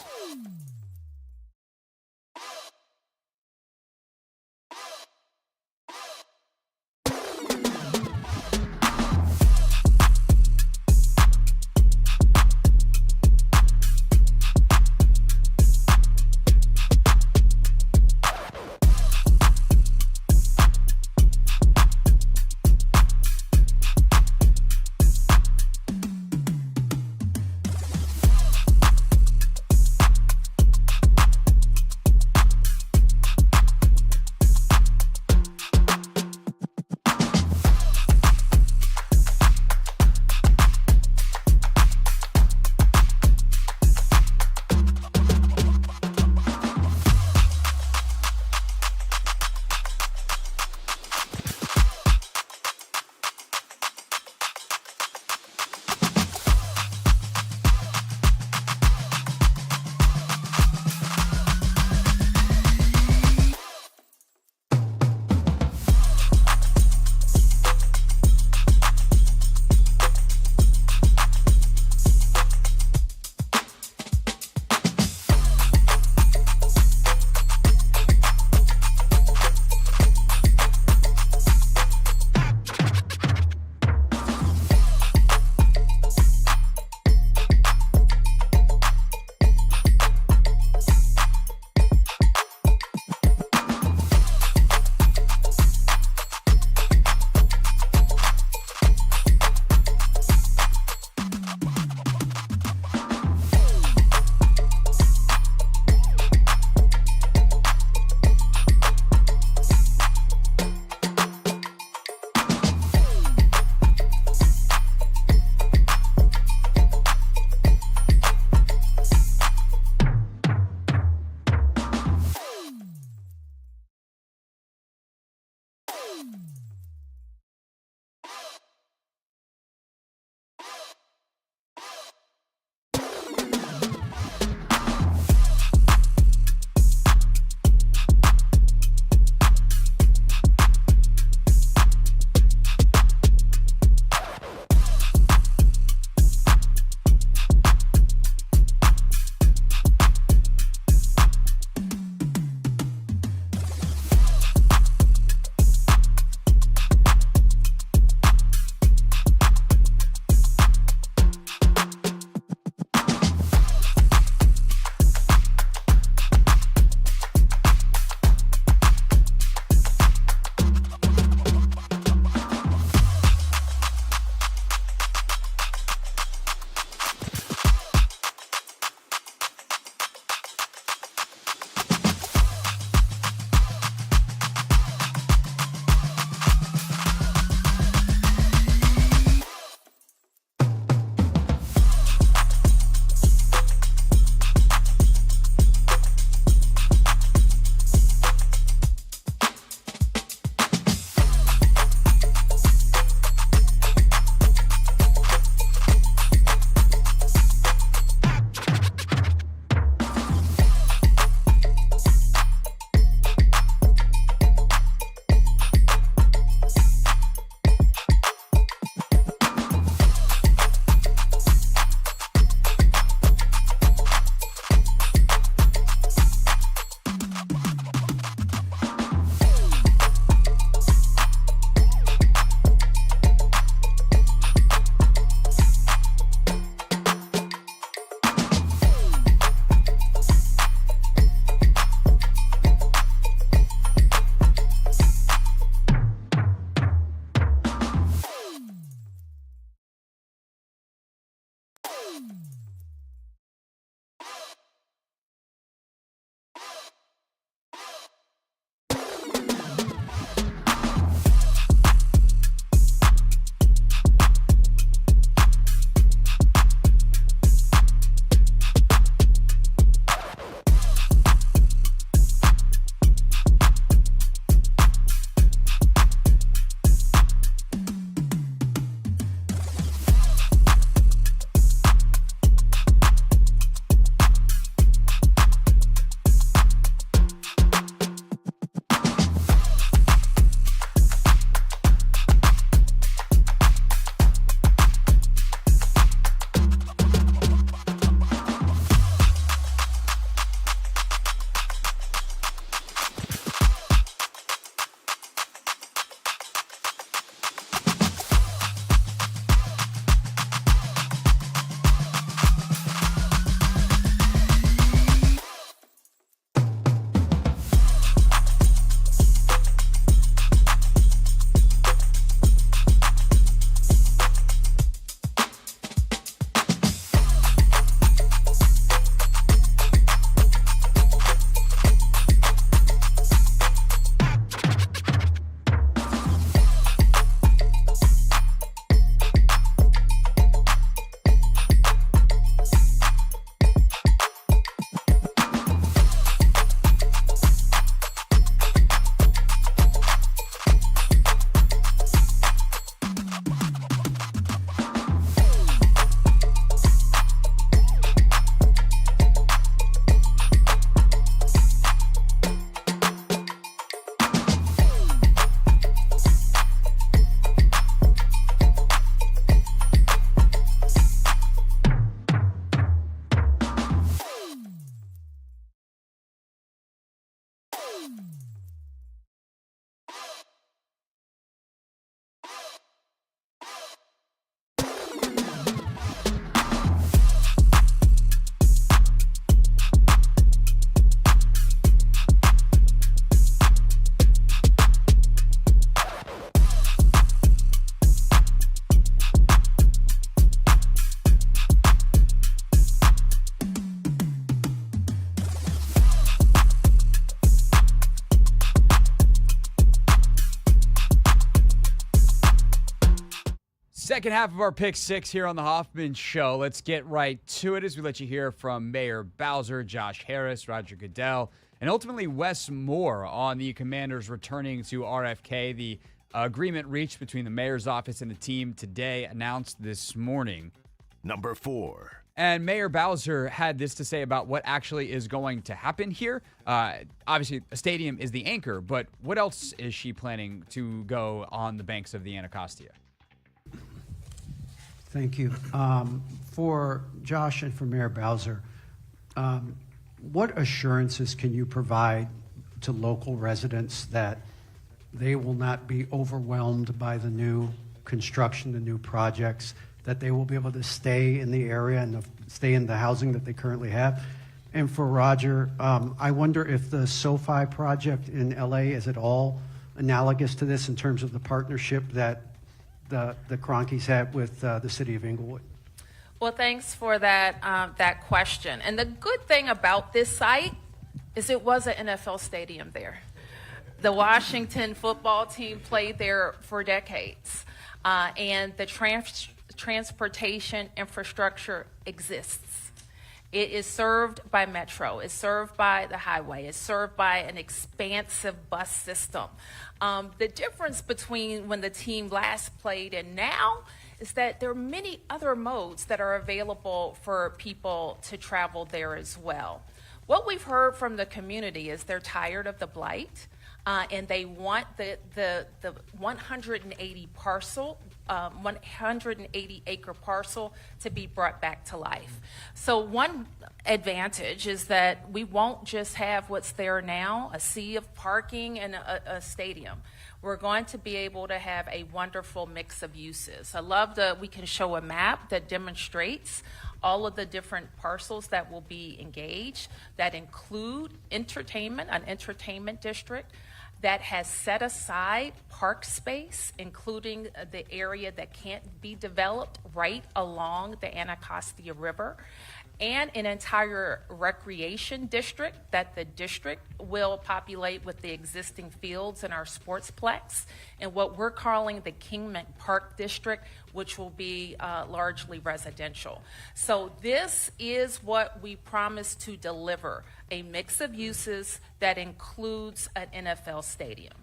Second half of our Pick Six here on the Hoffman Show. Let's get right to it as we let you hear from Mayor Bowser, Josh Harris, Roger Goodell, and ultimately Wes Moore on the Commanders returning to RFK. The agreement reached between the mayor's office and the team today, announced this morning. Number 4. And Mayor Bowser had this to say about what actually is going to happen here. Obviously, a stadium is the anchor, but what else is she planning to go on the banks of the Anacostia? Thank you. For Josh and for Mayor Bowser, what assurances can you provide to local residents that they will not be overwhelmed by the new construction, the new projects, that they will be able to stay in the area and stay in the housing that they currently have? And for Roger, I wonder if the SoFi project in LA is at all analogous to this in terms of the partnership that the Cronkies have with the city of Inglewood. Well, thanks for that that question. And the good thing about this site is it was an NFL stadium there. The Washington football team played there for decades, and the transportation infrastructure exists. It is served by Metro. It's served by the highway. It's served by an expansive bus system. The difference between when the team last played and now is that there are many other modes that are available for people to travel there as well. What we've heard from the community is they're tired of the blight, and they want the 180 acre parcel to be brought back to life. So one advantage is that we won't just have what's there now, a sea of parking and a stadium. We're going to be able to have a wonderful mix of uses. I love that we can show a map that demonstrates all of the different parcels that will be engaged, that include entertainment, an entertainment district that has set aside park space, including the area that can't be developed right along the Anacostia River, and an entire recreation district that the district will populate with the existing fields in our sportsplex, and what we're calling the Kingman Park District, which will be largely residential. So this is what we promise to deliver, a mix of uses that includes an NFL stadium.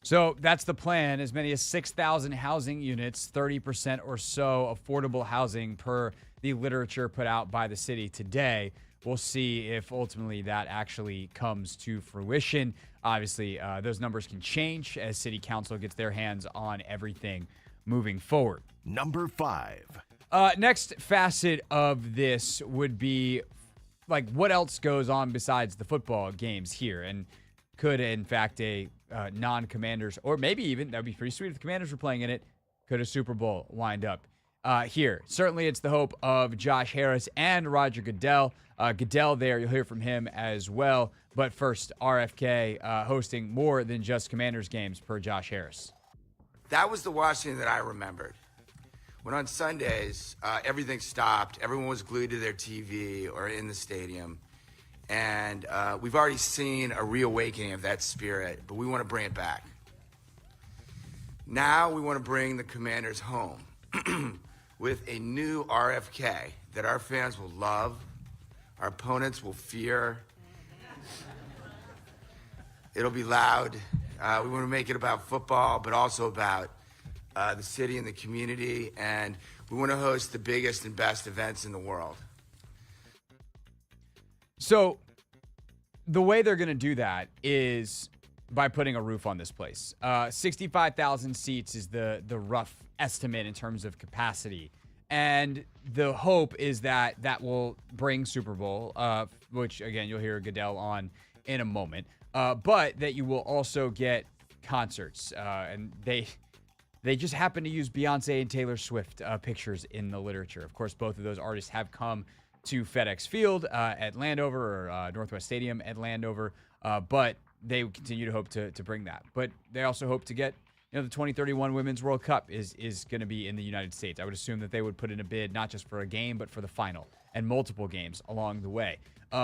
So that's the plan. As many as 6,000 housing units, 30% or so affordable housing per the literature put out by the city today. We'll see if ultimately that actually comes to fruition. Obviously, those numbers can change as city council gets their hands on everything moving forward. Number 5. Next facet of this would be like what else goes on besides the football games here, and could in fact a non-Commanders, or maybe even, that would be pretty sweet if the Commanders were playing in it, could a Super Bowl wind up here? Certainly it's the hope of Josh Harris and Roger Goodell. Goodell there, you'll hear from him as well. But first, RFK hosting more than just Commanders games per Josh Harris. That was the Washington that I remembered. When on Sundays, everything stopped. Everyone was glued to their TV or in the stadium. And we've already seen a reawakening of that spirit, but we want to bring it back. Now we want to bring the Commanders home with a new RFK that our fans will love, our opponents will fear. It'll be loud. We want to make it about football, but also about the city and the community, and we want to host the biggest and best events in the world. So the way they're going to do that is by putting a roof on this place. 65,000 seats is the rough estimate in terms of capacity. And the hope is that that will bring Super Bowl, which, again, you'll hear Goodell on in a moment. But that you will also get concerts. And they just happen to use Beyonce and Taylor Swift pictures in the literature. Of course, both of those artists have come to FedEx Field at Landover, or Northwest Stadium at Landover, but they continue to hope to bring that. But they also hope to get, the 2031 Women's World Cup is going to be in the United States. I would assume that they would put in a bid not just for a game, but for the final and multiple games along the way.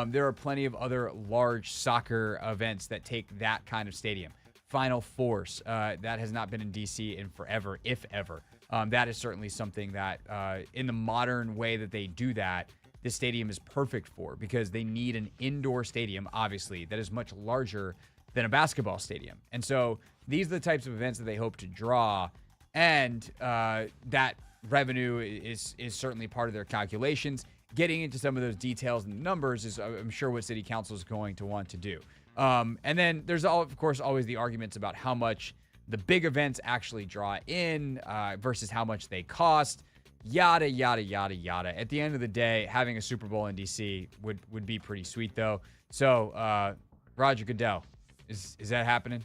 There are plenty of other large soccer events that take that kind of stadium. Final Fours, that has not been in D.C. in forever, if ever. that is certainly something that in the modern way that they do that, this stadium is perfect for, because they need an indoor stadium, obviously, that is much larger than a basketball stadium. And so these are the types of events that they hope to draw, and that revenue is certainly part of their calculations. Getting into some of those details and numbers is, I'm sure, what City Council is going to want to do. And then there's, of course, always the arguments about how much the big events actually draw in versus how much they cost. Yada, yada, yada, yada. At the end of the day, having a Super Bowl in D.C. would be pretty sweet, though. So, Roger Goodell, is that happening?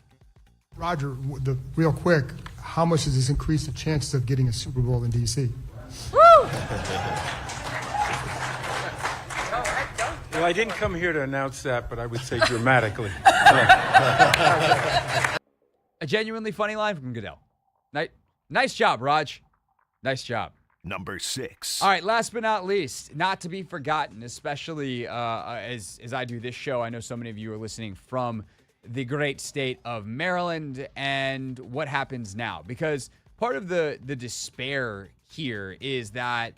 Roger, real quick, how much does this increase the chances of getting a Super Bowl in D.C.? Woo! Well, I didn't come here to announce that, but I would say dramatically. A genuinely funny line from Goodell. Nice job, Raj. Nice job. Number 6. All right, last but not least, not to be forgotten, especially as I do this show. I know so many of you are listening from the great state of Maryland, and what happens now. Because part of the despair here is that,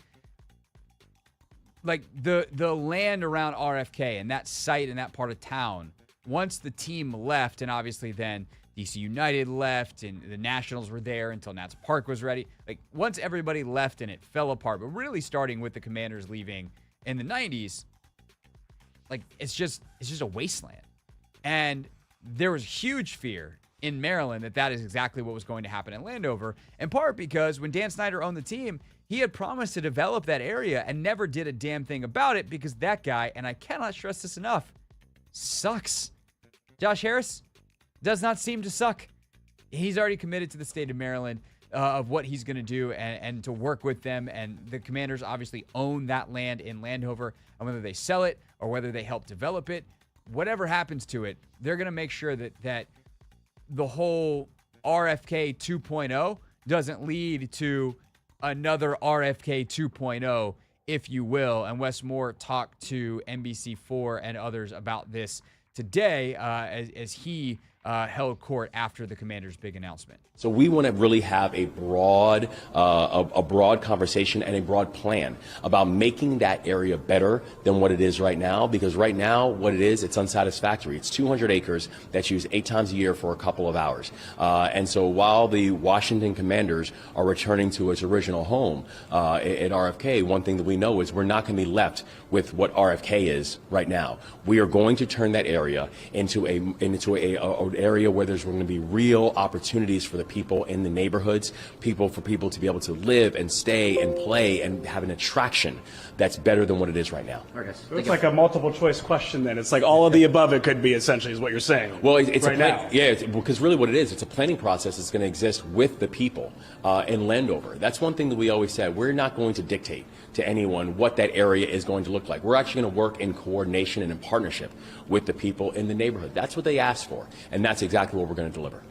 like, the land around RFK and that site and that part of town, once the team left, and obviously then DC United left and the Nationals were there until Nats Park was ready. Like, once everybody left and it fell apart, but really starting with the Commanders leaving in the 90s, like, it's just a wasteland. And there was huge fear in Maryland that is exactly what was going to happen in Landover, in part because when Dan Snyder owned the team, he had promised to develop that area and never did a damn thing about it, because that guy, and I cannot stress this enough, sucks. Josh Harris does not seem to suck. He's already committed to the state of Maryland of what he's going to do and to work with them. And the Commanders obviously own that land in Landover. And whether they sell it or whether they help develop it, whatever happens to it, they're going to make sure that the whole RFK 2.0 doesn't lead to another RFK 2.0, if you will. And Wes Moore talked to NBC4 and others about this today as he held court after the Commanders' big announcement. So we want to really have a broad conversation and a broad plan about making that area better than what it is right now. Because right now, what it is, it's unsatisfactory. It's 200 acres that's used 8 times a year for a couple of hours. And so while the Washington Commanders are returning to its original home at RFK, one thing that we know is we're not going to be left with what RFK is right now. We are going to turn that area into an area where there's going to be real opportunities for the people in the neighborhoods, for people to be able to live and stay and play and have an attraction that's better than what it is right now. So it's like a multiple choice question then. It's like all of the above it could be, essentially, is what you're saying. Well, it's right now. Yeah, because really what it is, it's a planning process that's going to exist with the people in Landover. That's one thing that we always said. We're not going to dictate to anyone what that area is going to look like. We're actually going to work in coordination and in partnership with the people in the neighborhood. That's what they asked for, and that's exactly what we're going to deliver.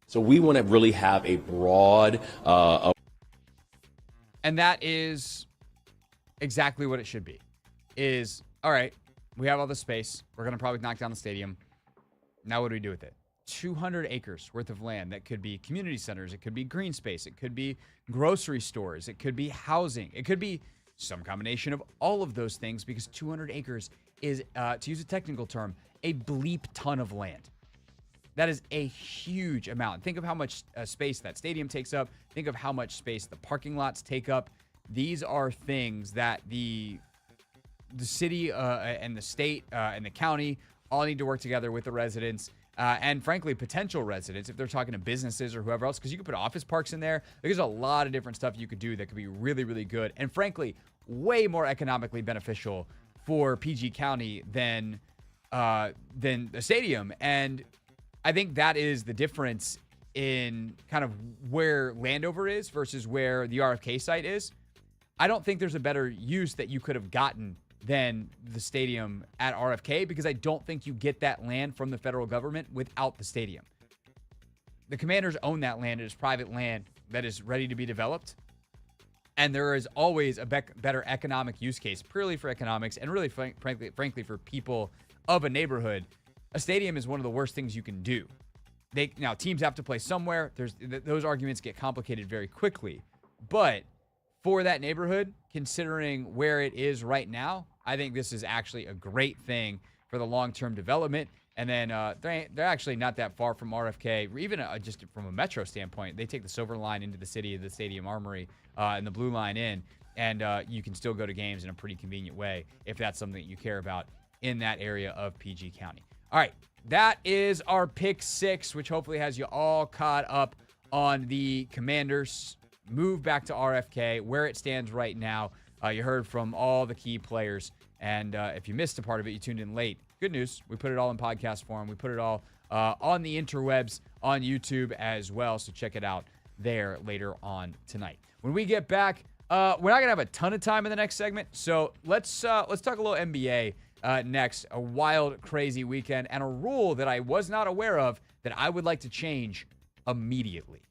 So we want to really have a broad... And that is exactly what it should be. Is, all right, we have all this space. We're going to probably knock down the stadium. Now what do we do with it? 200 acres worth of land that could be community centers. It could be green space. It could be grocery stores. It could be housing. It could be some combination of all of those things, because 200 acres is, to use a technical term, a bleep ton of land. That is a huge amount. Think of how much space that stadium takes up. Think of how much space the parking lots take up. These are things that the city and the state and the county all need to work together with the residents and, frankly, potential residents, if they're talking to businesses or whoever else, because you could put office parks in there. There's a lot of different stuff you could do that could be really, really good and, frankly, way more economically beneficial for PG County than the stadium. And I think that is the difference in kind of where Landover is versus where the RFK site is. I don't think there's a better use that you could have gotten than the stadium at RFK, because I don't think you get that land from the federal government without the stadium. The Commanders own that land. It is private land that is ready to be developed. And there is always a better economic use case, purely for economics and really, frankly, for people of a neighborhood. A stadium is one of the worst things you can do. Now, teams have to play somewhere. Those arguments get complicated very quickly. But for that neighborhood, considering where it is right now, I think this is actually a great thing for the long-term development. And then they're actually not that far from RFK, even just from a metro standpoint. They take the Silver Line into the city of the Stadium Armory and the Blue Line in, and you can still go to games in a pretty convenient way if that's something that you care about in that area of PG County. All right, that is our pick 6, which hopefully has you all caught up on the Commanders' move back to RFK, where it stands right now. You heard from all the key players, and if you missed a part of it, you tuned in late. Good news. We put it all in podcast form. We put it all on the interwebs, on YouTube as well, so check it out there later on tonight. When we get back, we're not going to have a ton of time in the next segment, so let's talk a little NBA next. A wild, crazy weekend, and a rule that I was not aware of that I would like to change immediately.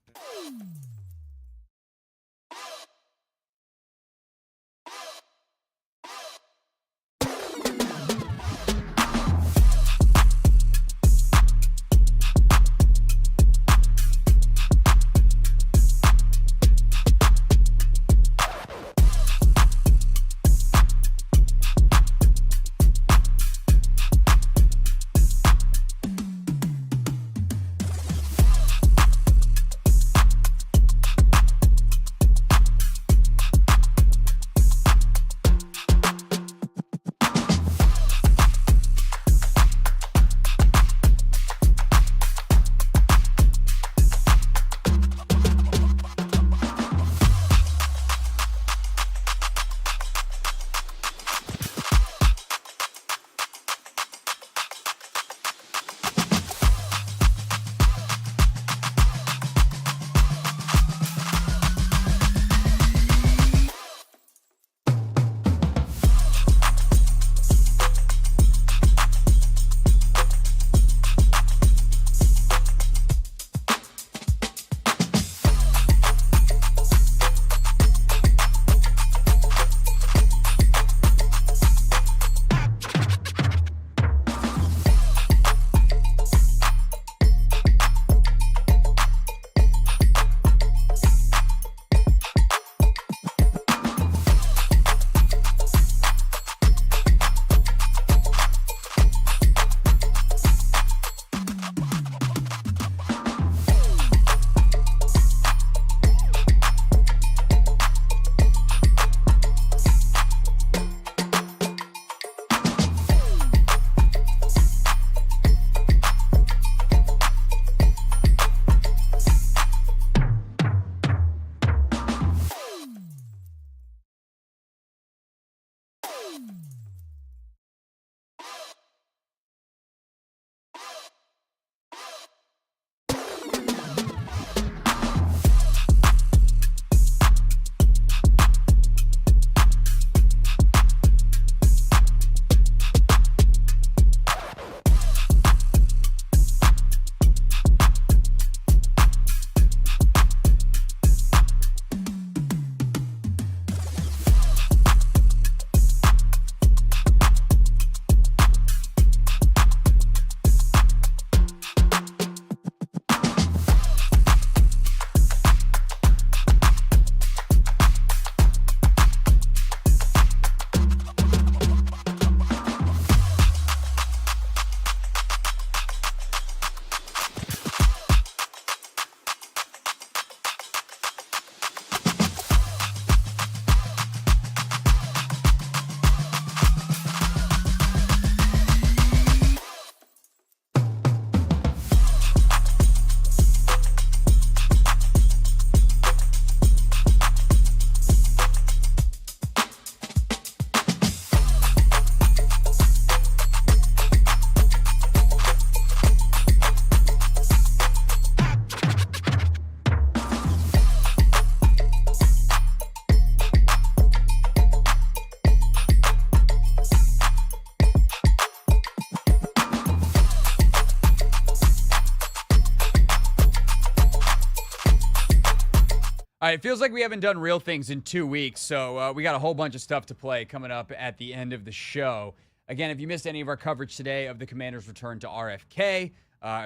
All right, it feels like we haven't done real things in 2 weeks, so we got a whole bunch of stuff to play coming up at the end of the show. Again, if you missed any of our coverage today of the Commanders' return to RFK,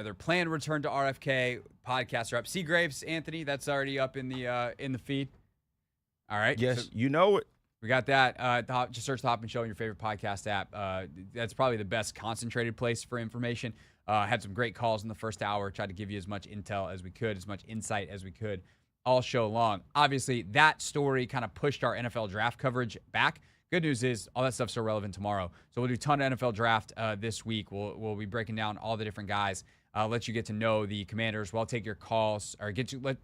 their planned return to RFK, podcasts are up. Seagraves, Anthony, that's already up in the feed. All right. Yes, So you know it. we got that. Just search the Hoffman Show in your favorite podcast app. That's probably the best concentrated place for information. Had some great calls in the first hour. Tried to give you as much intel as we could, as much insight as we could all show long. Obviously, that story kind of pushed our NFL draft coverage back. Good news is all that stuff's still relevant tomorrow. So we'll do a ton of NFL draft this week. We'll be breaking down all the different guys. Let you get to know the commanders. We'll take your calls, or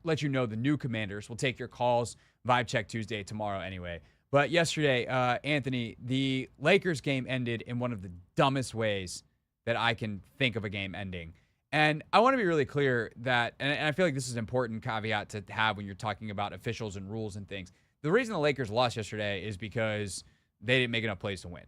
let you know the new commanders. We'll take your calls. Vibe Check Tuesday tomorrow anyway. But yesterday, Anthony, the Lakers game ended in one of the dumbest ways that I can think of a game ending. And I want to be really clear that, and I feel like this is an important caveat to have when you're talking about officials and rules and things. The reason the Lakers lost yesterday is because they didn't make enough plays to win.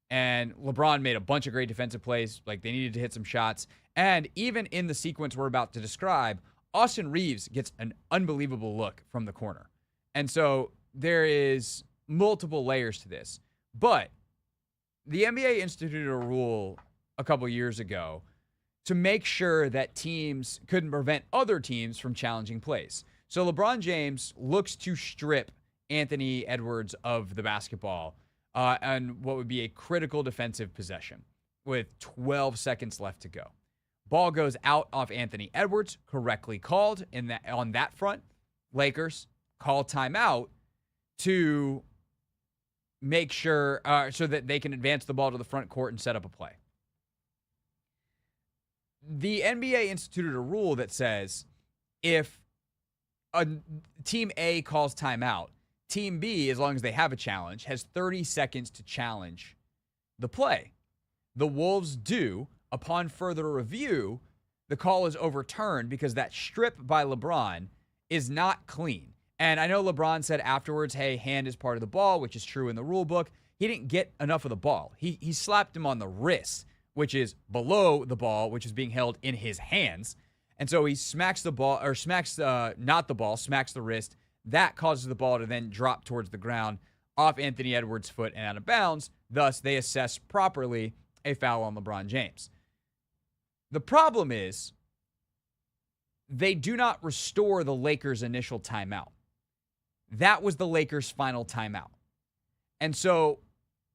And LeBron made a bunch of great defensive plays. Like, they needed to hit some shots. And even in the sequence we're about to describe, Austin Reeves gets an unbelievable look from the corner. And so there is multiple layers to this. But the NBA instituted a rule a couple years ago to make sure that teams couldn't prevent other teams from challenging plays. So LeBron James looks to strip Anthony Edwards of the basketball on what would be a critical defensive possession with 12 seconds left to go. Ball goes out off Anthony Edwards, correctly called on that front. Lakers call timeout to make sure so that they can advance the ball to the front court and set up a play. The NBA instituted a rule that says if a Team A calls timeout, Team B, as long as they have a challenge, has 30 seconds to challenge the play. The Wolves do. Upon further review, the call is overturned because that strip by LeBron is not clean. And I know LeBron said afterwards, hey, hand is part of the ball, which is true in the rule book. He didn't get enough of the ball. He slapped him on the wrist, which is below the ball, which is being held in his hands. And so he smacks the ball, or smacks not the ball, smacks the wrist. That causes the ball to then drop towards the ground off Anthony Edwards' foot and out of bounds. Thus, they assess properly a foul on LeBron James. The problem is they do not restore the Lakers' initial timeout. That was the Lakers' final timeout. And so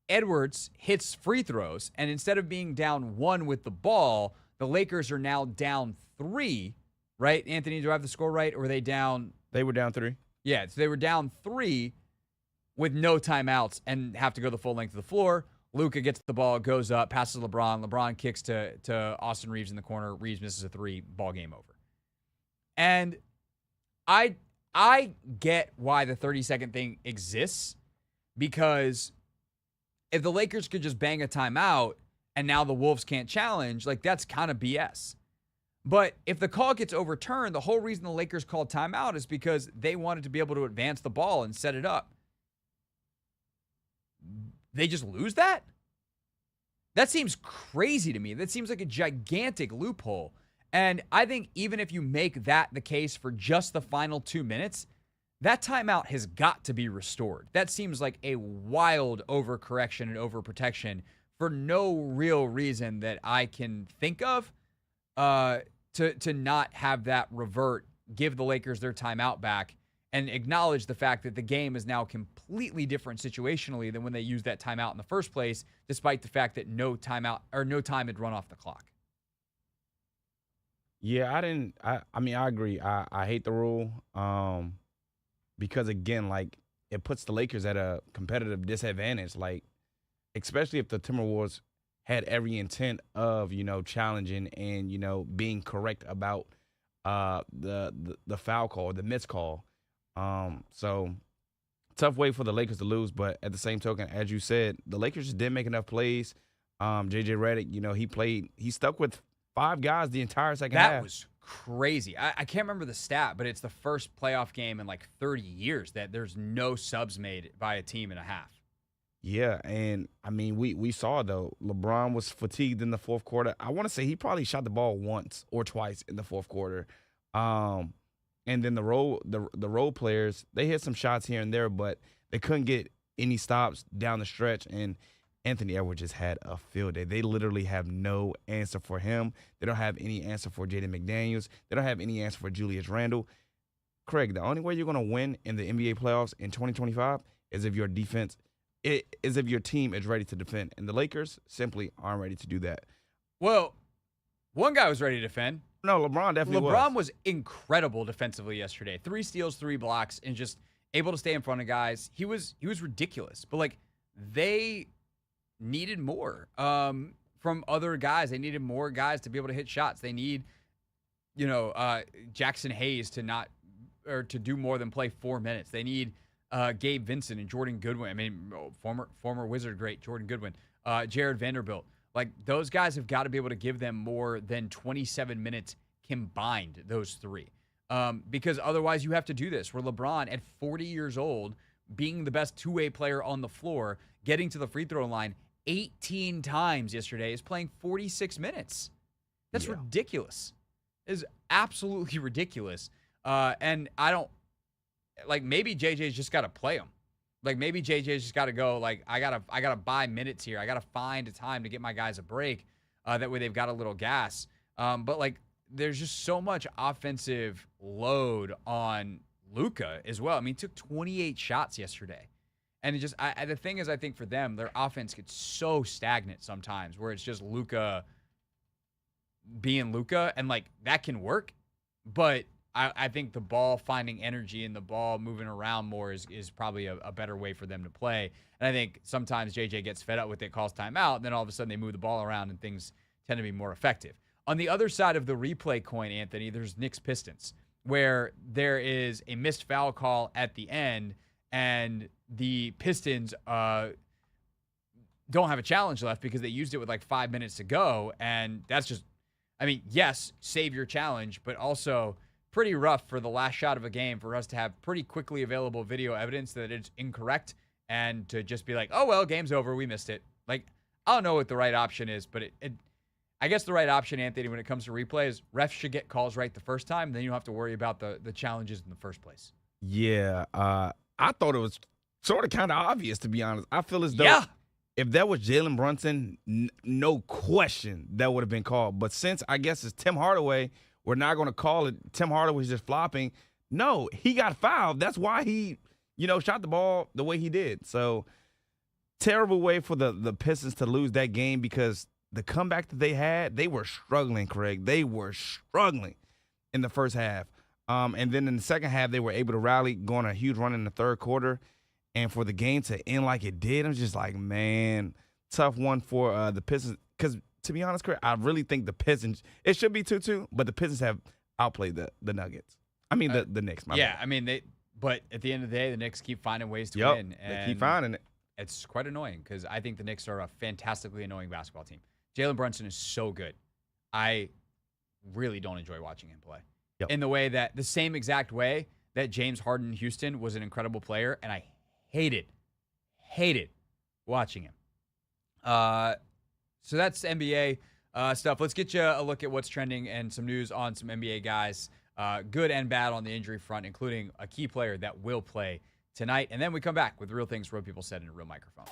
Edwards hits free throws, and instead of being down 1 with the ball, the Lakers are now down 3, right? Anthony, do I have the score right, or were they down? They were down 3. Yeah, so they were down 3 with no timeouts and have to go the full length of the floor. Luka gets the ball, goes up, passes LeBron. LeBron kicks to Austin Reeves in the corner. Reeves misses a 3, ball game over. And I get why the 30-second thing exists, because if the Lakers could just bang a timeout and now the Wolves can't challenge, like, that's kind of BS. But if the call gets overturned, the whole reason the Lakers called timeout is because they wanted to be able to advance the ball and set it up. They just lose that? That seems crazy to me. That seems like a gigantic loophole. And I think even if you make that the case for just the final 2 minutes, that timeout has got to be restored. That seems like a wild overcorrection and overprotection for no real reason that I can think of to not have that revert, give the Lakers their timeout back, and acknowledge the fact that the game is now completely different situationally than when they used that timeout in the first place, despite the fact that no time had run off the clock. Yeah, I mean, I agree. I hate the rule because, again, like, it puts the Lakers at a competitive disadvantage. Like, especially if the Timberwolves had every intent of, challenging and, being correct about the foul call, the miss call. So tough way for the Lakers to lose, but at the same token, as you said, the Lakers just didn't make enough plays. JJ Redick, he stuck with 5 guys the entire second half. That was crazy. I can't remember the stat, but it's the first playoff game in like 30 years that there's no subs made by a team in a half. Yeah, and I mean, we saw, though, LeBron was fatigued in the fourth quarter. I want to say he probably shot the ball once or twice in the fourth quarter. And then the role players, they hit some shots here and there, but they couldn't get any stops down the stretch. And Anthony Edwards just had a field day. They literally have no answer for him. They don't have any answer for Jaden McDaniels. They don't have any answer for Julius Randle. Craig, the only way you're going to win in the NBA playoffs in 2025 is if your team is ready to defend. And the Lakers simply aren't ready to do that. Well, one guy was ready to defend. No, LeBron definitely was. LeBron was incredible defensively yesterday. 3 steals, 3 blocks, and just able to stay in front of guys. He was ridiculous. But, like, they needed more from other guys. They needed more guys to be able to hit shots. They need, Jackson Hayes to do more than play 4 minutes. They need Gabe Vincent and Jordan Goodwin. I mean, former Wizard great Jordan Goodwin, Jared Vanderbilt. Like, those guys have got to be able to give them more than 27 minutes combined, those 3. Because otherwise you have to do this, where LeBron, at 40 years old, being the best two-way player on the floor, getting to the free throw line 18 times yesterday, is playing 46 minutes. That's ridiculous. It is absolutely ridiculous. And I don't, like, maybe JJ's just got to play him. Like, maybe JJ's just got to go, like, I gotta buy minutes here. I got to find a time to get my guys a break. That way they've got a little gas. But, like, there's just so much offensive load on Luka as well. I mean, he took 28 shots yesterday. And it just, the thing is, I think for them, their offense gets so stagnant sometimes, where it's just Luka being Luka, and, like, that can work. But I think the ball finding energy and the ball moving around more is probably a better way for them to play. And I think sometimes JJ gets fed up with it, calls timeout, and then all of a sudden they move the ball around and things tend to be more effective. On the other side of the replay coin, Anthony, there's Knicks Pistons, where there is a missed foul call at the end, and the Pistons don't have a challenge left because they used it with like 5 minutes to go. And that's just, I mean, yes, save your challenge, but also pretty rough for the last shot of a game for us to have pretty quickly available video evidence that it's incorrect and to just be like, oh, well, game's over, we missed it. Like, I don't know what the right option is, but I guess the right option, Anthony, when it comes to replay is refs should get calls right the first time. Then you don't have to worry about the challenges in the first place. Yeah, I thought it was sort of kind of obvious, to be honest. I feel as though if that was Jalen Brunson, no question that would have been called. But since I guess it's Tim Hardaway, we're not going to call it. Tim Hardaway's just flopping. No, he got fouled. That's why he, shot the ball the way he did. So terrible way for the Pistons to lose that game, because the comeback that they had, they were struggling, Craig. They were struggling in the first half. And then in the second half, they were able to rally, go on a huge run in the third quarter. And for the game to end like it did, I'm just like, man, tough one for the Pistons. Because to be honest, Craig, I really think the Pistons, it should be 2-2, but the Pistons have outplayed the Nuggets. I mean, the Knicks. Yeah, I mean, but at the end of the day, the Knicks keep finding ways to win. They keep finding it. It's quite annoying because I think the Knicks are a fantastically annoying basketball team. Jalen Brunson is so good. I really don't enjoy watching him play. In the way that, the same exact way that James Harden in Houston was an incredible player, and I hated watching him. So that's NBA stuff. Let's get you a look at what's trending and some news on some NBA guys, good and bad on the injury front, including a key player that will play tonight. And then we come back with real things real people said in a real microphone.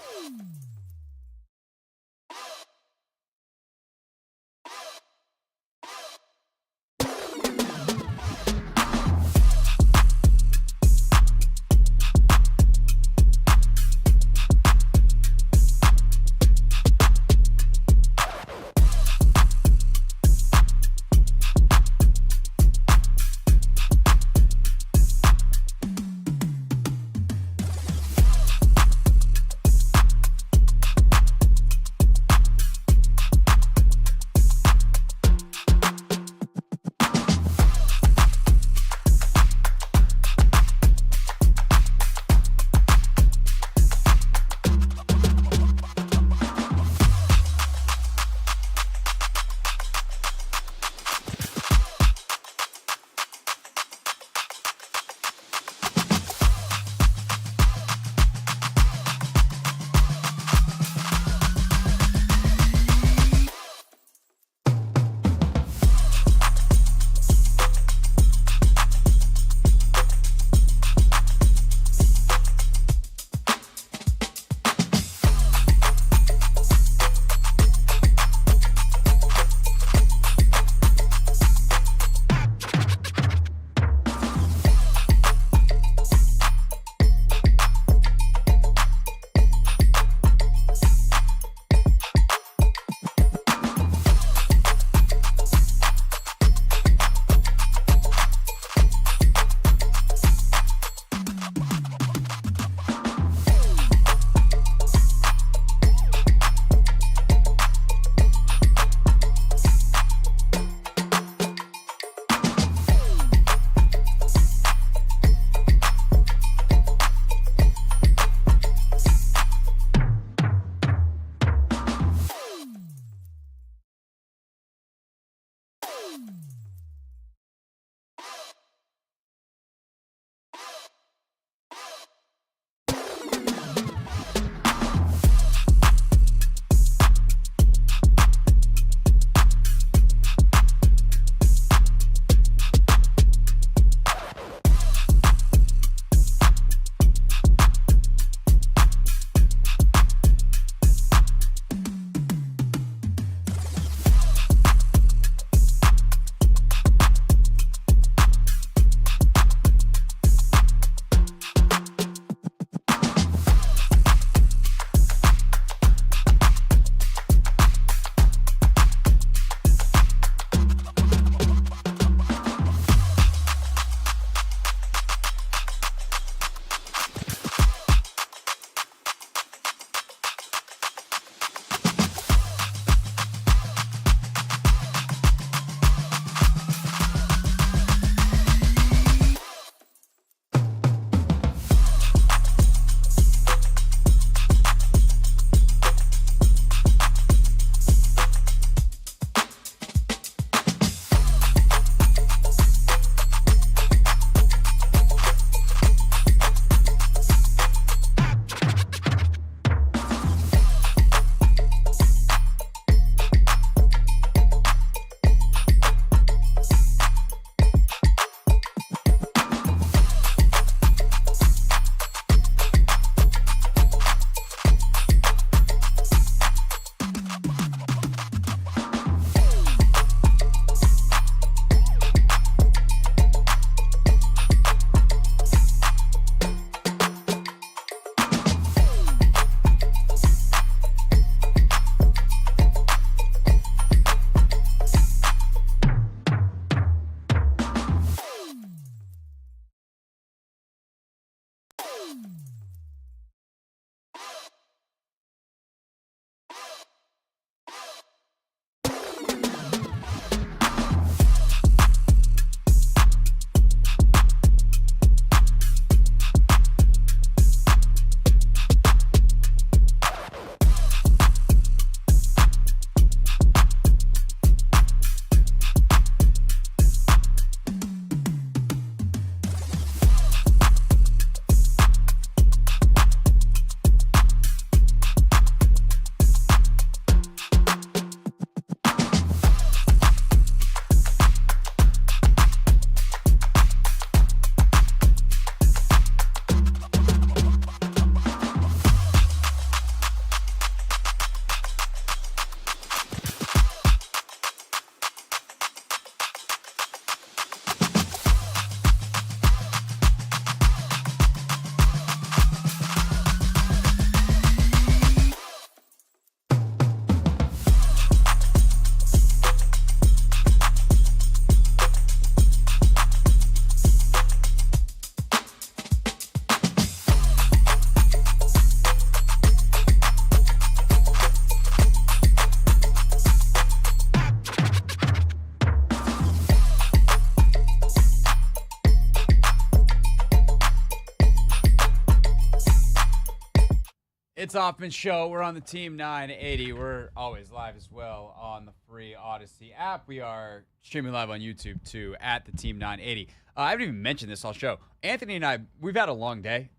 It's Hoffman Show. We're on the Team 980. We're always live as well on the free Odyssey app. We are streaming live on YouTube too at the Team 980. I haven't even mentioned this all show. Anthony and I, we've had a long day.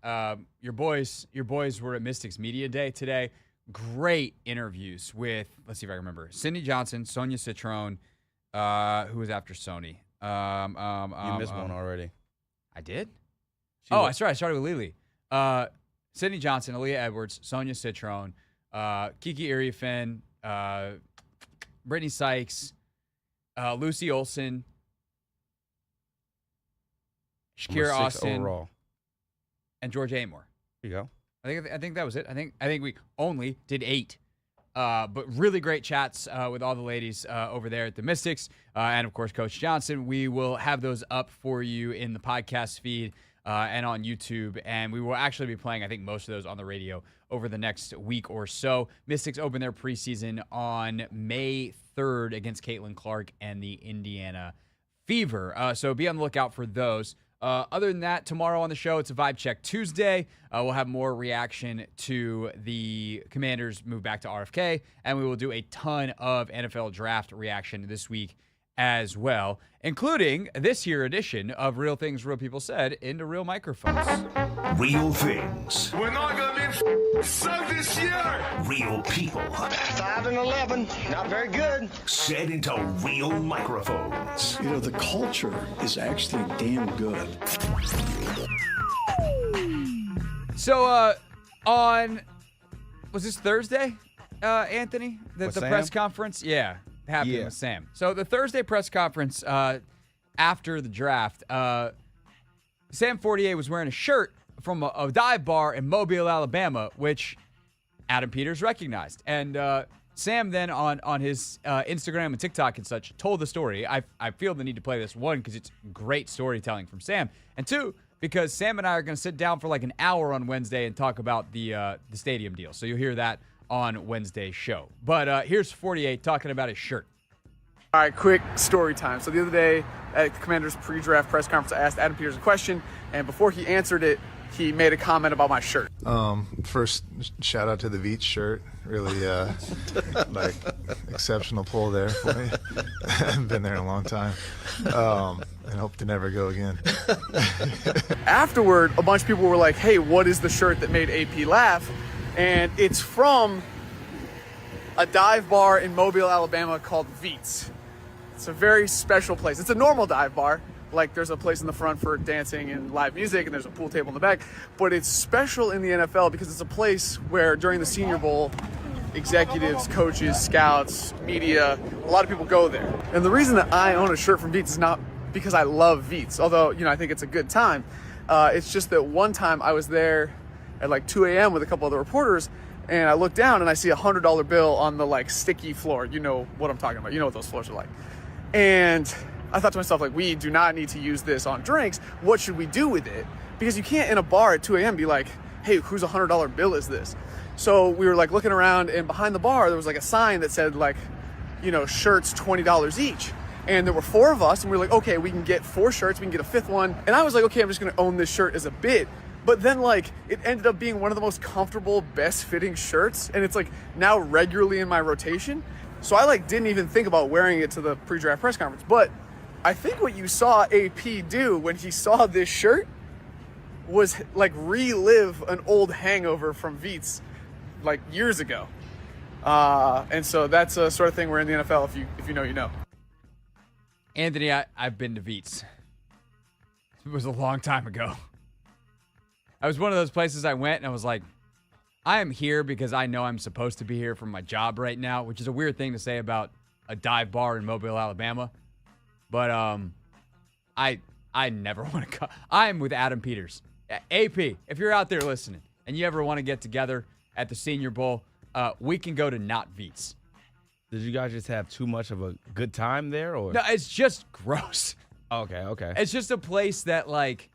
Your boys were at Mystics Media Day today. Great interviews with, let's see if I remember, Cindy Johnson, Sonia Citrone, who was after Sony. You missed one already. I did? I started with Lily. Sydney Johnson, Aaliyah Edwards, Sonia Citrone, Kiki Iriefin, Brittany Sykes, Lucy Olson, Shakira Austin, overall. And George Amore. There you go. I think that was it. I think we only did 8. But really great chats with all the ladies over there at the Mystics. And, of course, Coach Johnson. We will have those up for you in the podcast feed and on YouTube. And we will actually be playing, I think, most of those on the radio over the next week or so. Mystics open their preseason on May 3rd against Caitlin Clark and the Indiana Fever. So be on the lookout for those. Other than that, tomorrow on the show, it's a Vibe Check Tuesday. We'll have more reaction to the Commanders move back to RFK, and we will do a ton of NFL draft reaction this week as well, including this here edition of Real Things Real People Said into real microphones. Real things. We're not going to be so this year. Real people. 5 and 11. Not very good. Said into real microphones. You know, the culture is actually damn good. So, was this Thursday, Anthony? The press conference? Yeah. Happened with Sam. So the Thursday press conference after the draft, Sam Fortier was wearing a shirt from a dive bar in Mobile, Alabama, which Adam Peters recognized. And Sam then on his Instagram and TikTok and such told the story. I feel the need to play this, one, because it's great storytelling from Sam, and two, because Sam and I are going to sit down for like an hour on Wednesday and talk about the stadium deal. So you'll hear that on Wednesday's show. But here's 48 talking about his shirt. All right, quick story time. So the other day at the Commanders pre-draft press conference, I asked Adam Peters a question, and before he answered it, he made a comment about my shirt. First, shout out to the Veach shirt. Really, exceptional pull there for me. I haven't been there in a long time, and hope to never go again. Afterward, a bunch of people were like, hey, what is the shirt that made AP laugh? And it's from a dive bar in Mobile, Alabama called Veets. It's a very special place. It's a normal dive bar. Like, there's a place in the front for dancing and live music, and there's a pool table in the back. But it's special in the NFL because it's a place where during the Senior Bowl, executives, coaches, scouts, media, a lot of people go there. And the reason that I own a shirt from Veets is not because I love Veets, although, I think it's a good time. It's just that one time I was there at like 2 a.m. with a couple other reporters, and I look down and I see a $100 bill on the like sticky floor. You know what I'm talking about. You know what those floors are like. And I thought to myself, like, we do not need to use this on drinks. What should we do with it? Because you can't in a bar at 2 a.m. be like, hey, whose $100 bill is this? So we were like looking around, and behind the bar there was like a sign that said like, shirts $20 each. And there were 4 of us, and we were like, okay, we can get 4 shirts, we can get a 5th one. And I was like, okay, I'm just gonna own this shirt as a bit. But then, like, it ended up being one of the most comfortable, best-fitting shirts, and it's, like, now regularly in my rotation. So I, like, didn't even think about wearing it to the pre-draft press conference. But I think what you saw AP do when he saw this shirt was, like, relive an old hangover from Veets, like, years ago. And so that's a sort of thing we're in the NFL. If you know, you know. Anthony, I've been to Veets. It was a long time ago. I was one of those places I went and I was like, I am here because I know I'm supposed to be here for my job right now, which is a weird thing to say about a dive bar in Mobile, Alabama. But I never want to come. I'm with Adam Peters. AP, if you're out there listening and you ever want to get together at the Senior Bowl, we can go to not Veets. Did you guys just have too much of a good time there, or? No, it's just gross. Okay. It's just a place that, like,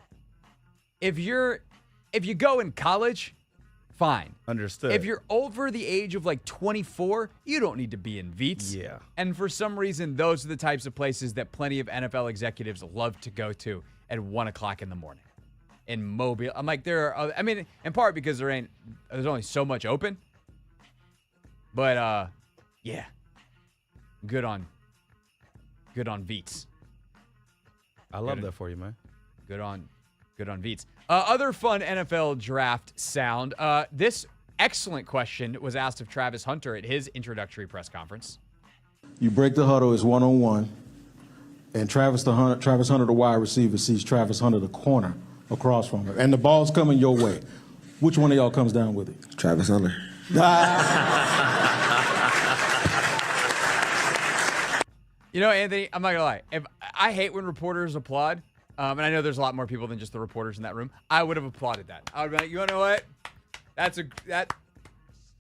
if you go in college, fine. Understood. If you're over the age of like 24, you don't need to be in Veets. Yeah. And for some reason, those are the types of places that plenty of NFL executives love to go to at 1 o'clock in the morning. in Mobile. I'm like, I mean, in part because there's only so much open. But yeah, good on Veets. I love that for you, man. Good on Veets. Other fun NFL draft sound. This excellent question was asked of Travis Hunter at his introductory press conference. You break the huddle, it's one-on-one, and Travis Hunter, the wide receiver, sees Travis Hunter, the corner, across from her, and the ball's coming your way. Which one of y'all comes down with it? Travis Hunter. You know, Anthony, I'm not gonna lie. If I hate when reporters applaud, and I know there's a lot more people than just the reporters in that room, I would have applauded that. I would be like, you know what? That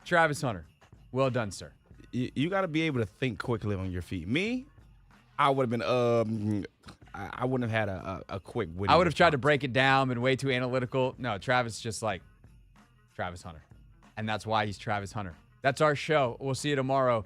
Travis Hunter. Well done, sir. You got to be able to think quickly on your feet. Me, I would have been. I wouldn't have had a quick win. I would have tried to break it down, been way too analytical. No, Travis just like Travis Hunter, and that's why he's Travis Hunter. That's our show. We'll see you tomorrow.